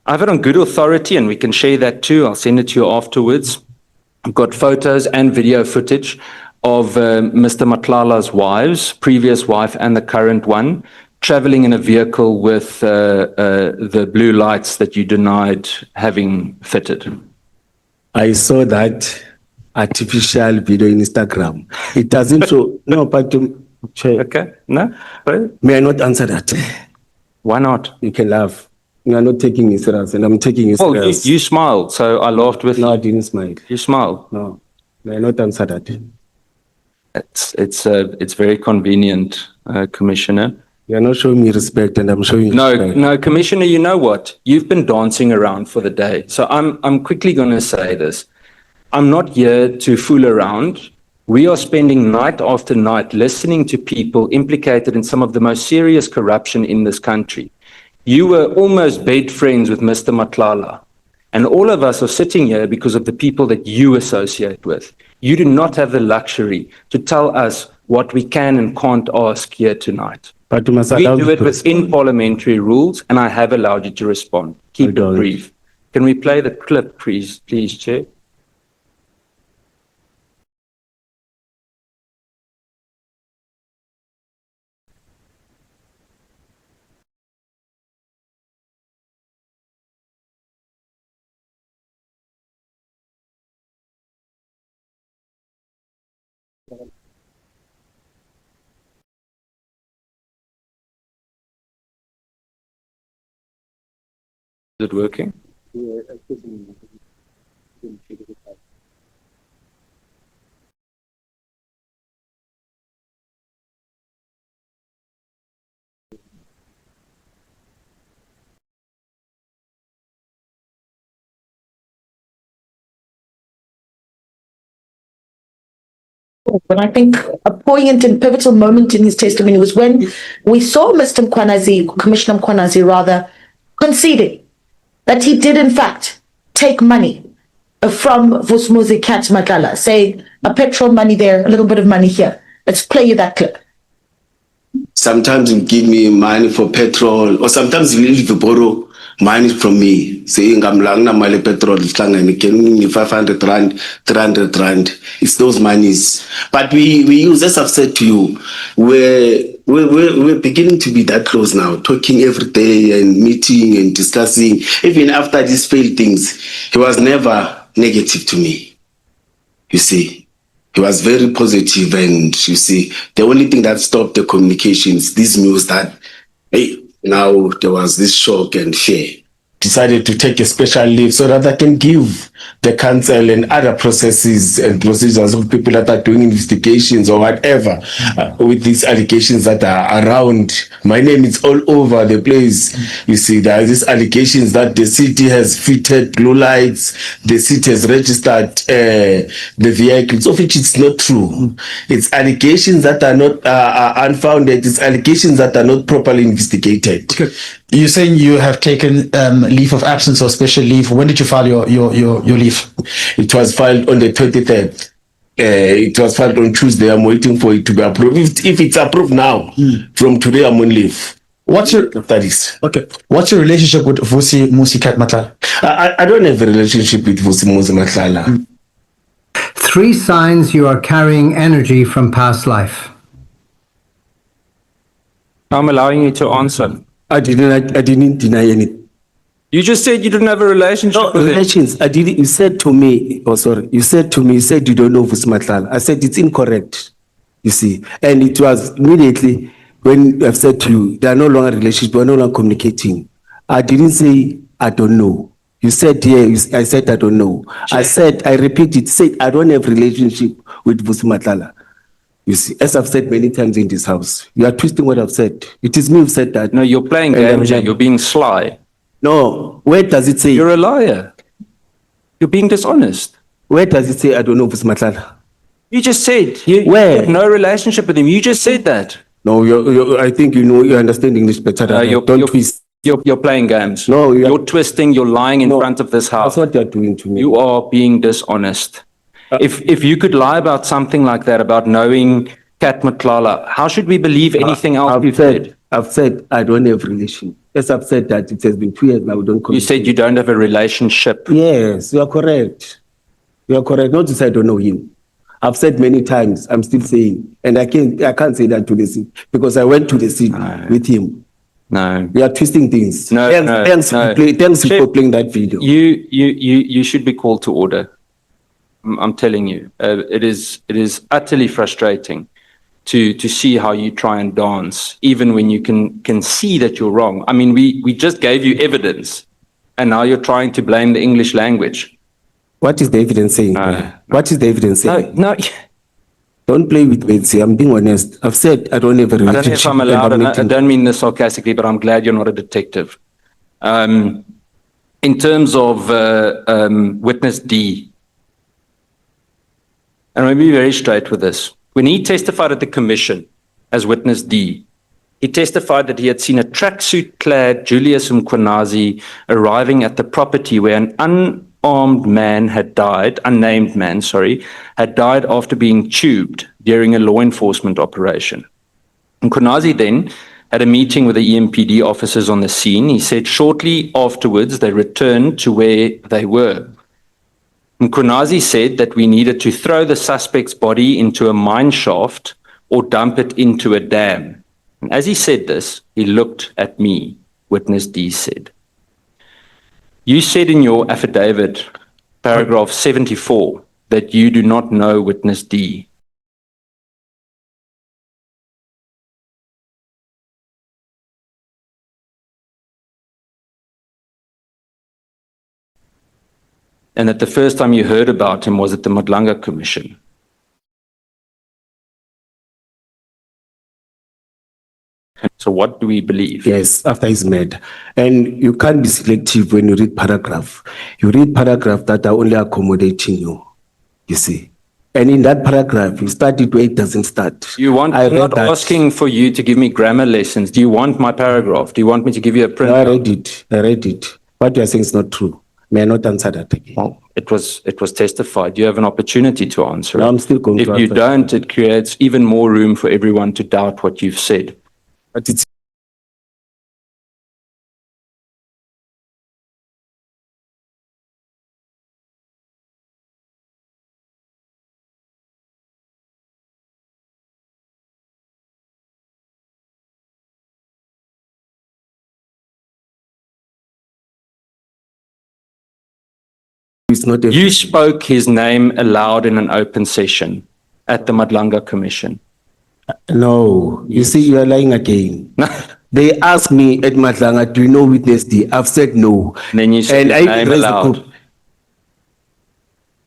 Speaker 7: I have it on good authority and we can share that too. I'll send it to you afterwards. I've got photos and video footage of Mr. Matlala's wives, previous wife and the current one, traveling in a vehicle with the blue lights that you denied having fitted.
Speaker 3: I saw that artificial video in Instagram. It doesn't show, no, but Chair,
Speaker 7: Okay, no? Right?
Speaker 3: may I not answer that?
Speaker 7: Why not?
Speaker 3: You can laugh. You are not taking me serious, and I'm taking you
Speaker 7: Well,
Speaker 3: serious.
Speaker 7: you smiled, so I laughed with
Speaker 3: No, I
Speaker 7: you.
Speaker 3: didn't smile.
Speaker 7: You smiled.
Speaker 3: No, may I not answer that?
Speaker 7: It's very convenient, Commissioner.
Speaker 3: You are not showing me respect, and I'm showing you respect.
Speaker 7: No, Commissioner, you know what? You've been dancing around for the day. So I'm quickly going to say this. I'm not here to fool around. We are spending night after night listening to people implicated in some of the most serious corruption in this country. You were almost bed friends with Mr. Matlala. And all of us are sitting here because of the people that you associate with. You do not have the luxury to tell us what we can and can't ask here tonight.
Speaker 3: But you must
Speaker 7: We
Speaker 3: allow
Speaker 7: do
Speaker 3: me
Speaker 7: it
Speaker 3: to
Speaker 7: within
Speaker 3: respond.
Speaker 7: parliamentary rules, and I have allowed you to respond. Keep it
Speaker 3: don't.
Speaker 7: brief. Can we play the clip, please, Chair? Is it working?
Speaker 8: But I think a poignant and pivotal moment in his testimony was when we saw Mr. Mkhwanazi, Commissioner Mkhwanazi rather, conceding that he did in fact take money from Vusumuzi Cat Matlala, saying a petrol money there, a little bit of money here. Let's play you that clip.
Speaker 5: Sometimes you give me money for petrol, or sometimes you need to borrow money from me, saying I'm lang na mali petrol, can give me 500 rand, 300 rand. It's those monies. But we use, as I've said to you, we're beginning to be that close now, talking every day and meeting and discussing. Even after these failed things, he was never
Speaker 3: negative to me. You see, he was very positive, and you see, the only thing that stopped the communications, this news that, hey, now there was this shock and fear. Decided to take a special leave so that I can give the council and other processes and procedures of people that are doing investigations or whatever with these allegations that are around. My name is all over the place. You see, there are these allegations that the city has fitted blue lights, the city has registered the vehicles, of which it's not true. It's allegations that are not unfounded. It's allegations that are not properly investigated.
Speaker 9: Okay. You're saying you have taken leave of absence or special leave. When did you file your leave?
Speaker 3: It was filed on the 23rd. It was filed on Tuesday. I'm waiting for it to be approved. If it's approved now, from today I'm on leave.
Speaker 9: What's your
Speaker 3: After this.
Speaker 9: okay? What's your relationship with Vusi Musi Matlala?
Speaker 3: I don't have a relationship with Vusi Matlala.
Speaker 10: 3 signs you are carrying energy from past life.
Speaker 7: I'm allowing you to answer.
Speaker 3: I didn't deny anything.
Speaker 7: You just said you didn't have a relationship
Speaker 3: No,
Speaker 7: with him.
Speaker 3: relations. I didn't. You said to me, oh sorry, you said to me, you said you don't know Vusi Matlala. I said it's incorrect. You see, and it was immediately when I've said to you, they are no longer relationships, we are no longer communicating. I didn't say I don't know. You said I said I don't know. I said, I repeat it, said I don't have relationship with Vusi Matlala. You see, as I've said many times in this house, you are twisting what I've said. It is me who said that.
Speaker 7: No, you're playing games here. You're being sly.
Speaker 3: No, where does it say?
Speaker 7: You're a liar. You're being dishonest.
Speaker 3: Where does it say I don't know Vusi Matlala?
Speaker 7: You just said you
Speaker 3: Where?
Speaker 7: have no relationship with him. You just said that.
Speaker 3: No, I think you understand English better than I. Don't twist.
Speaker 7: You're playing games.
Speaker 3: No,
Speaker 7: you're twisting. You're lying in
Speaker 3: No,
Speaker 7: front of this house.
Speaker 3: That's what they're doing to me.
Speaker 7: You are being dishonest. If you could lie about something like that, about knowing Kat Matlala, how should we believe anything else you've said?
Speaker 3: I've said I don't have relation. Yes, I've said that it has been 2 years now. We don't.
Speaker 7: You said you don't have a relationship.
Speaker 3: Yes, you are correct. You are correct. Not to say I don't know him. I've said many times. I'm still saying, and I can't say that to the city because I went to the city with him.
Speaker 7: No.
Speaker 3: We are twisting things.
Speaker 7: No,
Speaker 3: thanks
Speaker 7: Chef,
Speaker 3: for playing that video.
Speaker 7: You should be called to order. I'm telling you, it is utterly frustrating to see how you try and dance, even when you can see that you're wrong. I mean, we just gave you evidence, and now you're trying to blame the English language.
Speaker 3: What is the evidence saying?
Speaker 7: No.
Speaker 3: What is the evidence saying?
Speaker 7: No.
Speaker 3: Don't play with words here. I'm being honest. I've said I don't have a
Speaker 7: I don't know if
Speaker 3: relationship.
Speaker 7: I'm allowed,
Speaker 3: and
Speaker 7: and I don't mean this sarcastically, but I'm glad you're not a detective. In terms of witness D, and I'll be very straight with this. When he testified at the commission as witness D, he testified that he had seen a tracksuit-clad Julius uMkhwanazi arriving at the property where an unnamed man had died after being tubed during a law enforcement operation. uMkhwanazi then had a meeting with the EMPD officers on the scene. He said shortly afterwards they returned to where they were. uMkhwanazi said that we needed to throw the suspect's body into a mine shaft or dump it into a dam. And as he said this, he looked at me, witness D said. You said in your affidavit, paragraph 74, that you do not know witness D. And that the first time you heard about him was at the Madlanga Commission. So what do we believe?
Speaker 3: Yes, after he's mad. And you can't be selective when you read paragraph. You read paragraph that are only accommodating you see. And in that paragraph, you start it where it doesn't start.
Speaker 7: I'm not asking for you to give me grammar lessons. Do you want my paragraph? Do you want me to give you a print?
Speaker 3: No, I read it. What you are saying is not true. May I not answer that again?
Speaker 7: Well, it was testified. You have an opportunity to answer
Speaker 3: No,
Speaker 7: it.
Speaker 3: I'm still going
Speaker 7: If
Speaker 3: to
Speaker 7: you
Speaker 3: answer.
Speaker 7: don't, it creates even more room for everyone to doubt what you've said.
Speaker 3: But it's It's not a.
Speaker 7: You spoke his name aloud in an open session at the Madlanga Commission.
Speaker 3: No, you see, you are lying again. They asked me at Madlanga, do you know witness D? I've said no.
Speaker 7: And then you said
Speaker 3: And
Speaker 7: his
Speaker 3: I
Speaker 7: name
Speaker 3: raised the
Speaker 7: aloud.
Speaker 3: proof.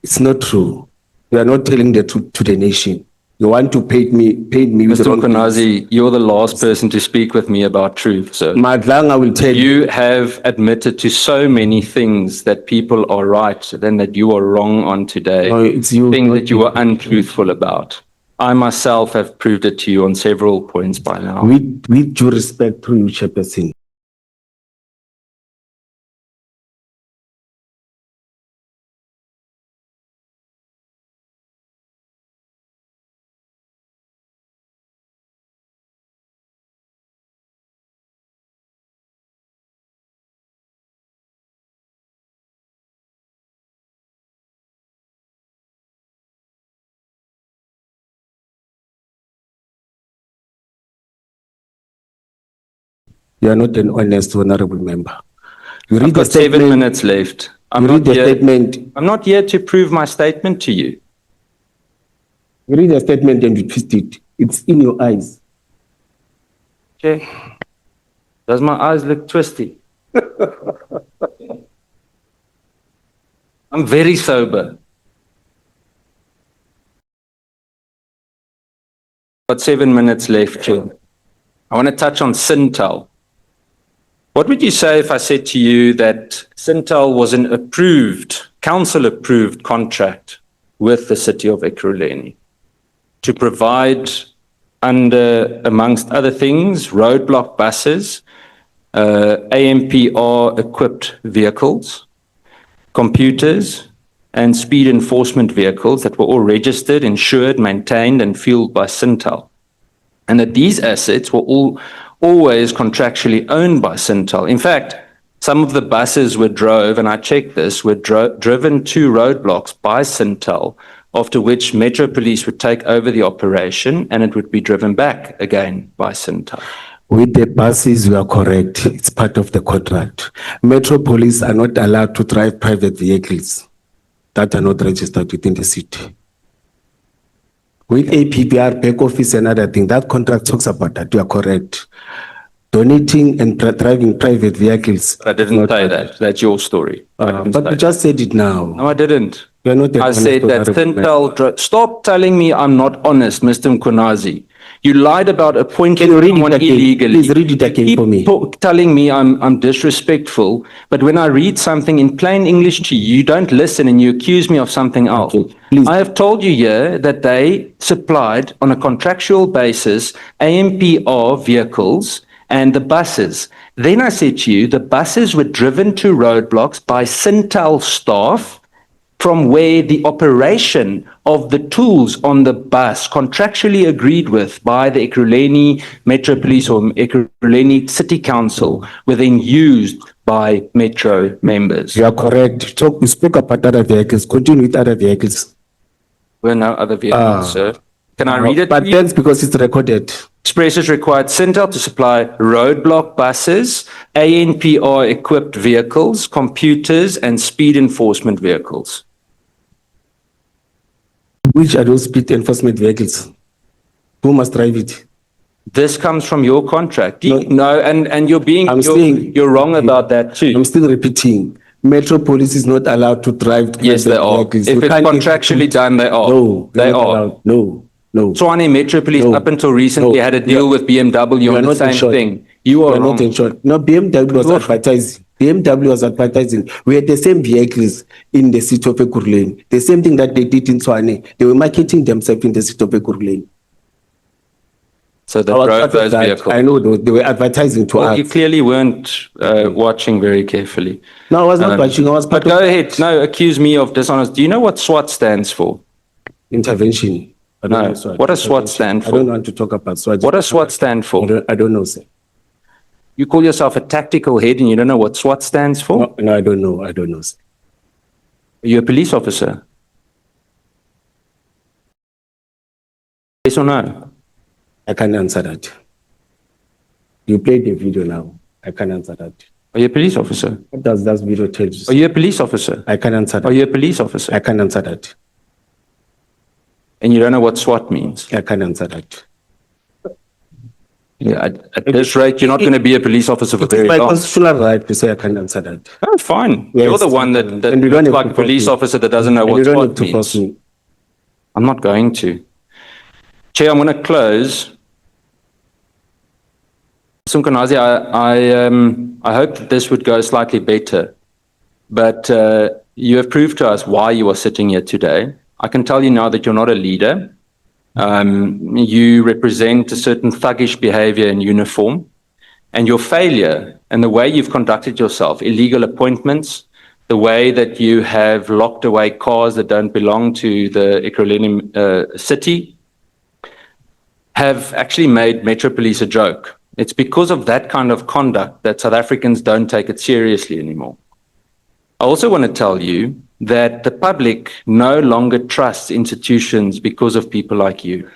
Speaker 3: It's not true. You are not telling the truth to the nation. You want to paint me with the
Speaker 7: Mr.
Speaker 3: wrong things.
Speaker 7: uMkhwanazi, you're the last person to speak with me about truth, sir.
Speaker 3: Madlanga will tell you.
Speaker 7: You have admitted to so many things that people are right and that you are wrong on today.
Speaker 3: No, it's you,
Speaker 7: Things
Speaker 3: not
Speaker 7: that you
Speaker 3: me.
Speaker 7: were untruthful about. I myself have proved it to you on several points by now.
Speaker 3: With due respect to you, Chairperson. You are not an honest, honorable member. You
Speaker 7: I've
Speaker 3: read the
Speaker 7: got 7
Speaker 3: statement.
Speaker 7: minutes left.
Speaker 3: You read the statement.
Speaker 7: I'm not here to prove my statement to you.
Speaker 3: You read the statement and you twist it. It's in your eyes.
Speaker 7: Okay. Does my eyes look twisty? I'm very sober. Got 7 minutes left, Chair. I want to touch on Sintel. What would you say if I said to you that Sintel was an approved, council-approved contract with the city of Ekurhuleni to provide, under, amongst other things, roadblock buses, AMPR-equipped vehicles, computers, and speed enforcement vehicles that were all registered, insured, maintained, and fueled by Sintel. And that these assets were always contractually owned by Sintel. In fact, some of the buses were and I checked this, were driven to roadblocks by Sintel, after which Metro Police would take over the operation and it would be driven back again by Sintel.
Speaker 3: With the buses, you are correct. It's part of the contract. Metro Police are not allowed to drive private vehicles that are not registered within the city. With APPR, back office and other things, that contract talks about that. You are correct. Donating and driving private vehicles.
Speaker 7: I didn't say that. That's your story.
Speaker 3: But you just said it now.
Speaker 7: No, I didn't.
Speaker 3: You are not an
Speaker 7: I
Speaker 3: honest
Speaker 7: said that
Speaker 3: honorable member.
Speaker 7: Sintel, stop telling me I'm not honest, Mr. Mkhwanazi. You lied about appointing
Speaker 3: Can you read it
Speaker 7: someone
Speaker 3: again?
Speaker 7: illegally.
Speaker 3: Please read it again for me.
Speaker 7: Keep telling me I'm disrespectful, but when I read something in plain English to you, you don't listen and you accuse me of something else.
Speaker 3: Okay, please.
Speaker 7: I have told you here that they supplied on a contractual basis AMPR vehicles and the buses. Then I said to you, the buses were driven to roadblocks by Sintel staff from where the operation of the tools on the bus contractually agreed with by the Ekurhuleni Metro Police or Ekurhuleni City Council were then used by Metro members.
Speaker 3: You are correct. You spoke about other vehicles. Continue with other vehicles.
Speaker 7: Were no other vehicles, sir. Can I read it?
Speaker 3: But
Speaker 7: to you?
Speaker 3: that's because it's recorded.
Speaker 7: Expresses required Sintel to supply roadblock buses, ANPR equipped vehicles, computers, and speed enforcement vehicles.
Speaker 3: Which are those speed enforcement vehicles? Who must drive it?
Speaker 7: This comes from your contract. No, and you're wrong about that too.
Speaker 3: I'm still repeating. Metro Police is not allowed to drive.
Speaker 7: Yes, they are.
Speaker 3: vehicles.
Speaker 7: If
Speaker 3: You
Speaker 7: it's
Speaker 3: can't
Speaker 7: contractually
Speaker 3: execute-
Speaker 7: done, they are.
Speaker 3: No,
Speaker 7: They
Speaker 3: they're not
Speaker 7: are.
Speaker 3: allowed. No.
Speaker 7: Tshwane Metro Police,
Speaker 3: No.
Speaker 7: up until recently,
Speaker 3: No.
Speaker 7: had a deal with BMW
Speaker 3: You are
Speaker 7: on the
Speaker 3: not
Speaker 7: same
Speaker 3: insured.
Speaker 7: thing. You
Speaker 3: You
Speaker 7: are
Speaker 3: are not
Speaker 7: wrong.
Speaker 3: insured. No, BMW was advertising. BMW was advertising. We had the same vehicles in the city of Ekurhuleni. The same thing that they did in Tshwane. They were marketing themselves in the city of Ekurhuleni.
Speaker 7: So they
Speaker 3: I was
Speaker 7: drove
Speaker 3: part of
Speaker 7: those
Speaker 3: that.
Speaker 7: vehicles.
Speaker 3: I know they were advertising to
Speaker 7: Well,
Speaker 3: us.
Speaker 7: you clearly weren't watching very carefully.
Speaker 3: No, I was not watching. I was
Speaker 7: But
Speaker 3: part of
Speaker 7: go ahead. No, accuse me of dishonest. Do you know what SWAT stands for?
Speaker 3: intervention. I don't
Speaker 7: No.
Speaker 3: know SWAT.
Speaker 7: What does SWAT stand
Speaker 3: I don't
Speaker 7: for?
Speaker 3: want to talk about SWAT.
Speaker 7: What does SWAT stand for?
Speaker 3: I don't know, sir.
Speaker 7: You call yourself a tactical head and you don't know what SWAT stands for?
Speaker 3: No, I don't know. I don't know, sir.
Speaker 7: Are you a police officer? Yes or no?
Speaker 3: I can't answer that. You played the video now. I can't answer that.
Speaker 7: Are you a police officer?
Speaker 3: What does that video tell you?
Speaker 7: Are you a police officer?
Speaker 3: I can answer
Speaker 7: Are
Speaker 3: that.
Speaker 7: you a police officer?
Speaker 3: I can answer that.
Speaker 7: And you don't know what SWAT means?
Speaker 3: I can answer that.
Speaker 7: Yeah, at this rate, you're not going to be a police officer for
Speaker 3: It's
Speaker 7: very
Speaker 3: my
Speaker 7: long.
Speaker 3: constitutional right to say I can answer that.
Speaker 7: Oh, fine.
Speaker 3: Yes.
Speaker 7: You're the one that
Speaker 3: And you don't
Speaker 7: looks
Speaker 3: have
Speaker 7: like
Speaker 3: to
Speaker 7: a police
Speaker 3: force me.
Speaker 7: officer that doesn't know
Speaker 3: And
Speaker 7: what
Speaker 3: you don't
Speaker 7: SWAT
Speaker 3: need to force
Speaker 7: means.
Speaker 3: me.
Speaker 7: I'm not going to. Chair, I'm going to close. uMkhwanazi, I hope that this would go slightly better, but you have proved to us why you are sitting here today. I can tell you now that you're not a leader. You represent a certain thuggish behavior in uniform, and your failure and the way you've conducted yourself, illegal appointments, the way that you have locked away cars that don't belong to the Ekurhuleni city, have actually made Metro Police a joke. It's because of that kind of conduct that South Africans don't take it seriously anymore. I also want to tell you that the public no longer trusts institutions because of people like you.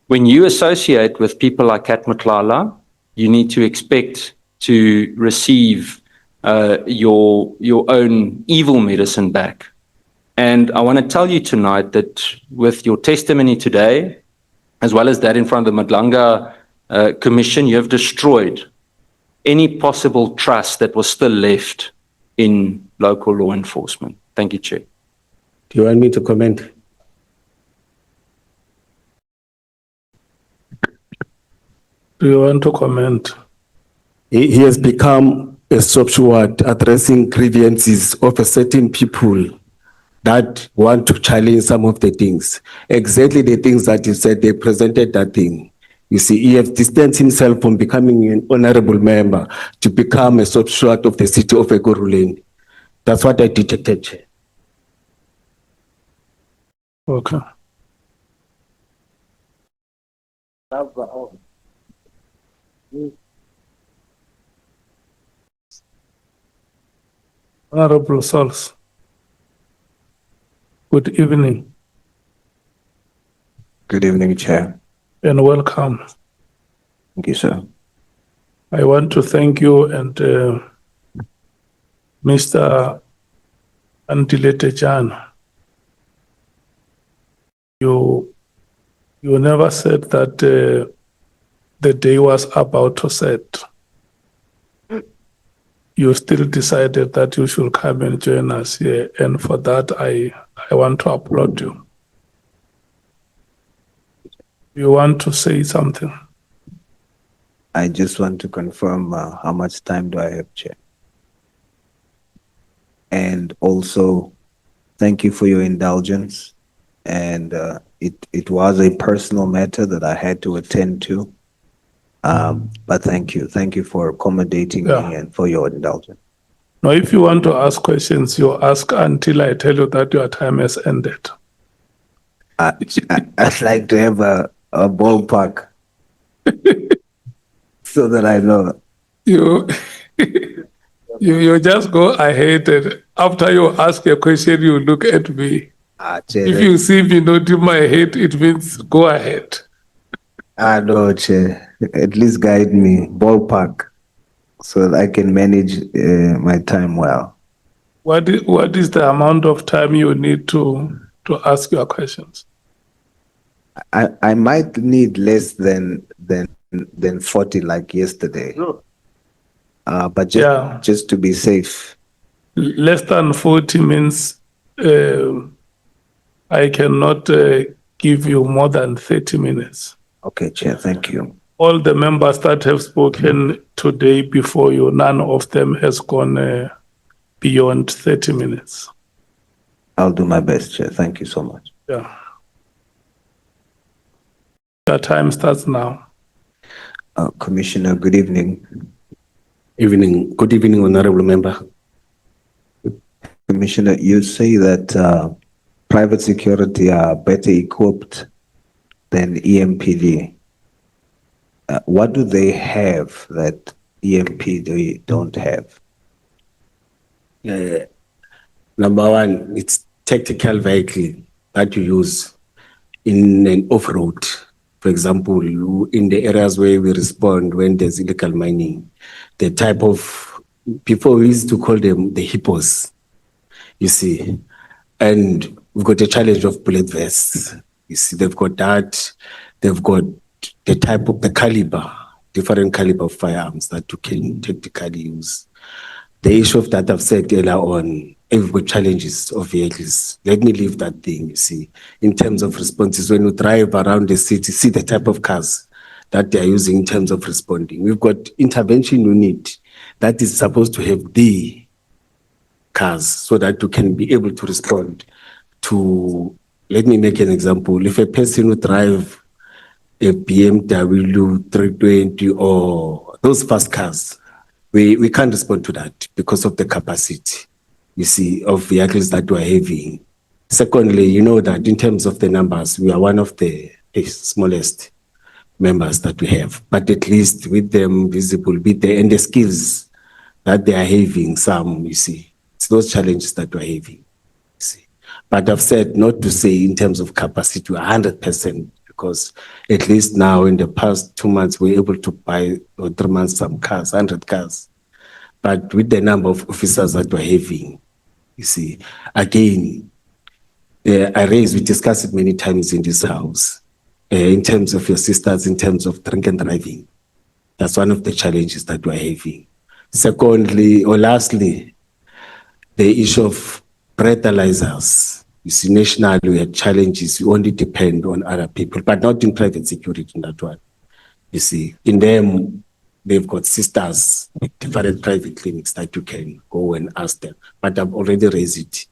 Speaker 7: When you associate with people like Kat Mklala, you need to expect to receive your own evil medicine back. And I want to tell you tonight that with your testimony today, as well as that in front of the Madlanga Commission, you have destroyed any possible trust that was still left in local law enforcement. Thank you, Chair.
Speaker 3: Do you want me to comment?
Speaker 2: Do you want to comment?
Speaker 3: He has become a substitute addressing grievances of a certain people that want to challenge some of the things. Exactly the things that you said, they presented that thing. You see, he has distanced himself from becoming an honorable member to become a substitute of the city of Ekurhuleni. That's what I detected, Chair.
Speaker 2: Okay. Honorable Sols. Good evening
Speaker 11: Good evening, Chair.
Speaker 2: and welcome.
Speaker 11: Thank you, sir.
Speaker 2: I want to thank you and Mr. Andilete Jan. You never said that the day was about to set. You still decided that you should come and join us here, and for that I want to applaud you. You want to say something?
Speaker 11: I just want to confirm how much time do I have, Chair? And also, thank you for your indulgence. And it was a personal matter that I had to attend to. But thank you. Thank you for accommodating
Speaker 2: Yeah.
Speaker 11: me and for your indulgence.
Speaker 2: Now, if you want to ask questions, you ask until I tell you that your time has ended.
Speaker 11: I'd like to have a ballpark so that I know.
Speaker 2: You just go ahead, and after you ask a question, you look at me.
Speaker 11: Chair,
Speaker 2: If you see me nodding my head, it means go ahead.
Speaker 11: no, Chair. At least guide me, ballpark, so that I can manage my time well.
Speaker 2: What is the amount of time you need to ask your questions?
Speaker 11: I might need less than 40 like yesterday. But just to be safe.
Speaker 2: Less than 40 means I cannot give you more than 30 minutes.
Speaker 11: Okay, Chair, thank you.
Speaker 2: All the members that have spoken today before you, none of them has gone beyond 30 minutes.
Speaker 11: I'll do my best, Chair. Thank you so much.
Speaker 2: Yeah. Your time starts now.
Speaker 11: Commissioner, good evening.
Speaker 3: Evening. Good evening, honorable member.
Speaker 11: Commissioner, you say that private security are better equipped than EMPD. What do they have that EMPD don't have?
Speaker 3: Number one, it's tactical vehicle that you use in an off-road. For example, in the areas where we respond when there's illegal mining, the type of before we used to call them the hippos, you see. And we've got a challenge of bullet vests. You see, they've got that. They've got the type of the caliber, different caliber of firearms that you can technically use. The issue of that I've said earlier on, we've got challenges of vehicles. Let me leave that thing, you see. In terms of responses, when you drive around the city, see the type of cars that they are using in terms of responding. We've got intervention unit that is supposed to have the cars so that you can be able to respond to, let me make an example. If a person who drive a BMW 320 or those fast cars, we can't respond to that because of the capacity, you see, of vehicles that we're having. Secondly, you know that in terms of the numbers, we are one of the smallest members that we have, but at least with them visible, with the, and the skills that they are having, some, you see, it's those challenges that we're having, you see. But I've said not to say in terms of capacity 100%, because at least now in the past 2 months, we're able to buy, or 3 months, some cars, 100 cars. But with the number of officers that we're having, you see, again, we discussed it many times in this house, in terms of your sisters, in terms of drink and driving. That's one of the challenges that we're having. Secondly, or lastly, the issue of breathalyzers. You see, nationally, we have challenges. We only depend on other people, but not in private security in that one. You see, in them, they've got sisters, different private clinics that you can go and ask them. But I've already raised it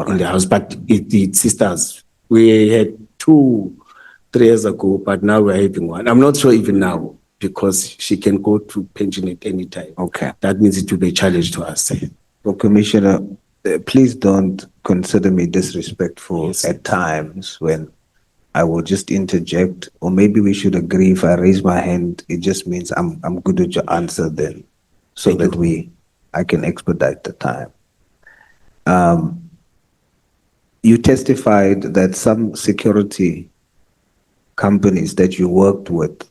Speaker 3: in the house. But it's sisters. We had 2-3 years ago, but now we're having one. I'm not sure even now, because she can go to pension at any time.
Speaker 11: Okay.
Speaker 3: That means it will be a challenge to us.
Speaker 11: So, Commissioner, please don't consider me disrespectful at times when I will just interject, or maybe we should agree if I raise my hand, it just means I'm good with your answer then, so that I can expedite the time. You testified that some security companies that you worked with,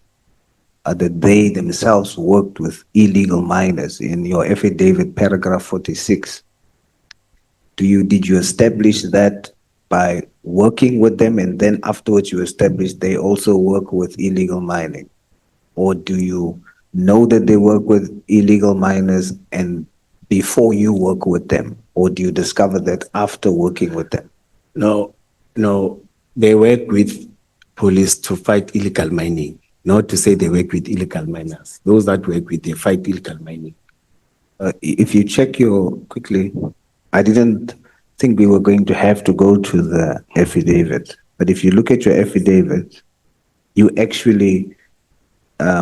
Speaker 11: that they themselves worked with illegal miners in your affidavit, paragraph 46. Did you establish that by working with them, and then afterwards you establish they also work with illegal mining? Or do you know that they work with illegal miners and before you work with them? Or do you discover that after working with them?
Speaker 3: No, they work with police to fight illegal mining, not to say they work with illegal miners. Those that work with, they fight illegal mining.
Speaker 11: If you check quickly, I didn't think we were going to have to go to the affidavit, but if you look at your affidavit, you actually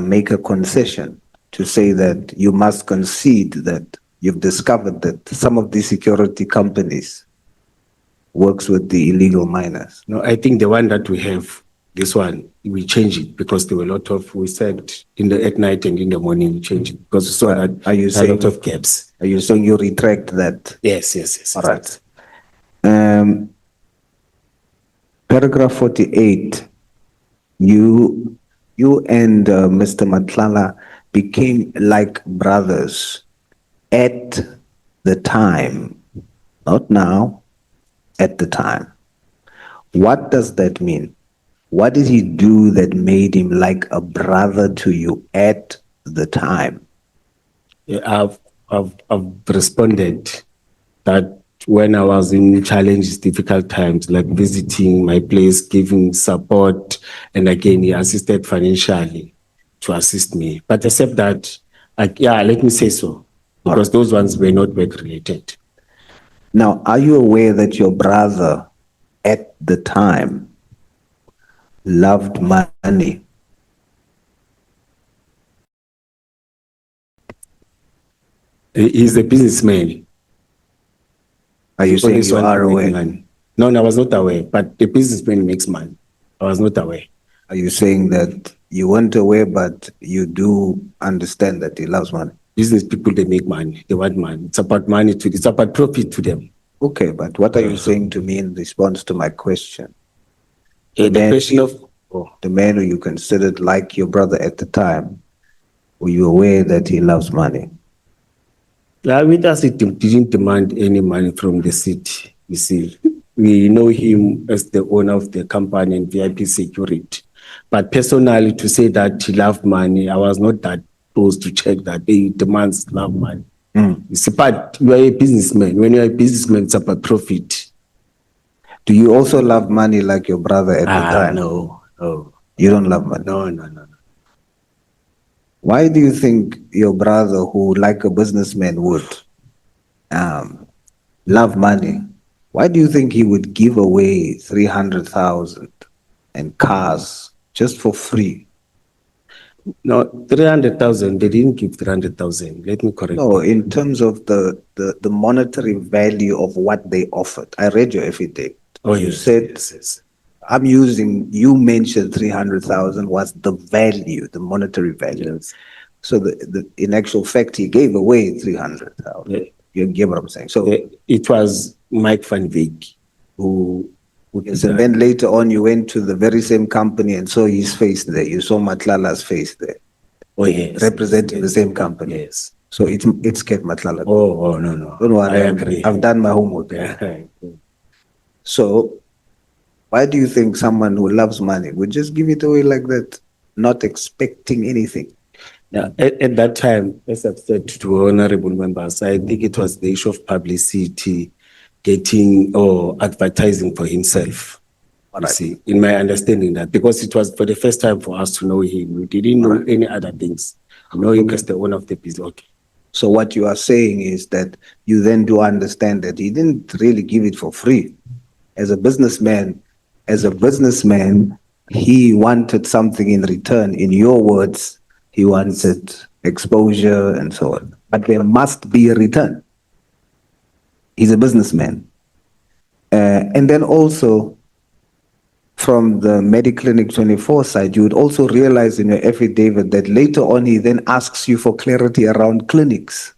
Speaker 11: make a concession to say that you must concede that you've discovered that some of these security companies works with the illegal miners.
Speaker 3: No, I think the one that we have, this one, we change it because there were a lot of, we said at night and in the morning we change it because we saw that
Speaker 11: Are you
Speaker 3: there are a
Speaker 11: saying
Speaker 3: lot of gaps.
Speaker 11: Are you saying you retract that?
Speaker 3: Yes.
Speaker 11: All right. Paragraph 48, you and Mr. Matlala became like brothers at the time, not now, at the time. What does that mean? What did he do that made him like a brother to you at the time?
Speaker 3: Yeah, I've responded that when I was in challenges, difficult times, like visiting my place, giving support, and again, he assisted financially to assist me. But except that, let me say so, because those ones were not work related.
Speaker 11: Now, are you aware that your brother at the time loved money?
Speaker 3: He's a businessman.
Speaker 11: Are you saying you are aware?
Speaker 3: No, I was not aware, but the businessman makes money. I was not aware.
Speaker 11: Are you saying that you weren't aware, but you do understand that he loves money?
Speaker 3: Business people, they make money. They want money. It's about money it's about profit to them.
Speaker 11: Okay, but what are you saying to me in response to my question?
Speaker 3: The question of
Speaker 11: the man who you considered like your brother at the time, were you aware that he loves money?
Speaker 3: With us, it didn't demand any money from the city. You see, we know him as the owner of the company and VIP security. But personally, to say that he loved money, I was not that close to check that he demands love money. You see, but you are a businessman. When you are a businessman, it's about profit.
Speaker 11: Do you also love money like your brother at the time?
Speaker 3: No.
Speaker 11: You don't love money.
Speaker 3: No.
Speaker 11: Why do you think your brother, who like a businessman would love money, why do you think he would give away 300,000 and cars just for free?
Speaker 3: No, 300,000, they didn't give 300,000. Let me correct.
Speaker 11: No, in terms of the monetary value of what they offered. I read your affidavit.
Speaker 3: Oh,
Speaker 11: You
Speaker 3: yes,
Speaker 11: said,
Speaker 3: yes.
Speaker 11: you mentioned 300,000 was the value, the monetary value.
Speaker 3: Yes.
Speaker 11: So in actual fact, he gave away 300,000.
Speaker 3: Yeah.
Speaker 11: You get what I'm saying? So,
Speaker 3: It was Mike van Wyk who
Speaker 11: yes, and then later on, you went to the very same company and saw his face there. You saw Matlala's face there,
Speaker 3: Oh, yes.
Speaker 11: representing the same company.
Speaker 3: Yes.
Speaker 11: So it's Ket Matlala.
Speaker 3: Oh, no.
Speaker 11: Don't worry,
Speaker 3: I agree.
Speaker 11: I've done my homework.
Speaker 3: Yeah.
Speaker 11: So, why do you think someone who loves money would just give it away like that, not expecting anything?
Speaker 3: Yeah, at that time, as I've said to honorable members, I think it was the issue of publicity, getting or advertising for himself. You see, in my understanding that, because it was for the first time for us to know him, we didn't know any other things. Know him as the owner of the business. Okay.
Speaker 11: So what you are saying is that you then do understand that he didn't really give it for free. As a businessman, he wanted something in return. In your words, he wanted exposure and so on. But there must be a return. He's a businessman. And then also, from the Mediclinic 24 side, you would also realize in your affidavit that later on he then asks you for clarity around clinics,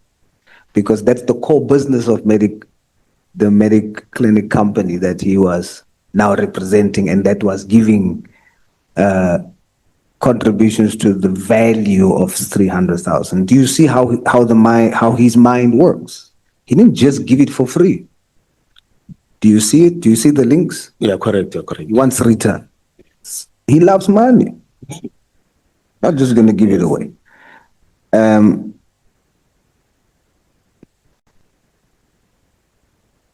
Speaker 11: because that's the core business of the Mediclinic company that he was now representing, and that was giving contributions to the value of 300,000. Do you see how his mind works? He didn't just give it for free. Do you see it? Do you see the links?
Speaker 3: Yeah, correct. You're correct.
Speaker 11: He wants return. He loves money. Not just going to give it away.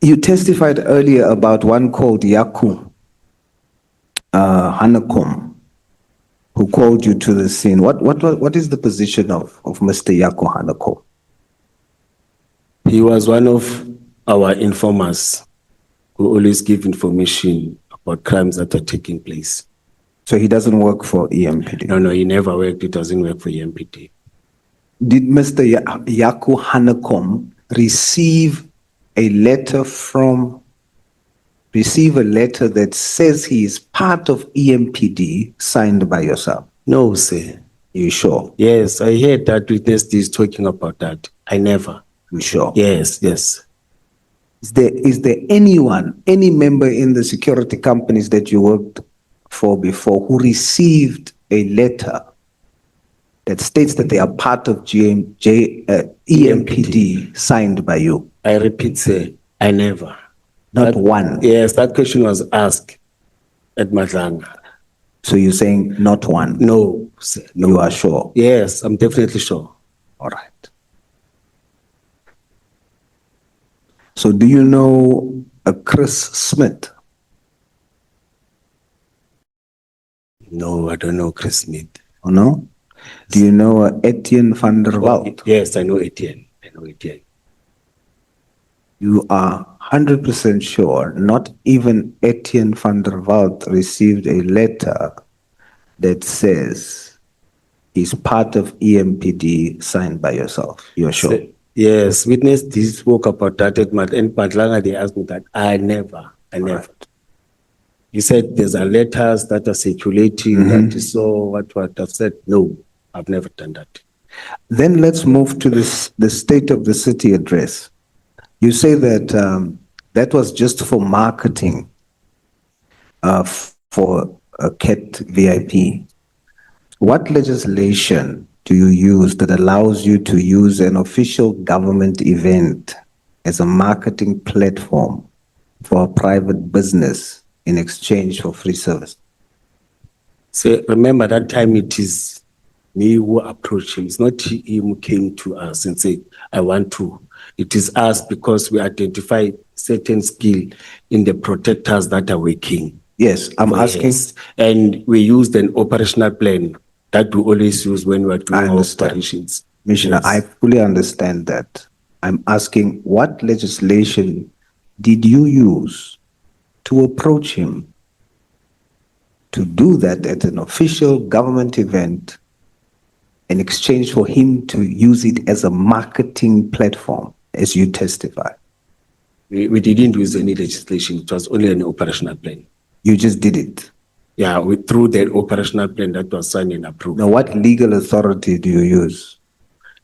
Speaker 11: You testified earlier about one called Yaku Hanakom, who called you to the scene. What is the position of Mr. Yaku Hanakom?
Speaker 3: He was one of our informers who always give information about crimes that are taking place.
Speaker 11: So he doesn't work for EMPD?
Speaker 3: No, he never worked. He doesn't work for EMPD.
Speaker 11: Did Mr. Yaku Hanakom receive a letter that says he is part of EMPD signed by yourself?
Speaker 3: No, sir.
Speaker 11: You sure?
Speaker 3: Yes, I heard that witness is talking about that. I never.
Speaker 11: You sure?
Speaker 3: Yes.
Speaker 11: Is there anyone, any member in the security companies that you worked for before who received a letter that states that they are part of EMPD signed by you?
Speaker 3: I repeat, sir, I never.
Speaker 11: Not one?
Speaker 3: Yes, that question was asked at Madlanga.
Speaker 11: So you're saying not one?
Speaker 3: No, sir. No.
Speaker 11: You are sure?
Speaker 3: Yes, I'm definitely sure.
Speaker 11: All right. So do you know a Chris Smith?
Speaker 3: No, I don't know Chris Smith.
Speaker 11: Oh, no? Do you know Etienne van der Walt?
Speaker 3: Yes, I know Etienne.
Speaker 11: You are 100% sure not even Etienne van der Walt received a letter that says he's part of EMPD signed by yourself? You're sure?
Speaker 3: Yes, witness this spoke about that at Madlanga. They asked me that. I never.
Speaker 11: Right.
Speaker 3: He said there's a letters that are circulating that is so what I've said. No, I've never done that.
Speaker 11: Then let's move to the state of the city address. You say that that was just for marketing for a CAT VIP. What legislation do you use that allows you to use an official government event as a marketing platform for a private business in exchange for free service?
Speaker 3: So remember that time it is me who approached him. It's not him who came to us and said, I want to. It is us because we identify certain skill in the protectors that are working.
Speaker 11: Yes, I'm
Speaker 3: for
Speaker 11: asking.
Speaker 3: years. And we used an operational plan that we always use when we're doing
Speaker 11: I
Speaker 3: our
Speaker 11: understand.
Speaker 3: operations.
Speaker 11: Commissioner,
Speaker 3: Yes.
Speaker 11: I fully understand that. I'm asking, what legislation did you use to approach him to do that at an official government event in exchange for him to use it as a marketing platform, as you testify?
Speaker 3: We didn't use any legislation. It was only an operational plan.
Speaker 11: You just did it.
Speaker 3: Yeah, through the operational plan that was signed and approved.
Speaker 11: Now, what legal authority do you use?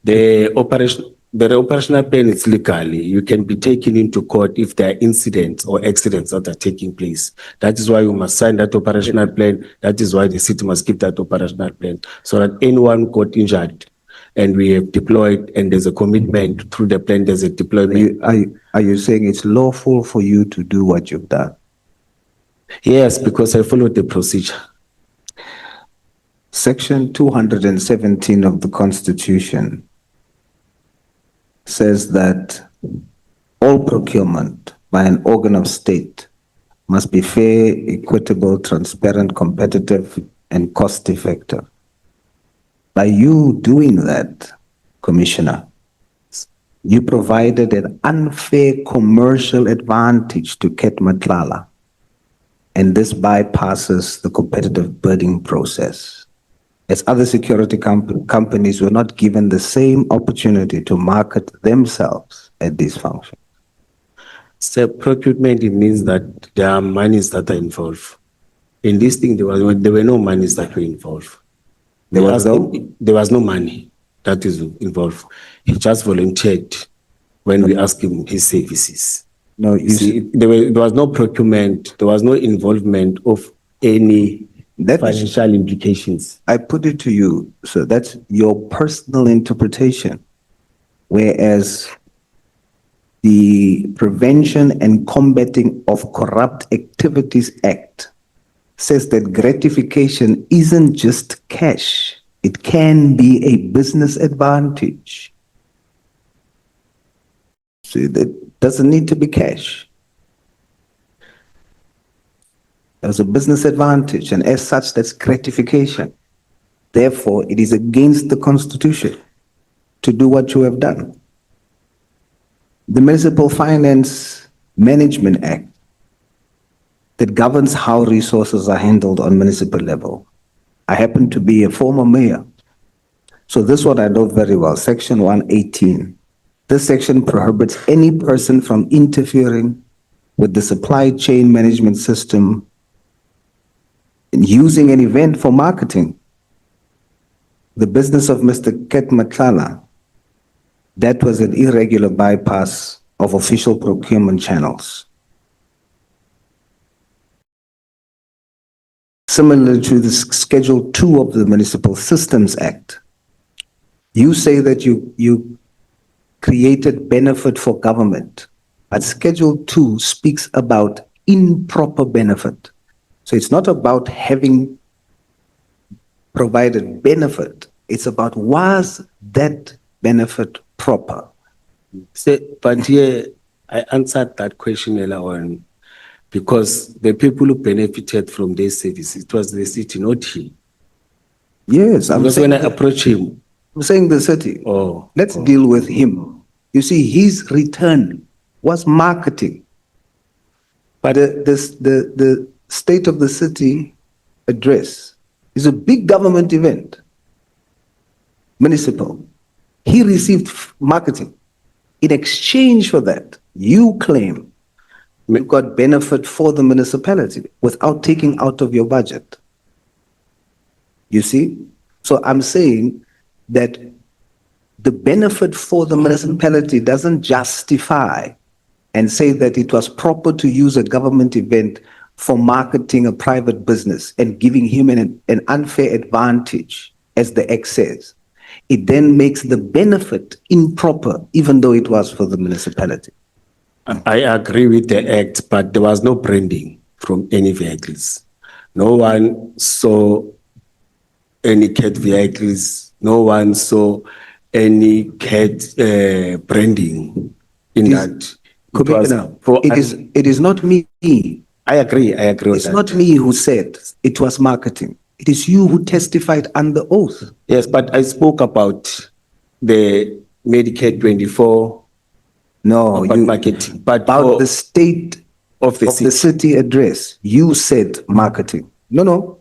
Speaker 3: The operational plan is legally. You can be taken into court if there are incidents or accidents that are taking place. That is why you must sign that operational plan. That is why the city must keep that operational plan so that anyone got injured and we have deployed and there's a commitment through the plan, there's a deployment.
Speaker 11: Are you saying it's lawful for you to do what you've done?
Speaker 3: Yes, because I followed the procedure.
Speaker 11: Section 217 of the Constitution says that all procurement by an organ of state must be fair, equitable, transparent, competitive, and cost-effective. By you doing that, Commissioner, you provided an unfair commercial advantage to Ketmatlala, and this bypasses the competitive bidding process, as other security companies were not given the same opportunity to market themselves at these functions.
Speaker 3: So procurement, it means that there are monies that are involved. In this thing, there were no monies that were involved. There was no money that is involved. He just volunteered when we asked him his services.
Speaker 11: No,
Speaker 3: You see, there was no procurement, there was no involvement of any financial implications.
Speaker 11: I put it to you, so that's your personal interpretation, whereas the Prevention and Combating of Corrupt Activities Act says that gratification isn't just cash, it can be a business advantage. See, that doesn't need to be cash. There's a business advantage, and as such, that's gratification. Therefore, it is against the Constitution to do what you have done. The Municipal Finance Management Act that governs how resources are handled on municipal level. I happen to be a former mayor, so this one I know very well, Section 118. This section prohibits any person from interfering with the supply chain management system and using an event for marketing. The business of Mr. Ketmatlala, that was an irregular bypass of official procurement channels. Similar to the Schedule 2 of the Municipal Systems Act, you say that you created benefit for government, but Schedule 2 speaks about improper benefit. So it's not about having provided benefit, it's about was that benefit proper?
Speaker 3: So, but here, I answered that question earlier on because the people who benefited from their services, it was the city, not him.
Speaker 11: Yes,
Speaker 3: Because when I approach him,
Speaker 11: I'm saying the city. Let's deal with him. You see, his return was marketing. But the State of the City address is a big government event, municipal. He received marketing. In exchange for that, you claim you got benefit for the municipality without taking out of your budget. You see? So I'm saying that the benefit for the municipality doesn't justify and say that it was proper to use a government event for marketing a private business and giving him an unfair advantage, as the Act says. it then makes the benefit improper, even though it was for the municipality.
Speaker 3: I agree with the act, but there was no branding from any vehicles. No one saw any cat vehicles. No one saw any cat branding in
Speaker 11: It is-
Speaker 3: that. It was
Speaker 11: Commissioner,
Speaker 3: for
Speaker 11: it is not me.
Speaker 3: I agree with
Speaker 11: It's
Speaker 3: that.
Speaker 11: not me who said it was marketing. It is you who testified under oath.
Speaker 3: Yes, but I spoke about the Medicare 24
Speaker 11: No,
Speaker 3: about
Speaker 11: you,
Speaker 3: marketing, but
Speaker 11: about
Speaker 3: for-
Speaker 11: the state
Speaker 3: of the
Speaker 11: of the
Speaker 3: city.
Speaker 11: city address, you said marketing. No,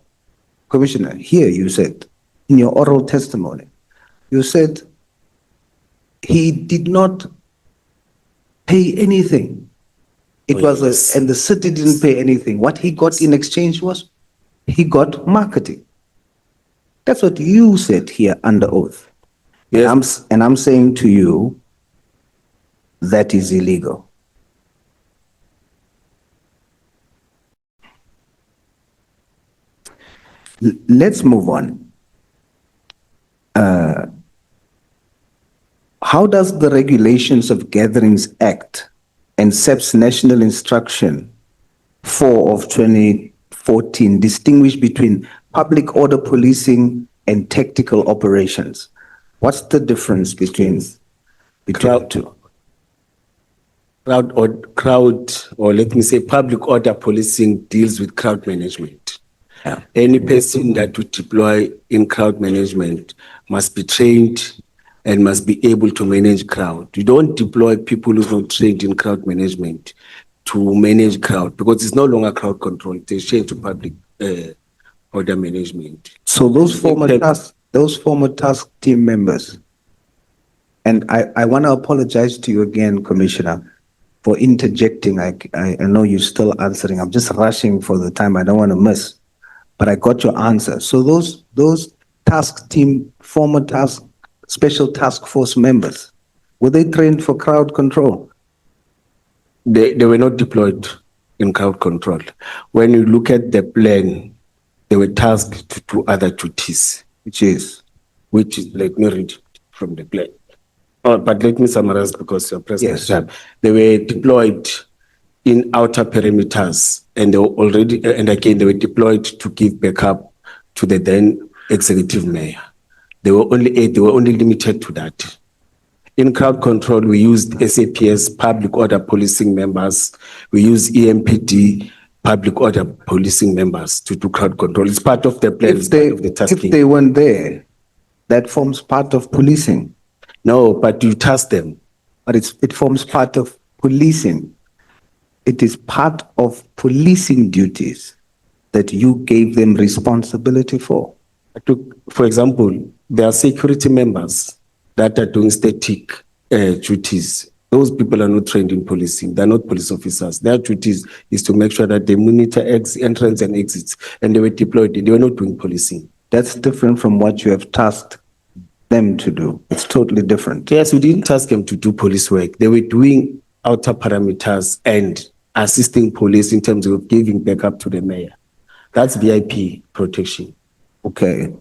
Speaker 11: Commissioner, here you said, in your oral testimony, you said he did not pay anything. It
Speaker 3: Oh,
Speaker 11: was
Speaker 3: yes.
Speaker 11: and the city didn't pay anything. What he got in exchange was, he got marketing. That's what you said here under oath.
Speaker 3: Yes.
Speaker 11: And I'm saying to you, that is illegal. Let's move on. How does the Regulations of Gatherings Act and SEP's National Instruction 4 of 2014 distinguish between public order policing and tactical operations? What's the difference between the two?
Speaker 3: Or let me say public order policing deals with crowd management.
Speaker 11: Yeah.
Speaker 3: Any person that would deploy in crowd management must be trained and must be able to manage crowd. You don't deploy people who's not trained in crowd management to manage crowd because it's no longer crowd control. They change to public order management.
Speaker 11: So those former task team members, and I want to apologize to you again, Commissioner, for interjecting. I know you're still answering. I'm just rushing for the time. I don't want to miss, but I got your answer. So those task team, former special task force members, were they trained for crowd control?
Speaker 3: They were not deployed in crowd control. When you look at the plan, they were tasked to do other duties, which is, let me read from the plan. Oh, but let me summarize because you're pressing
Speaker 11: Yes.
Speaker 3: the time. They were deployed in outer perimeters and they were already, and again, they were deployed to give backup to the then executive mayor. They were only limited to that. In crowd control, we used SAPS, public order policing members. We use EMPD, public order policing members to do crowd control. It's part of the plan. It's part of the tasking.
Speaker 11: If they weren't there, that forms part of policing.
Speaker 3: No, but you task them.
Speaker 11: But it forms part of policing. It is part of policing duties that you gave them responsibility for.
Speaker 3: For example, there are security members that are doing static duties. Those people are not trained in policing. They're not police officers. Their duties is to make sure that they monitor entrance and exits, and they were deployed. They were not doing policing.
Speaker 11: That's different from what you have tasked them to do. It's totally different.
Speaker 3: Yes, we didn't task them to do police work. They were doing outer parameters and assisting police in terms of giving backup to the mayor. That's VIP protection.
Speaker 11: Okay.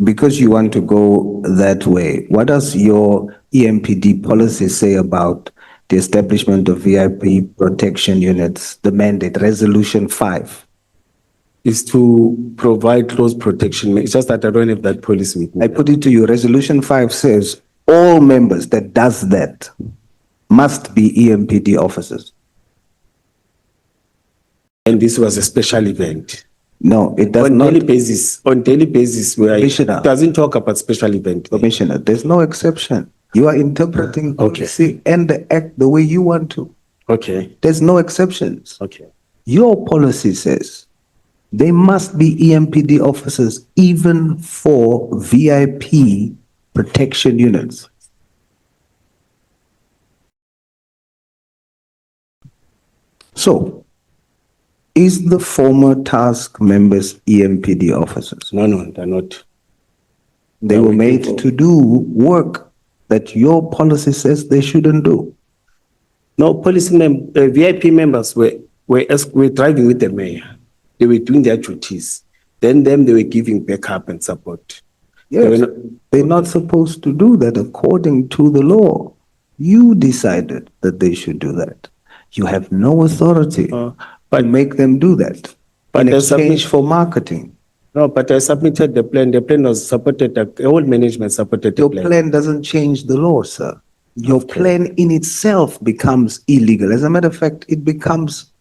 Speaker 11: Because you want to go that way, what does your EMPD policy say about the establishment of VIP protection units, the mandate, Resolution 5?
Speaker 3: Is to provide close protection. It's just that I don't have that policy with me.
Speaker 11: I put it to you, Resolution 5 says all members that does that must be EMPD officers.
Speaker 3: And this was a special event.
Speaker 11: No, it does
Speaker 3: On
Speaker 11: not.
Speaker 3: daily basis, where
Speaker 11: Commissioner.
Speaker 3: it doesn't talk about special event.
Speaker 11: Commissioner, there's no exception. You are interpreting
Speaker 3: Okay.
Speaker 11: policy and the act the way you want to.
Speaker 3: Okay,
Speaker 11: There's no exceptions.
Speaker 3: okay.
Speaker 11: Your policy says they must be EMPD officers even for VIP protection units. So, is the former task members EMPD officers?
Speaker 3: No, they're not.
Speaker 11: They were made to do work that your policy says they shouldn't do.
Speaker 3: No, VIP members were driving with the mayor. They were doing their duties. Then they were giving backup and support. Yes,
Speaker 5: not-
Speaker 11: They're not supposed to do that according to the law. You decided that they should do that. You have no authority to make them do that
Speaker 5: but
Speaker 11: in
Speaker 5: the
Speaker 11: exchange for marketing.
Speaker 5: No, but I submitted the plan. The plan was supported, the whole management supported the
Speaker 11: Your
Speaker 5: plan.
Speaker 11: plan doesn't change the law, sir. Your plan in itself becomes illegal. As a matter of fact, it becomes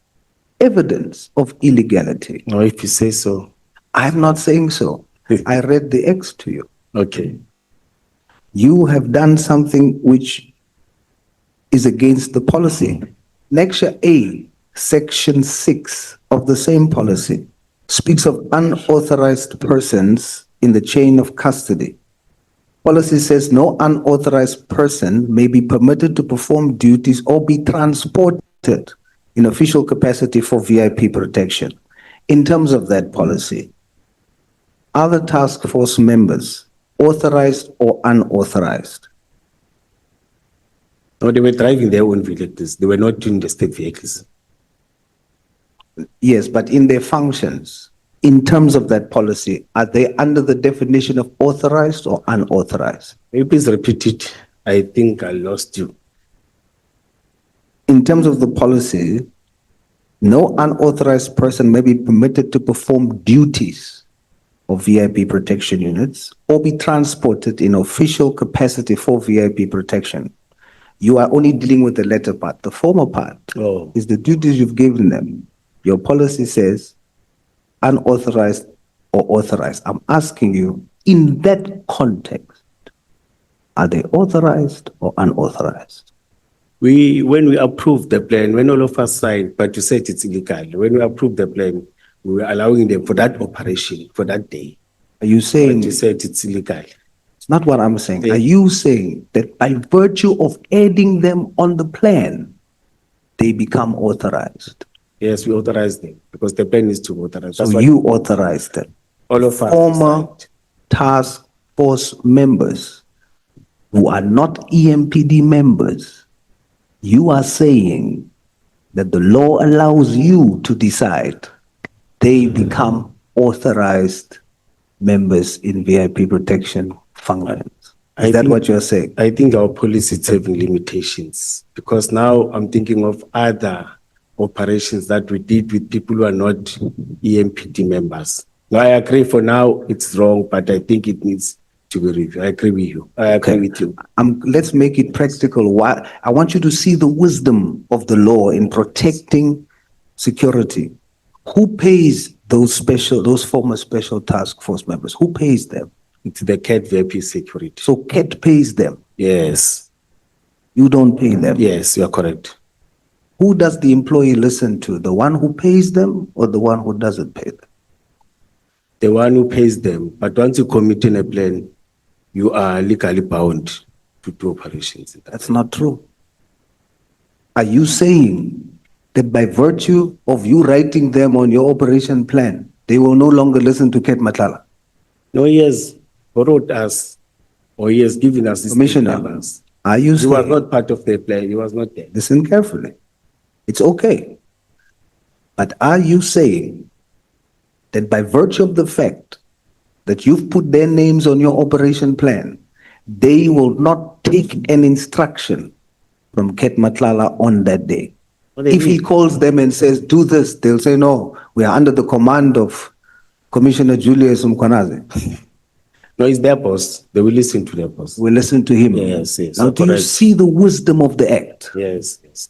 Speaker 11: evidence of illegality.
Speaker 5: No, if you say so.
Speaker 11: I'm not saying so. I read the X to you.
Speaker 5: Okay.
Speaker 11: You have done something which is against the policy. Annexure A, Section 6 of the same policy speaks of unauthorized persons in the chain of custody. Policy says no unauthorized person may be permitted to perform duties or be transported in official capacity for VIP protection. In terms of that policy, are the task force members authorized or unauthorized?
Speaker 5: No, they were driving their own vehicles. They were not in the state vehicles.
Speaker 11: Yes, but in their functions, in terms of that policy, are they under the definition of authorized or unauthorized?
Speaker 5: May you please repeat it? I think I lost you.
Speaker 11: In terms of the policy, no unauthorized person may be permitted to perform duties of VIP protection units or be transported in official capacity for VIP protection. You are only dealing with the latter part. The former part is the duties you've given them. Your policy says unauthorized or authorized. I'm asking you, in that context, are they authorized or unauthorized?
Speaker 5: When we approved the plan, when all of us signed, but you said it's illegal. When we approved the plan, we were allowing them for that operation, for that day.
Speaker 11: Are you saying?
Speaker 5: But you said it's illegal.
Speaker 11: It's not what I'm saying. Are you saying that by virtue of adding them on the plan, they become authorized?
Speaker 5: Yes, we authorized them because the plan is to authorize. That's
Speaker 11: So
Speaker 5: what
Speaker 11: you authorized them.
Speaker 5: all of us
Speaker 11: Former
Speaker 5: decided.
Speaker 11: task force members who are not EMPD members, you are saying that the law allows you to decide they become authorized members in VIP protection functions. Is that what you're saying?
Speaker 5: I think our policy is having limitations because now I'm thinking of other operations that we did with people who are not EMPD members. Now, I agree for now it's wrong, but I think it needs to be reviewed. I agree with you. I agree with you.
Speaker 11: Let's make it practical. Why? I want you to see the wisdom of the law in protecting security. Who pays those former special task force members? Who pays them?
Speaker 5: It's the CAT VIP security.
Speaker 11: So CAT pays them.
Speaker 5: Yes.
Speaker 11: You don't pay them.
Speaker 5: Yes, you are correct.
Speaker 11: Who does the employee listen to? The one who pays them or the one who doesn't pay them?
Speaker 5: The one who pays them. But once you commit in a plan, you are legally bound to do operations.
Speaker 11: That's not true. Are you saying that by virtue of you writing them on your operation plan, they will no longer listen to Ket Matlala?
Speaker 5: No, he has borrowed us, or he has given us these
Speaker 11: Commissioner,
Speaker 5: numbers.
Speaker 11: are you
Speaker 5: He was
Speaker 11: saying?
Speaker 5: not part of the plan. He was not there.
Speaker 11: Listen carefully. It's okay. But are you saying that by virtue of the fact that you've put their names on your operation plan, they will not take an instruction from Ket Matlala on that day? If he calls them and says, do this, they'll say, no, we are under the command of Commissioner Julius uMkhwanazi.
Speaker 5: No, it's their boss. They will listen to their boss.
Speaker 11: We listen to him.
Speaker 5: Yes, yes.
Speaker 11: Now,
Speaker 5: you're
Speaker 11: do you
Speaker 5: correct.
Speaker 11: see the wisdom of the act?
Speaker 5: Yes, yes.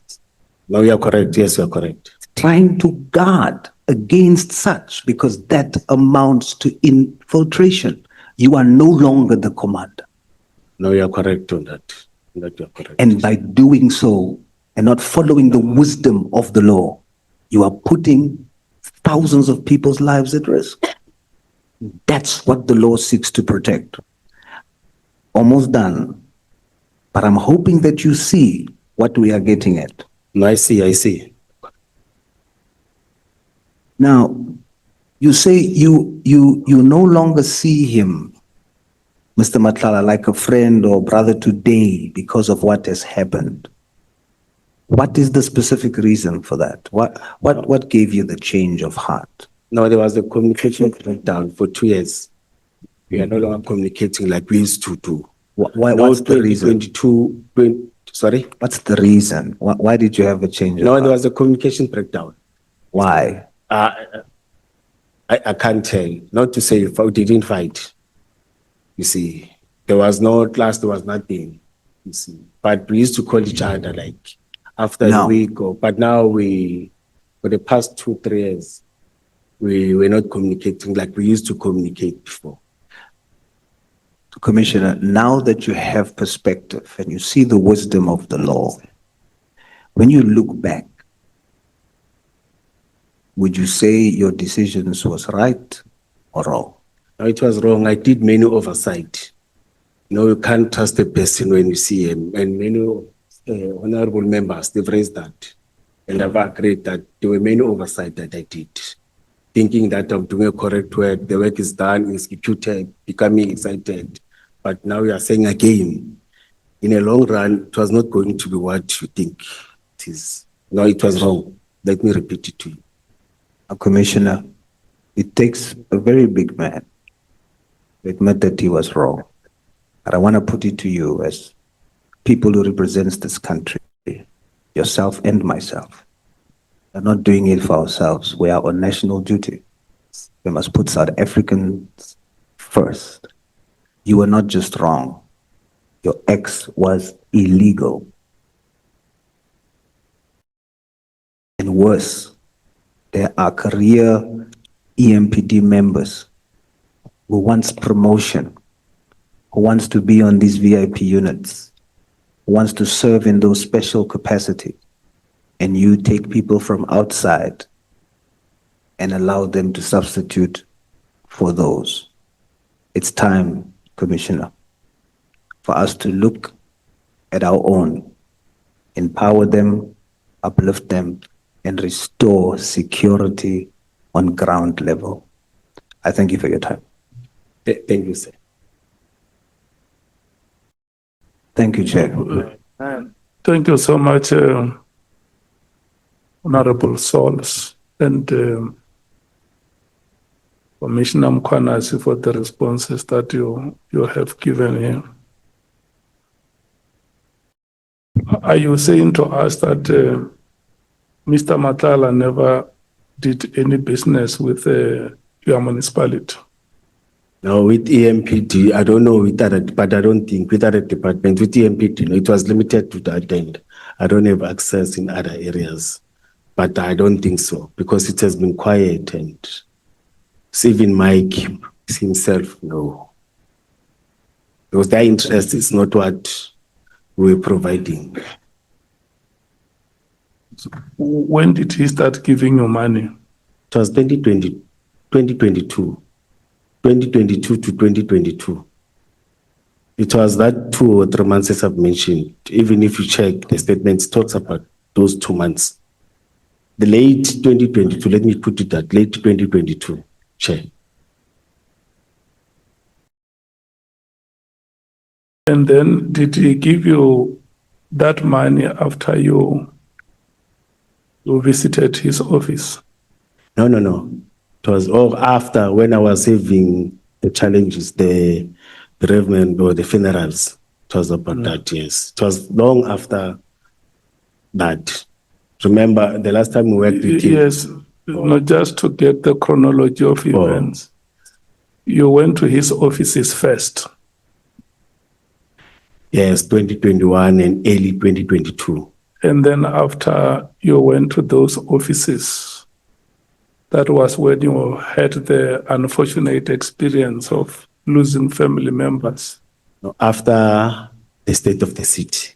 Speaker 5: No, you are correct. Yes, you are correct.
Speaker 11: Trying to guard against such, because that amounts to infiltration. You are no longer the commander.
Speaker 5: No, you are correct on that. On that you are correct.
Speaker 11: And by doing so and not following the wisdom of the law, you are putting thousands of people's lives at risk. That's what the law seeks to protect. Almost done. But I'm hoping that you see what we are getting at.
Speaker 5: No, I see, I see.
Speaker 11: Now, you say you no longer see him, Mr. Matlala, like a friend or brother today because of what has happened. What is the specific reason for that? What gave you the change of heart?
Speaker 5: No, there was a communication breakdown for 2 years.
Speaker 3: We are no longer communicating like we used to do.
Speaker 11: Why,
Speaker 3: No,
Speaker 11: what's the reason?
Speaker 3: 2022, sorry?
Speaker 11: What's the reason? Why did you have a change?
Speaker 3: No,
Speaker 11: of
Speaker 3: there
Speaker 11: heart?
Speaker 3: was a communication breakdown.
Speaker 11: Why?
Speaker 3: I can't tell, not to say if we didn't fight. You see, there was no class, there was nothing. You see, but we used to call each other like after
Speaker 11: No.
Speaker 3: a week or, but now for the past 2-3 years, we're not communicating like we used to communicate before.
Speaker 11: Commissioner, now that you have perspective and you see the wisdom of the law, when you look back, would you say your decisions was right or wrong?
Speaker 3: No, it was wrong. I did many oversight. No, you can't trust a person when you see him. And many honorable members, they've raised that. And I've agreed that there were many oversight that I did. Thinking that I'm doing a correct work, the work is done, executed, becoming excited. But now you are saying again, in a long run, it was not going to be what you think it is. No, it was wrong. Let me repeat it to you.
Speaker 11: Commissioner, it takes a very big man to admit that he was wrong. But I want to put it to you as people who represents this country, yourself and myself. We're not doing it for ourselves. We are on national duty. We must put South Africans first. You were not just wrong. Your ex was illegal. And worse, there are career EMPD members who wants promotion, who wants to be on these VIP units, who wants to serve in those special capacities. And you take people from outside and allow them to substitute for those. It's time, Commissioner, for us to look at our own, empower them, uplift them, and restore security on ground level. I thank you for your time.
Speaker 3: Thank you, sir.
Speaker 11: Thank you, Chair.
Speaker 2: Thank you so much, Honorable Sols and Commissioner uMkhwanazi for the responses that you have given here. Are you saying to us that Mr. Matlala never did any business with your municipality?
Speaker 3: No, with EMPD, I don't know with other, but I don't think with other departments, with EMPD, no, it was limited to that end. I don't have access in other areas, but I don't think so because it has been quiet and even Mike himself, no. Because their interest is not what we're providing.
Speaker 2: When did he start giving you money?
Speaker 3: It was 2022 to 2022. It was that 2 or 3 months as I've mentioned. Even if you check the statements, talks about those 2 months. The late 2022, let me put it that, late 2022, Chair.
Speaker 2: And then did he give you that money after you visited his office?
Speaker 3: No. It was all after when I was having the challenges, the bereavement or the funerals. It was about that, yes. It was long after that. Remember the last time we worked with him?
Speaker 2: Yes, not just to get the chronology of events. You went to his offices first.
Speaker 3: Yes, 2021 and early 2022.
Speaker 2: And then after you went to those offices, that was when you had the unfortunate experience of losing family members.
Speaker 3: After the state of the city.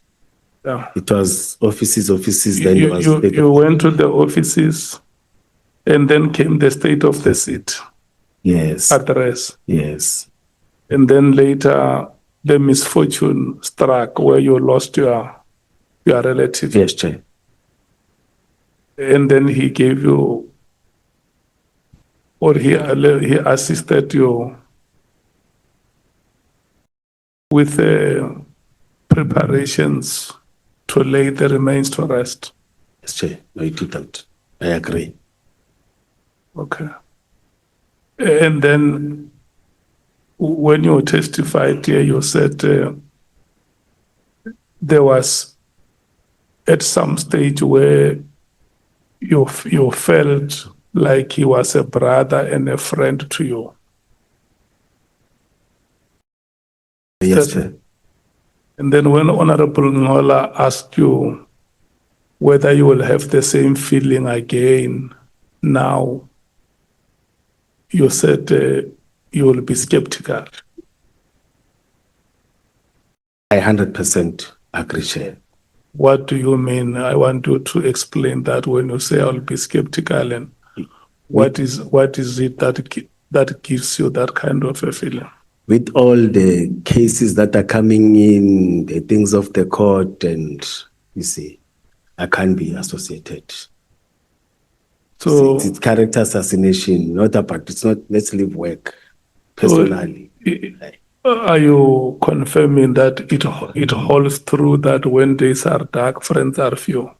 Speaker 2: Yeah.
Speaker 3: It was offices, then it was
Speaker 2: you went to the offices and then came the state of the city.
Speaker 3: Yes.
Speaker 2: Address.
Speaker 3: Yes.
Speaker 2: And then later the misfortune struck where you lost your relative.
Speaker 3: Yes, Chair.
Speaker 2: And then he gave you, or he assisted you with preparations to lay the remains to rest.
Speaker 3: Yes, Chair. No, it didn't. I agree.
Speaker 2: Okay. And then when you testified here, you said there was at some stage where you felt like he was a brother and a friend to you.
Speaker 3: Yes,
Speaker 2: That-
Speaker 3: Chair.
Speaker 2: And then when Honorable Ngola asked you whether you will have the same feeling again now, you said you will be skeptical.
Speaker 3: I 100% agree, Chair.
Speaker 2: What do you mean? I want you to explain that when you say I'll be skeptical, and what is it that gives you that kind of a feeling?
Speaker 3: With all the cases that are coming in, the things of the court, and you see, I can't be associated.
Speaker 2: So,
Speaker 3: It's character assassination, not about, it's not, let's leave work personally.
Speaker 2: are you confirming that it holds true that when days are dark, friends are few?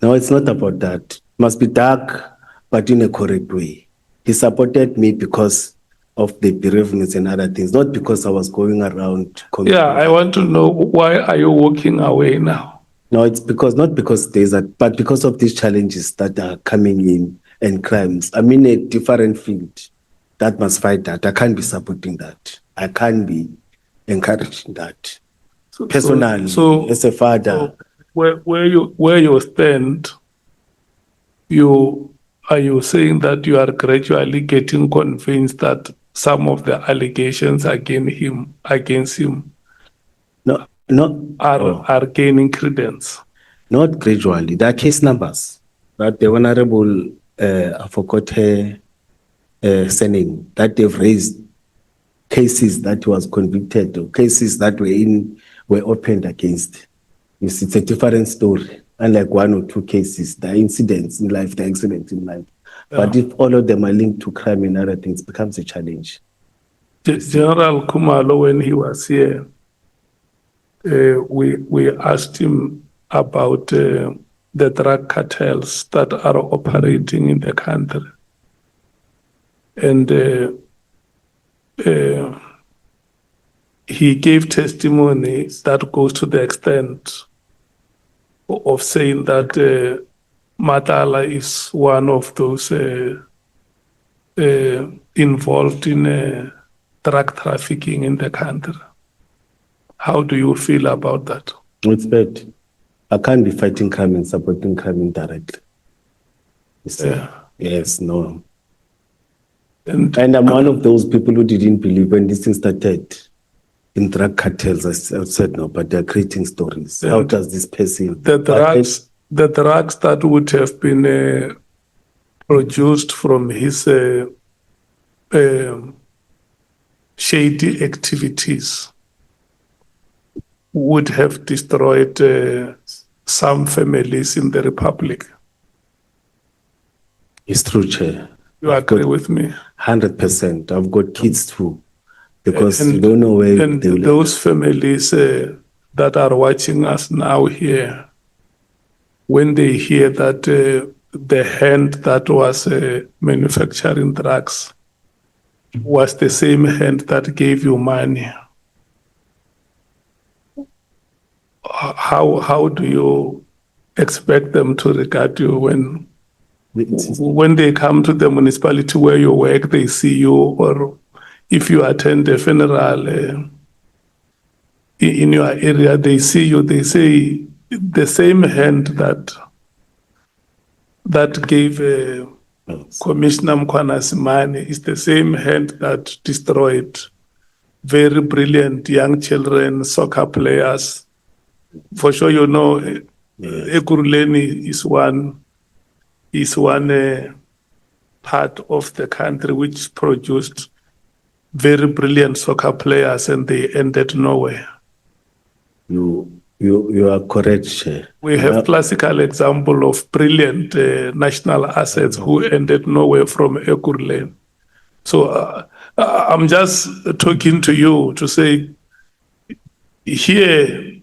Speaker 3: No, it's not about that. It must be dark, but in a correct way. He supported me because of the bereavements and other things, not because I was going around.
Speaker 2: Yeah, I want to know, why are you walking away now?
Speaker 3: No, it's because, not because there's a, but because of these challenges that are coming in and crimes. I'm in a different field that must fight that. I can't be supporting that. I can't be encouraging that. Personally, as a father.
Speaker 2: So where you stand, are you saying that you are gradually getting convinced that some of the allegations against him
Speaker 3: No,
Speaker 2: are gaining credence?
Speaker 3: not gradually. There are case numbers that the Honorable, I forgot her saying, that they've raised cases that was convicted or cases that were opened against. You see, it's a different story. Unlike one or two cases, the incidents in life, the accidents in life. But if all of them are linked to crime and other things, it becomes a challenge.
Speaker 2: General Kumalo, when he was here, we asked him about the drug cartels that are operating in the country. And he gave testimony that goes to the extent of saying that Matala is one of those involved in drug trafficking in the country. How do you feel about that?
Speaker 3: It's bad. I can't be fighting crime and supporting crime indirectly. You see? Yes, no.
Speaker 2: And
Speaker 3: And I'm one of those people who didn't believe when this thing started in drug cartels. I said no, but they're creating stories. How does this person?
Speaker 2: the drugs that would have been produced from his shady activities would have destroyed some families in the Republic.
Speaker 3: It's true, Chair.
Speaker 2: You agree with me?
Speaker 3: 100%. I've got kids too, because you don't know where
Speaker 2: And
Speaker 3: they will.
Speaker 2: those families that are watching us now here, when they hear that the hand that was manufacturing drugs was the same hand that gave you money, how do you expect them to regard you when they come to the municipality where you work, they see you, or if you attend a funeral in your area, they see you, they say the same hand that gave Commissioner uMkhwanazi money is the same hand that destroyed very brilliant young children, soccer players. For sure, you know, Ekurhuleni is one part of the country which produced very brilliant soccer players, and they ended nowhere.
Speaker 3: You are correct, Chair.
Speaker 2: We have classical example of brilliant national assets who ended nowhere from Ekurhuleni. So I'm just talking to you to say, here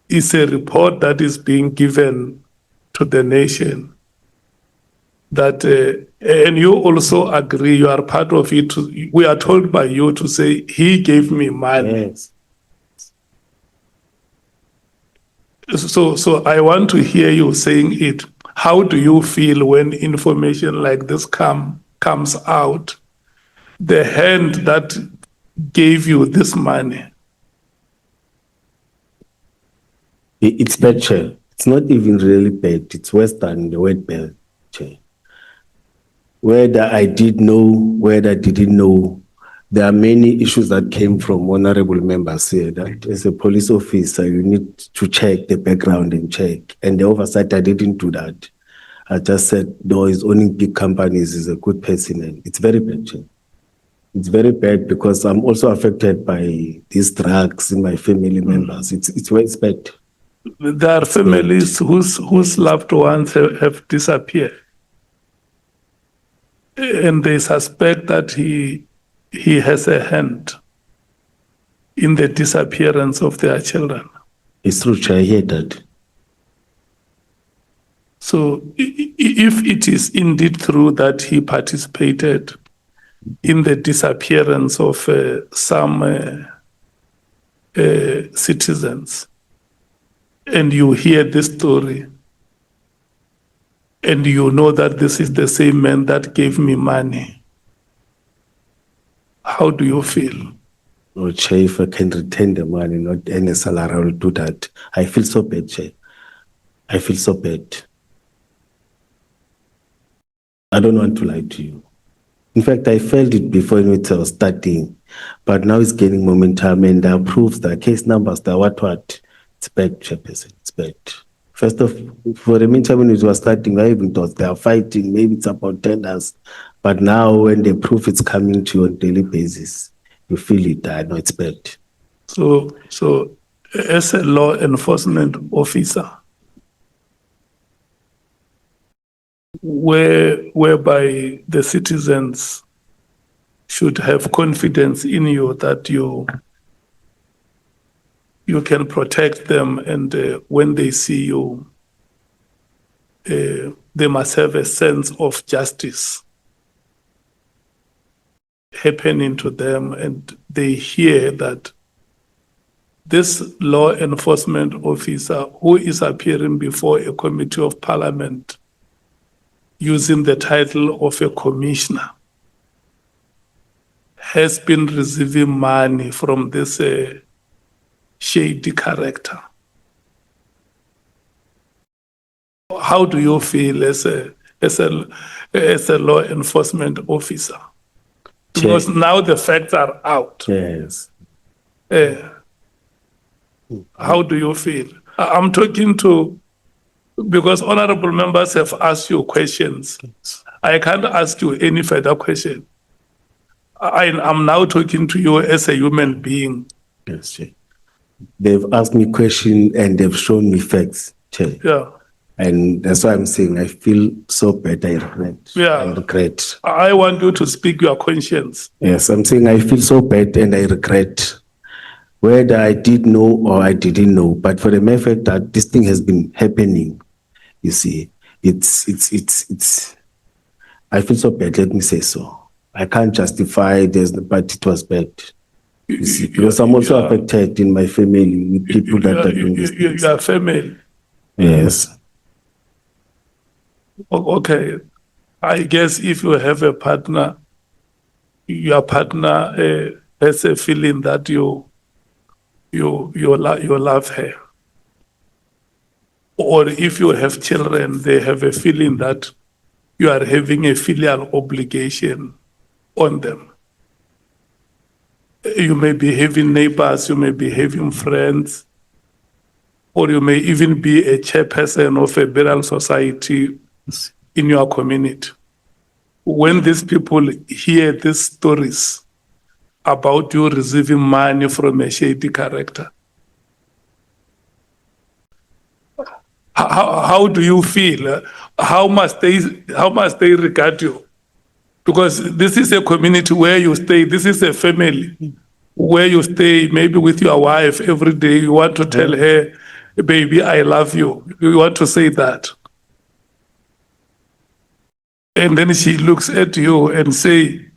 Speaker 2: is a report that is being given to the nation. that, and you also agree, you are part of it. We are told by you to say, he gave me money.
Speaker 3: Yes.
Speaker 2: So I want to hear you saying it. How do you feel when information like this comes out? The hand that gave you this money.
Speaker 3: It's bad, Chair. It's not even really bad. It's worse than the word bad, Chair. Whether I did know, whether I didn't know, there are many issues that came from honorable members here that as a police officer, you need to check the background and check. And the oversight, I didn't do that. I just said, no, he's owning big companies, he's a good person. And it's very bad, Chair. It's very bad because I'm also affected by these drugs in my family members. It's very bad.
Speaker 2: There are families whose loved ones have disappeared. And they suspect that he has a hand in the disappearance of their children.
Speaker 3: It's true, Chair, I hear that.
Speaker 2: So if it is indeed true that he participated in the disappearance of some citizens, and you hear this story, and you know that this is the same man that gave me money, how do you feel?
Speaker 3: No, Chair, if I can retain the money, not any salary, I will do that. I feel so bad, Chair. I feel so bad. I don't want to lie to you. In fact, I felt it before when I was starting, but now it's gaining momentum and there are proofs, there are case numbers, there are what. It's bad, Chairperson, it's bad. First of, for the meantime, when it was starting, I even thought they are fighting, maybe it's about tenders. But now when the proof is coming to you on a daily basis, you feel it, I know it's bad.
Speaker 2: So as a law enforcement officer, whereby the citizens should have confidence in you that you can protect them, and when they see you, they must have a sense of justice happening to them, and they hear that this law enforcement officer who is appearing before a committee of parliament using the title of a commissioner has been receiving money from this shady character. How do you feel as a law enforcement officer? Because now the facts are out.
Speaker 3: Yes.
Speaker 2: How do you feel? I'm talking to, because honorable members have asked you questions. I can't ask you any further question. I'm now talking to you as a human being.
Speaker 3: Yes, Chair. They've asked me questions and they've shown me facts, Chair.
Speaker 2: Yeah.
Speaker 3: And that's why I'm saying I feel so bad, I regret.
Speaker 2: Yeah.
Speaker 3: I regret.
Speaker 2: I want you to speak your conscience.
Speaker 3: Yes, I'm saying I feel so bad and I regret. Whether I did know or I didn't know, but for the mere fact that this thing has been happening, you see, it's, I feel so bad, let me say so. I can't justify this, but it was bad. You see, because I'm also affected in my family with people that are doing this.
Speaker 2: Your family.
Speaker 3: Yes.
Speaker 2: Okay. I guess if you have a partner, your partner has a feeling that you love her. Or if you have children, they have a feeling that you are having a filial obligation on them. You may be having neighbors, you may be having friends, or you may even be a chairperson of a burial society in your community. When these people hear these stories about you receiving money from a shady character, how do you feel? How must they regard you? Because this is a community where you stay. This is a family where you stay, maybe with your wife every day. You want to tell her, baby, I love you. You want to say that. And then she looks at you and say,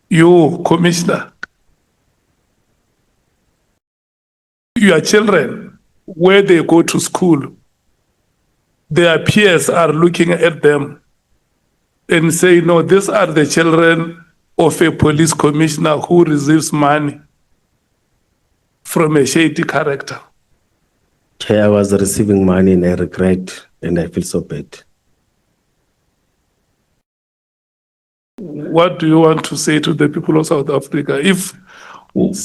Speaker 2: you, Commissioner, your children, where they go to school, their peers are looking at them and say, no, these are the children of a police commissioner who receives money from a shady character.
Speaker 3: Chair, I was receiving money and I regret and I feel so bad.
Speaker 2: What do you want to say to the people of South Africa? If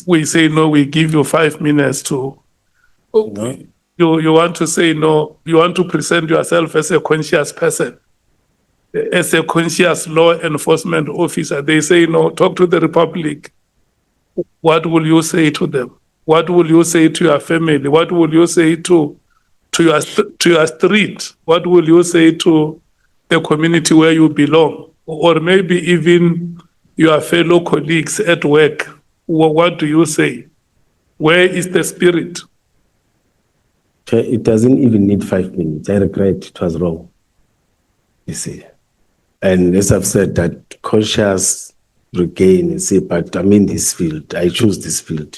Speaker 2: we say no, we give you 5 minutes to, you want to say no, you want to present yourself as a conscious person, as a conscious law enforcement officer. They say no, talk to the Republic. What will you say to them? What will you say to your family? What will you say to your street? What will you say to the community where you belong? Or maybe even your fellow colleagues at work? What do you say? Where is the spirit?
Speaker 3: Chair, it doesn't even need 5 minutes. I regret it was wrong. You see. And as I've said, that conscious regain, you see, but I'm in this field. I choose this field.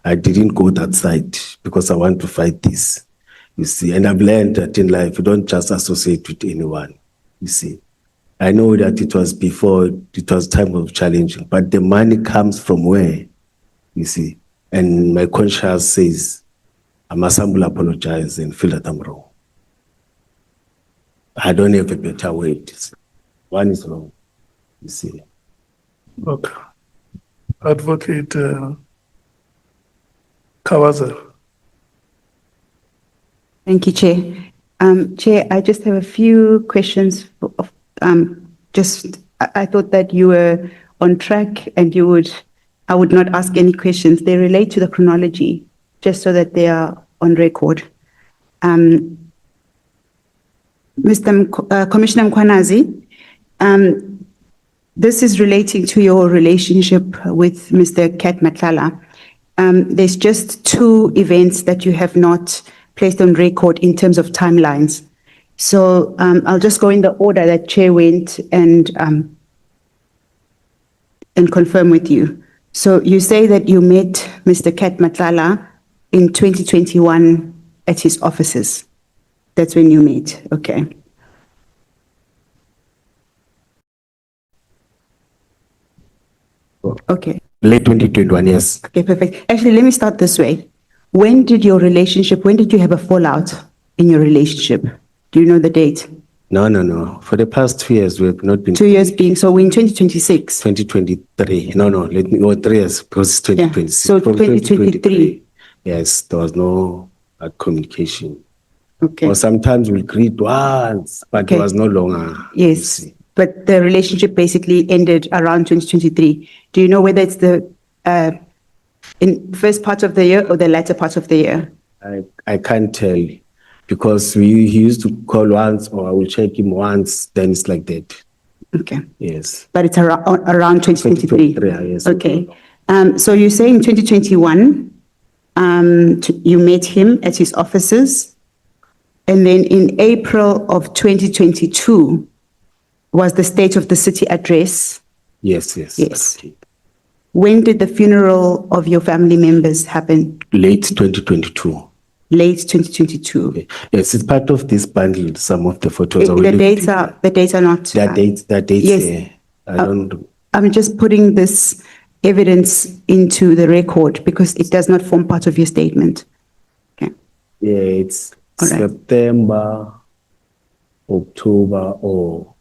Speaker 3: I didn't go that side because I want to fight this. You see, and I've learned that in life, you don't just associate with anyone. You see. I know that it was before, it was time of challenging, but the money comes from where, you see. And my conscience says, I must humbly apologize and feel that I'm wrong. I don't have a better way to say. One is wrong, you see.
Speaker 2: Okay. Advocate Kawaza.
Speaker 12: Thank you, Chair. Chair, I just have a few questions. I thought that you were on track and I would not ask any questions. They relate to the chronology, just so that they are on record. Commissioner uMkhwanazi, this is relating to your relationship with Mr. Cat Matlala. There's just 2 events that you have not placed on record in terms of timelines. So I'll just go in the order that Chair went and confirm with you. So you say that you met Mr. Cat Matlala in 2021 at his offices. That's when you met, okay. Okay.
Speaker 3: Late 2021, yes.
Speaker 12: Okay, perfect. Actually, let me start this way. When did you have a fallout in your relationship? Do you know the date?
Speaker 3: No. For the past 2 years, we have not been.
Speaker 12: 2 years being, so we're in 2026.
Speaker 3: 2023. No, 3 years because it's 2026.
Speaker 12: So
Speaker 3: From
Speaker 12: 2023.
Speaker 3: Yes, there was no communication.
Speaker 12: Okay.
Speaker 3: Or sometimes we agreed once, but
Speaker 12: Okay.
Speaker 3: it was no longer. you
Speaker 12: Yes,
Speaker 3: see.
Speaker 12: but the relationship basically ended around 2023. Do you know whether it's the in first part of the year or the latter part of the year?
Speaker 3: I can't tell because he used to call once or I will check him once, then it's like that.
Speaker 12: Okay,
Speaker 3: Yes.
Speaker 12: but it's around 2023.
Speaker 3: 2023, yes.
Speaker 12: Okay, so you say in 2021, you met him at his offices, and then in April of 2022 was the State of the City address.
Speaker 3: Yes.
Speaker 12: Yes. When did the funeral of your family members happen?
Speaker 3: Late 2022.
Speaker 12: Late 2022.
Speaker 3: Yes, it's part of this bundle. Some of the photos are
Speaker 12: The dates are not.
Speaker 3: That dates.
Speaker 12: Yes.
Speaker 3: Here. I don't.
Speaker 12: I'm just putting this evidence into the record because it does not form part of your statement. Okay.
Speaker 3: Yeah, it's
Speaker 12: All right.
Speaker 3: September, October, or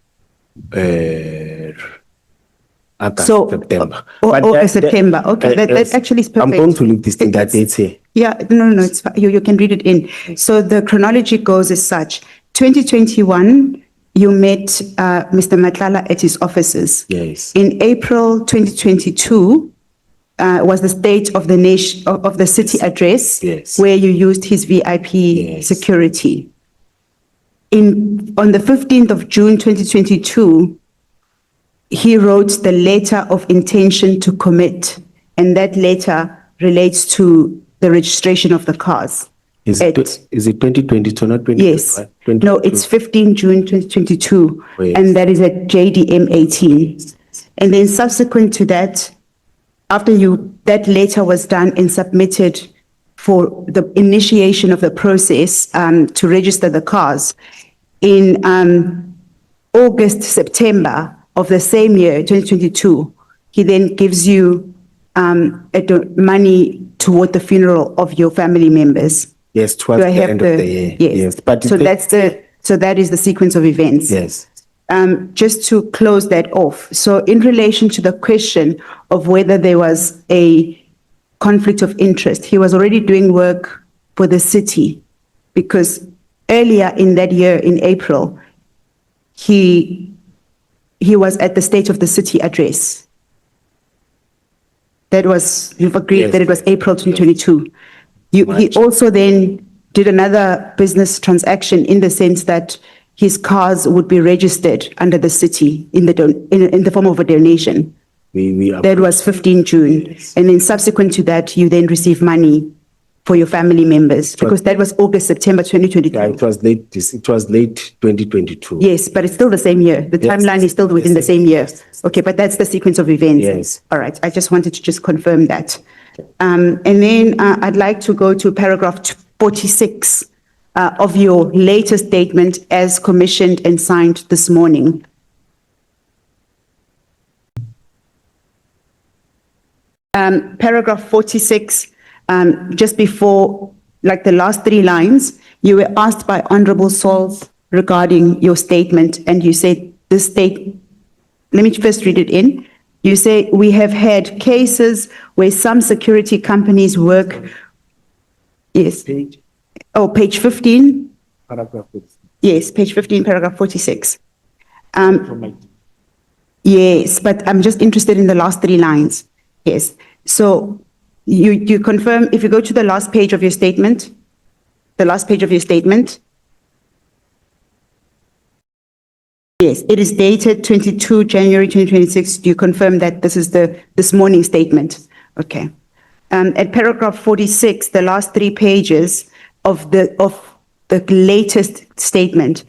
Speaker 3: August,
Speaker 12: So,
Speaker 3: September.
Speaker 12: or
Speaker 3: But
Speaker 12: September. Okay, that
Speaker 3: yes,
Speaker 12: actually is perfect.
Speaker 3: I'm going to leave this thing that dates here.
Speaker 12: Yeah, no, it's fine. You can read it in. So the chronology goes as such. 2021, you met Mr. Matlala at his offices.
Speaker 3: Yes.
Speaker 12: In April 2022, was the State of the Nation of the City address,
Speaker 3: Yes.
Speaker 12: where you used his VIP
Speaker 3: Yes.
Speaker 12: security. On the 15th of June 2022, he wrote the letter of intention to commit, and that letter relates to the registration of the cars.
Speaker 3: Is
Speaker 12: at-
Speaker 3: it 2022, not 2021?
Speaker 12: Yes. No, it's 15 June 2022,
Speaker 3: Oh, yes.
Speaker 12: and that is at JDM 18. And then subsequent to that, after that letter was done and submitted for the initiation of the process to register the cars, in August, September of the same year, 2022, he then gives you money toward the funeral of your family members.
Speaker 3: Yes, towards
Speaker 12: Do I
Speaker 3: the
Speaker 12: have
Speaker 3: end of the year.
Speaker 12: Yes.
Speaker 3: But
Speaker 12: So that is the sequence of events.
Speaker 3: yes.
Speaker 12: Just to close that off. So in relation to the question of whether there was a conflict of interest, he was already doing work for the city because earlier in that year, in April, he was at the State of the City address. You've agreed
Speaker 3: Yes.
Speaker 12: that it was April 2022. He
Speaker 3: March.
Speaker 12: also then did another business transaction in the sense that his cars would be registered under the city in the form of a donation. That was 15 June. And then subsequent to that, you then receive money for your family members because that was August, September 2022.
Speaker 3: Yeah, it was late 2022.
Speaker 12: Yes, but it's still the same year. The
Speaker 3: Yes.
Speaker 12: timeline is still within the same year. Okay, but that's the sequence of events.
Speaker 3: Yes.
Speaker 12: All right, I just wanted to just confirm that. And then I'd like to go to paragraph 46 of your latest statement as commissioned and signed this morning. Paragraph 46, just before, like the last three lines, you were asked by Honorable Saul regarding your statement, and you said let me first read it in. You say, we have had cases where some security companies work. Yes. Page 15.
Speaker 3: Paragraph.
Speaker 12: Yes, page 15, paragraph 46. Yes, but I'm just interested in the last three lines. Yes. So you confirm, if you go to the last page of your statement, yes, it is dated 22 January 2026. Do you confirm that this is this morning statement? Okay. At paragraph 46, the last three pages of the latest statement,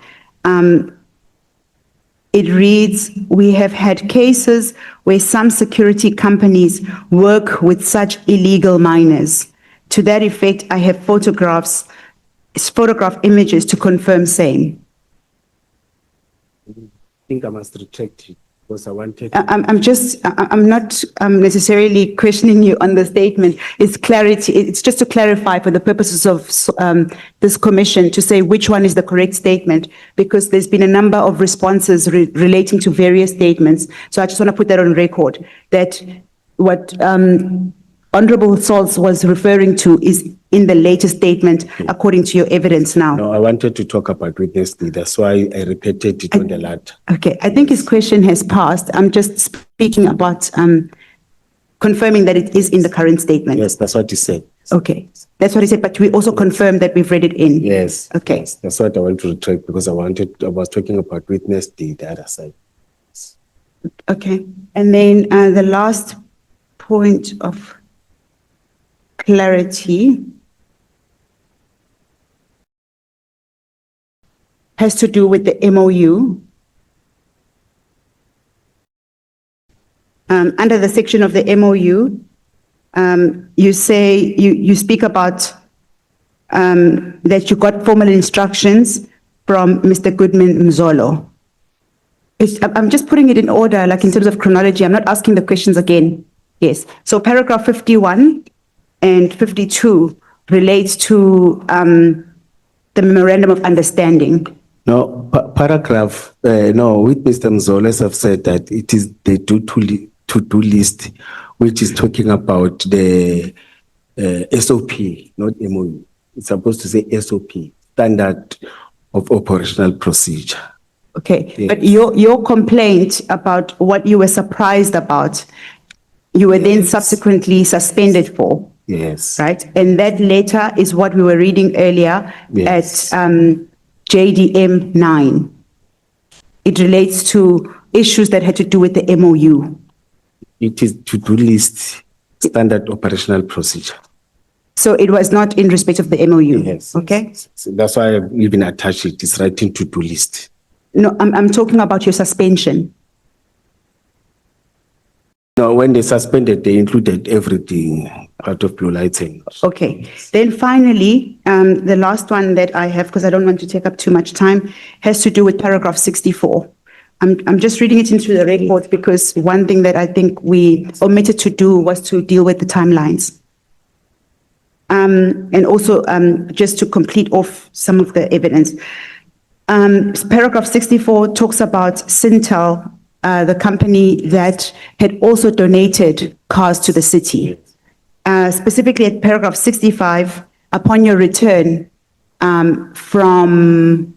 Speaker 12: it reads, we have had cases where some security companies work with such illegal minors. To that effect, I have photograph images to confirm same.
Speaker 3: I think I must retract it because I wanted.
Speaker 12: I'm not necessarily questioning you on the statement. It's clarity. It's just to clarify for the purposes of this commission to say which one is the correct statement, because there's been a number of responses relating to various statements. So I just want to put that on record that what Honorable Sauls was referring to is in the latest statement according to your evidence now.
Speaker 3: No, I wanted to talk about witness D. That's why I repeated it on the latter.
Speaker 12: Okay, I think his question has passed. I'm just speaking about confirming that it is in the current statement.
Speaker 3: Yes, that's what he said.
Speaker 12: Okay, that's what he said, but we also confirm that we've read it in.
Speaker 3: Yes.
Speaker 12: Okay.
Speaker 3: Yes, that's what I want to retract because I was talking about witness D, the other side.
Speaker 12: Okay, and then the last point of clarity has to do with the MOU. Under the section of the MOU, you say, you speak about that you got formal instructions from Mr. Goodman Mzolo. I'm just putting it in order, like in terms of chronology. I'm not asking the questions again. Yes. So paragraph 51 and 52 relates to the memorandum of understanding.
Speaker 3: No, paragraph, no, with Mr. Mzoles have said that it is the to-do list, which is talking about the SOP, not MOU. It's supposed to say SOP, Standard of Operational Procedure.
Speaker 12: Okay,
Speaker 3: Yes.
Speaker 12: but your complaint about what you were surprised about, you were then subsequently suspended for,
Speaker 3: Yes.
Speaker 12: right? And that letter is what we were reading earlier
Speaker 3: Yes.
Speaker 12: at JDM 9. It relates to issues that had to do with the MOU.
Speaker 3: It is to-do list, Standard Operational Procedure.
Speaker 12: So it was not in respect of the MOU?
Speaker 3: Yes.
Speaker 12: Okay?
Speaker 3: So that's why I've even attached it. It's writing to-do list.
Speaker 12: No, I'm talking about your suspension.
Speaker 3: No, when they suspended, they included everything out of blue lighting.
Speaker 12: Okay. Then finally, the last one that I have, because I don't want to take up too much time, has to do with paragraph 64. I'm just reading it into the record because one thing that I think we omitted to do was to deal with the timelines. And also, just to complete off some of the evidence. Paragraph 64 talks about Sintel, the company that had also donated cars to the city. Specifically at paragraph 65, upon your return from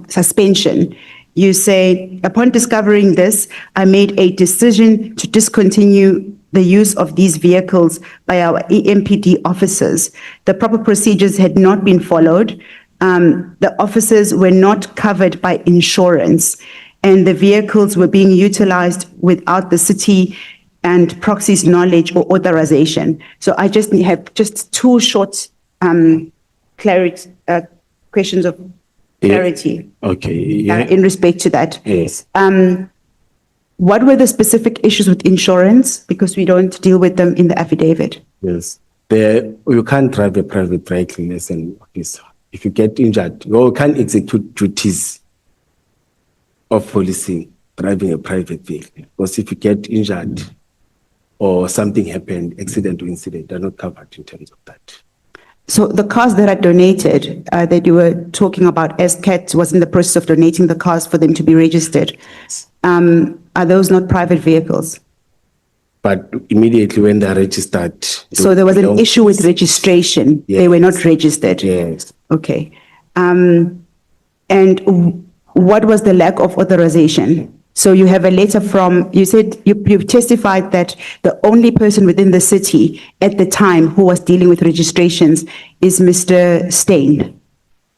Speaker 12: suspension, you say, upon discovering this, I made a decision to discontinue the use of these vehicles by our EMPD officers. The proper procedures had not been followed. The officers were not covered by insurance, and the vehicles were being utilized without the city and proxy's knowledge or authorization. So I just have just two short questions of clarity
Speaker 3: Okay.
Speaker 12: in respect to that.
Speaker 3: Yes.
Speaker 12: What were the specific issues with insurance? Because we don't deal with them in the affidavit.
Speaker 3: Yes. You can't drive a private vehicle as an officer. If you get injured, you can't execute duties of policing driving a private vehicle. Because if you get injured or something happened, accident or incident, they're not covered in terms of that.
Speaker 12: So the cars that are donated, that you were talking about, SCAT was in the process of donating the cars for them to be registered. Are those not private vehicles?
Speaker 3: But immediately when they're registered.
Speaker 12: So there was an issue with registration.
Speaker 3: Yes.
Speaker 12: They were not registered.
Speaker 3: Yes.
Speaker 12: Okay. And what was the lack of authorization? So you have a letter from, you said, you've testified that the only person within the city at the time who was dealing with registrations is Mr. Steyn.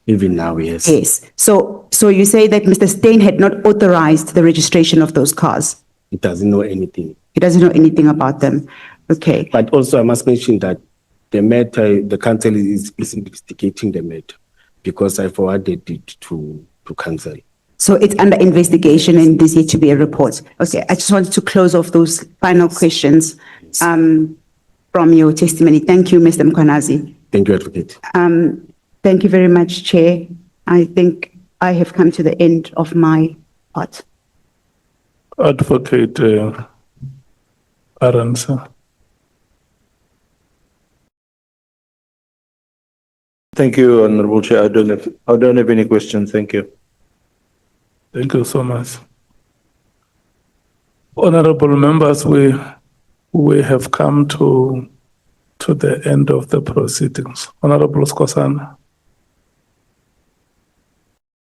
Speaker 3: Even now, yes.
Speaker 12: Yes. So you say that Mr. Steyn had not authorized the registration of those cars.
Speaker 3: It doesn't know anything.
Speaker 12: He doesn't know anything about them. Okay.
Speaker 3: But also I must mention that the matter, the council is investigating the matter because I forwarded it to council.
Speaker 12: So it's under investigation and there's yet to be a report. Okay, I just wanted to close off those final questions from your testimony. Thank you, Mr. uMkhwanazi.
Speaker 3: Thank you, Advocate.
Speaker 12: Thank you very much, Chair. I think I have come to the end of my part.
Speaker 2: Advocate Aransa.
Speaker 13: Thank you, Honorable Chair. I don't have any questions. Thank you.
Speaker 2: Thank you so much. Honorable members, we have come to the end of the proceedings. Honorable Skosana.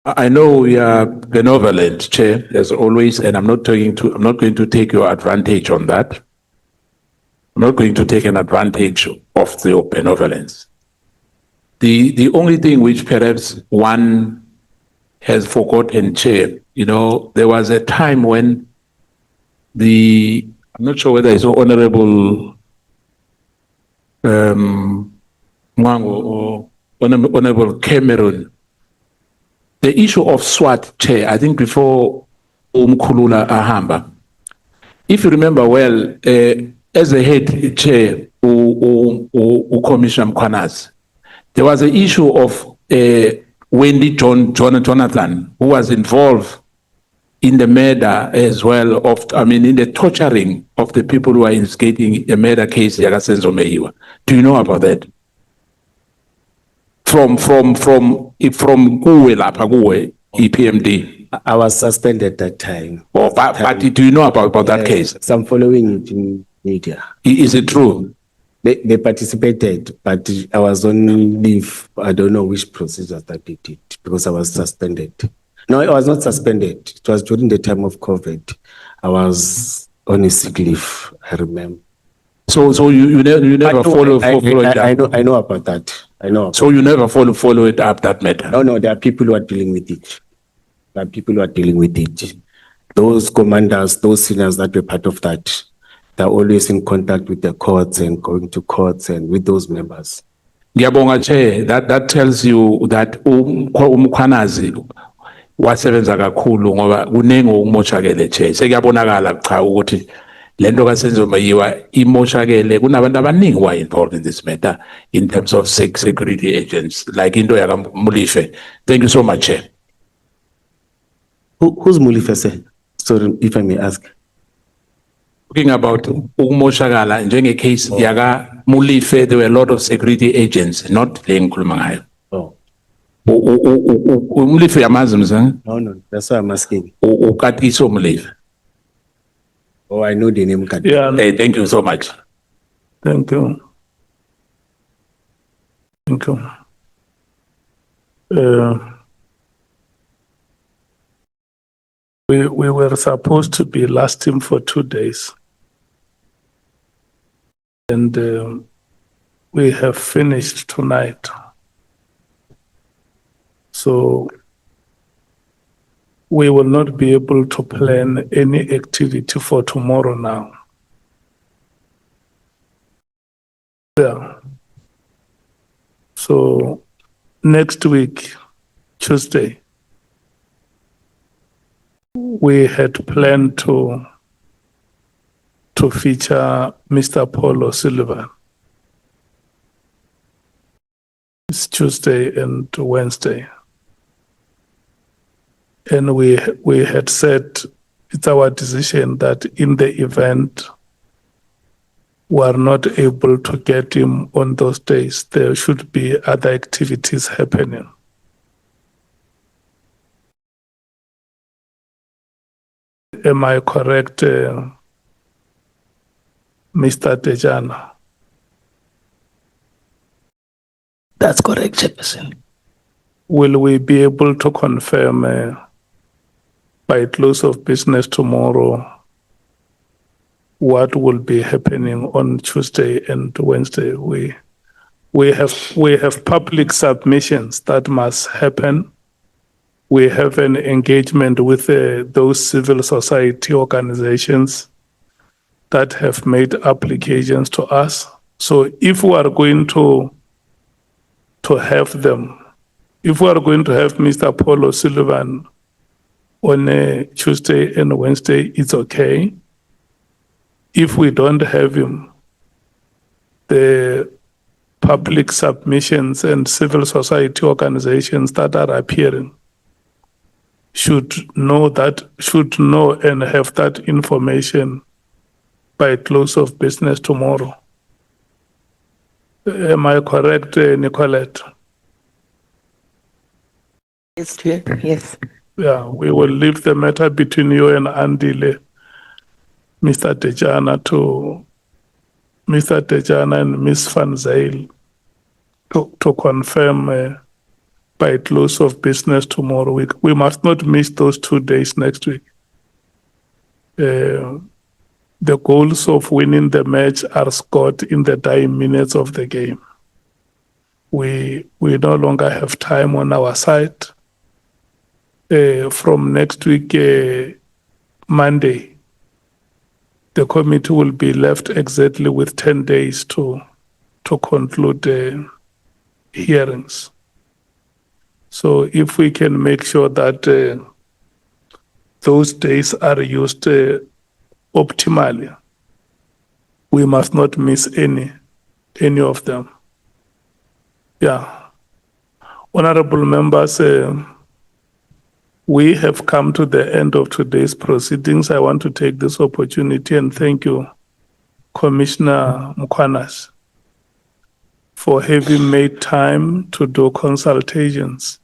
Speaker 6: I know we are benevolent, Chair, as always, and I'm not going to take your advantage on that. I'm not going to take an advantage of your benevolence. The only thing which perhaps one has forgotten, Chair, there was a time when I'm not sure whether it's Honorable Mwango or Honorable Cameron, the issue of SWAT, Chair, I think before uMkhulula ahamba, if you remember well, as a head chair, Commissioner uMkhwanazi, there was an issue of Wendy Jonathan, who was involved in the murder as well in the torturing of the people who are instigating a murder case, Yakasenzo Meyiwa. Do you know about that? From Kuwe lapha kuwe, EPMD.
Speaker 3: I was suspended that time.
Speaker 6: Oh, but do you know about that case?
Speaker 3: So I'm following it in media.
Speaker 6: Is it true?
Speaker 3: They participated, but I was on leave. I don't know which procedures that they did because I was suspended. No, I was not suspended. It was during the time of COVID. I was on a sick leave, I remember.
Speaker 6: So you never follow it up?
Speaker 3: I know about that. I know.
Speaker 6: So you never follow it up, that matter?
Speaker 3: No, there are people who are dealing with it. Those commanders, those seniors that were part of that, they're always in contact with the courts and going to courts and with those members.
Speaker 6: Ngiyabonga Chair, that tells you that uMkhwanazi wasebenza kakhulu ngoba kuningi okumoshakele Chair. Sekuyabonakala cha ukuthi lento kaSenzomayiwa imoshakele kunabantu abaningi who are involved in this matter in terms of security agents like into yakaMulife. Thank you so much Chair.
Speaker 3: Who's Mulife, sir? Sorry, if I may ask.
Speaker 6: Talking about ukumoshakala njenge case yaka Mulife, there were a lot of security agents, not le ngikhuluma ngayo.
Speaker 3: Oh.
Speaker 6: Mulife yamazi mzange?
Speaker 3: No, that's why I'm asking.
Speaker 6: Ukatiso Mulife.
Speaker 3: Oh, I know the name.
Speaker 2: Yeah,
Speaker 6: Hey, thank you so much.
Speaker 2: thank you. Thank you. We were supposed to be lasting for 2 days. And we have finished tonight. So we will not be able to plan any activity for tomorrow now. Yeah. So next week, Tuesday, we had planned to feature Mr. Paul O'Sullivan. It's Tuesday and Wednesday. And we had said it's our decision that in the event we are not able to get him on those days, there should be other activities happening. Am I correct, Mr. Tejana?
Speaker 14: That's correct, Chairperson.
Speaker 2: Will we be able to confirm by close of business tomorrow what will be happening on Tuesday and Wednesday? We have public submissions that must happen. We have an engagement with those civil society organizations that have made applications to us. So if we are going to have them, if we are going to have Mr. Paul O'Sullivan on a Tuesday and Wednesday, it's okay. If we don't have him, the public submissions and civil society organizations that are appearing should know and have that information by close of business tomorrow. Am I correct, Nicolette?
Speaker 14: Yes, Chair. Yes.
Speaker 2: Yeah, we will leave the matter between you and Andile, Mr. Tejana and Ms. Van Zyl to confirm by close of business tomorrow week. We must not miss those 2 days next week. The goals of winning the match are scored in the dying minutes of the game. We no longer have time on our side. From next week, Monday, the committee will be left exactly with 10 days to conclude the hearings. So if we can make sure that those days are used optimally, we must not miss any of them. Yeah. Honorable members, we have come to the end of today's proceedings. I want to take this opportunity and thank you, Commissioner uMkhwanazi, for having made time to do consultations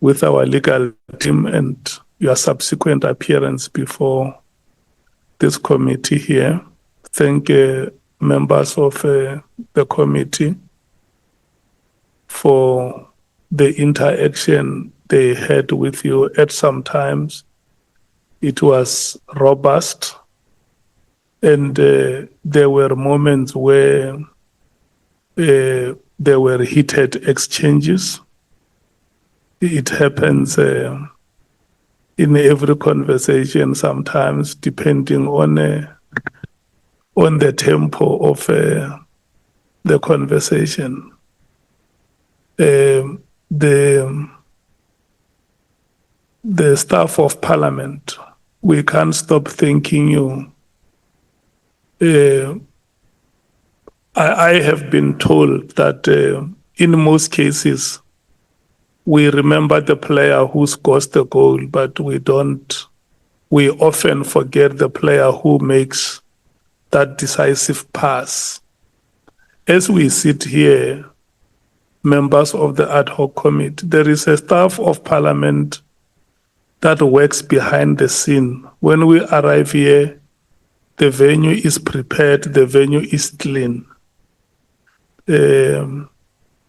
Speaker 2: with our legal team and your subsequent appearance before this committee here. Thank members of the committee for the interaction they had with you. At some times it was robust, and there were moments where there were heated exchanges. It happens in every conversation sometimes, depending on on the tempo of the conversation. The staff of parliament, we can't stop thanking you. I have been told that in most cases, we remember the player who scores the goal, but we often forget the player who makes that decisive pass. As we sit here, members of the ad hoc committee, there is a staff of parliament that works behind the scene. When we arrive here, the venue is prepared, the venue is clean.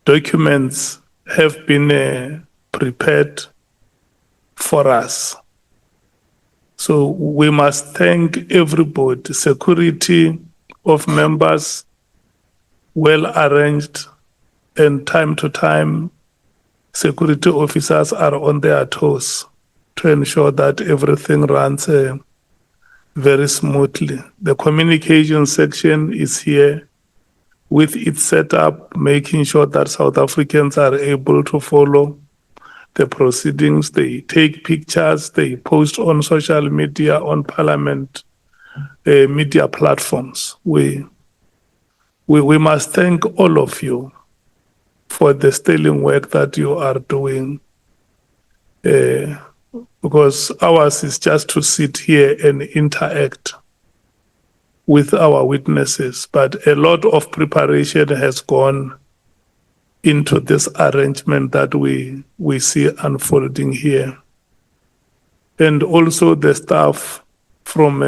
Speaker 2: Documents have been prepared for us. So we must thank everybody, security of members, well arranged, and time to time, security officers are on their toes to ensure that everything runs very smoothly. The communication section is here with its setup, making sure that South Africans are able to follow the proceedings. They take pictures, they post on social media, on parliament media platforms. We must thank all of you for the sterling work that you are doing, because ours is just to sit here and interact with our witnesses, but a lot of preparation has gone into this arrangement that we see unfolding here. And also the staff from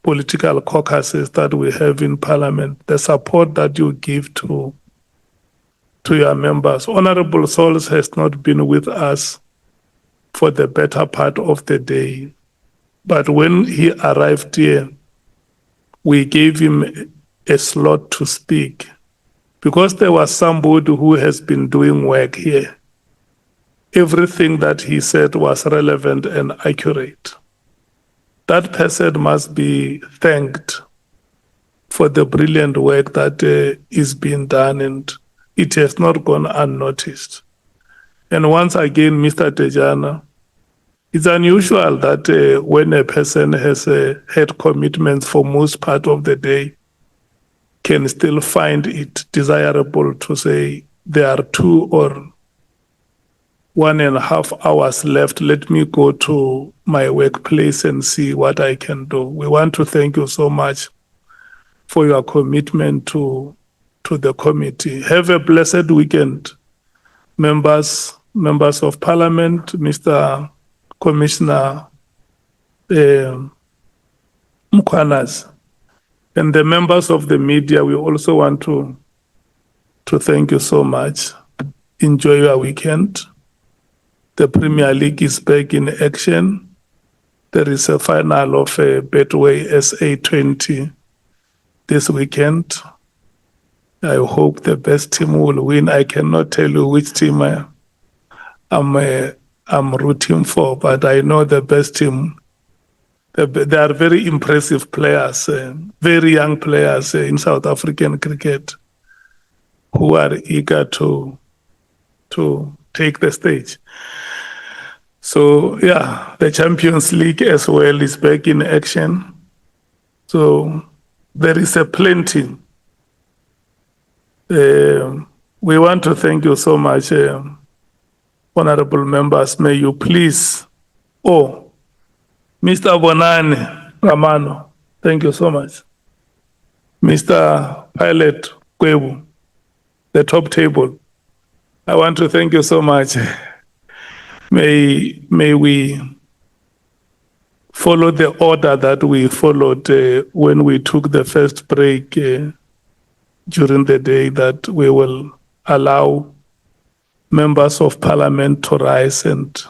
Speaker 2: political caucuses that we have in parliament, the support that you give to your members. Honorable Souls has not been with us for the better part of the day, but when he arrived here, we gave him a slot to speak because there was somebody who has been doing work here. Everything that he said was relevant and accurate. That person must be thanked for the brilliant work that is being done, and it has not gone unnoticed. And once again, Mr. Tejana, it's unusual that when a person has had commitments for most part of the day, can still find it desirable to say there are 2 or 1.5 hours left. Let me go to my workplace and see what I can do. We want to thank you so much for your commitment to the committee. Have a blessed weekend, members of parliament, Mr. Commissioner uMkhwanazi, and the members of the media. We also want to thank you so much. Enjoy your weekend. The Premier League is back in action. There is a final of Betway SA20 this weekend. I hope the best team will win. I cannot tell you which team I'm rooting for, but I know the best team. They are very impressive players, very young players in South African cricket who are eager to take the stage. So yeah, the Champions League as well is back in action. So there is a plenty. We want to thank you so much, honorable members. May you please, Mr. Bonani Ramano, thank you so much. Mr. Pilot Kwebu, the top table, I want to thank you so much. May we follow the order that we followed when we took the first break during the day, that we will allow members of parliament to rise and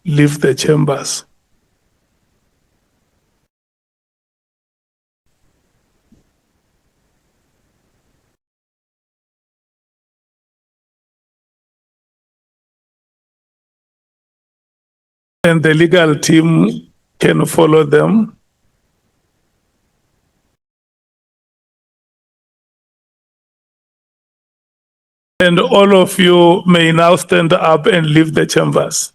Speaker 2: leave the chambers. And the legal team can follow them. And all of you may now stand up and leave the chambers.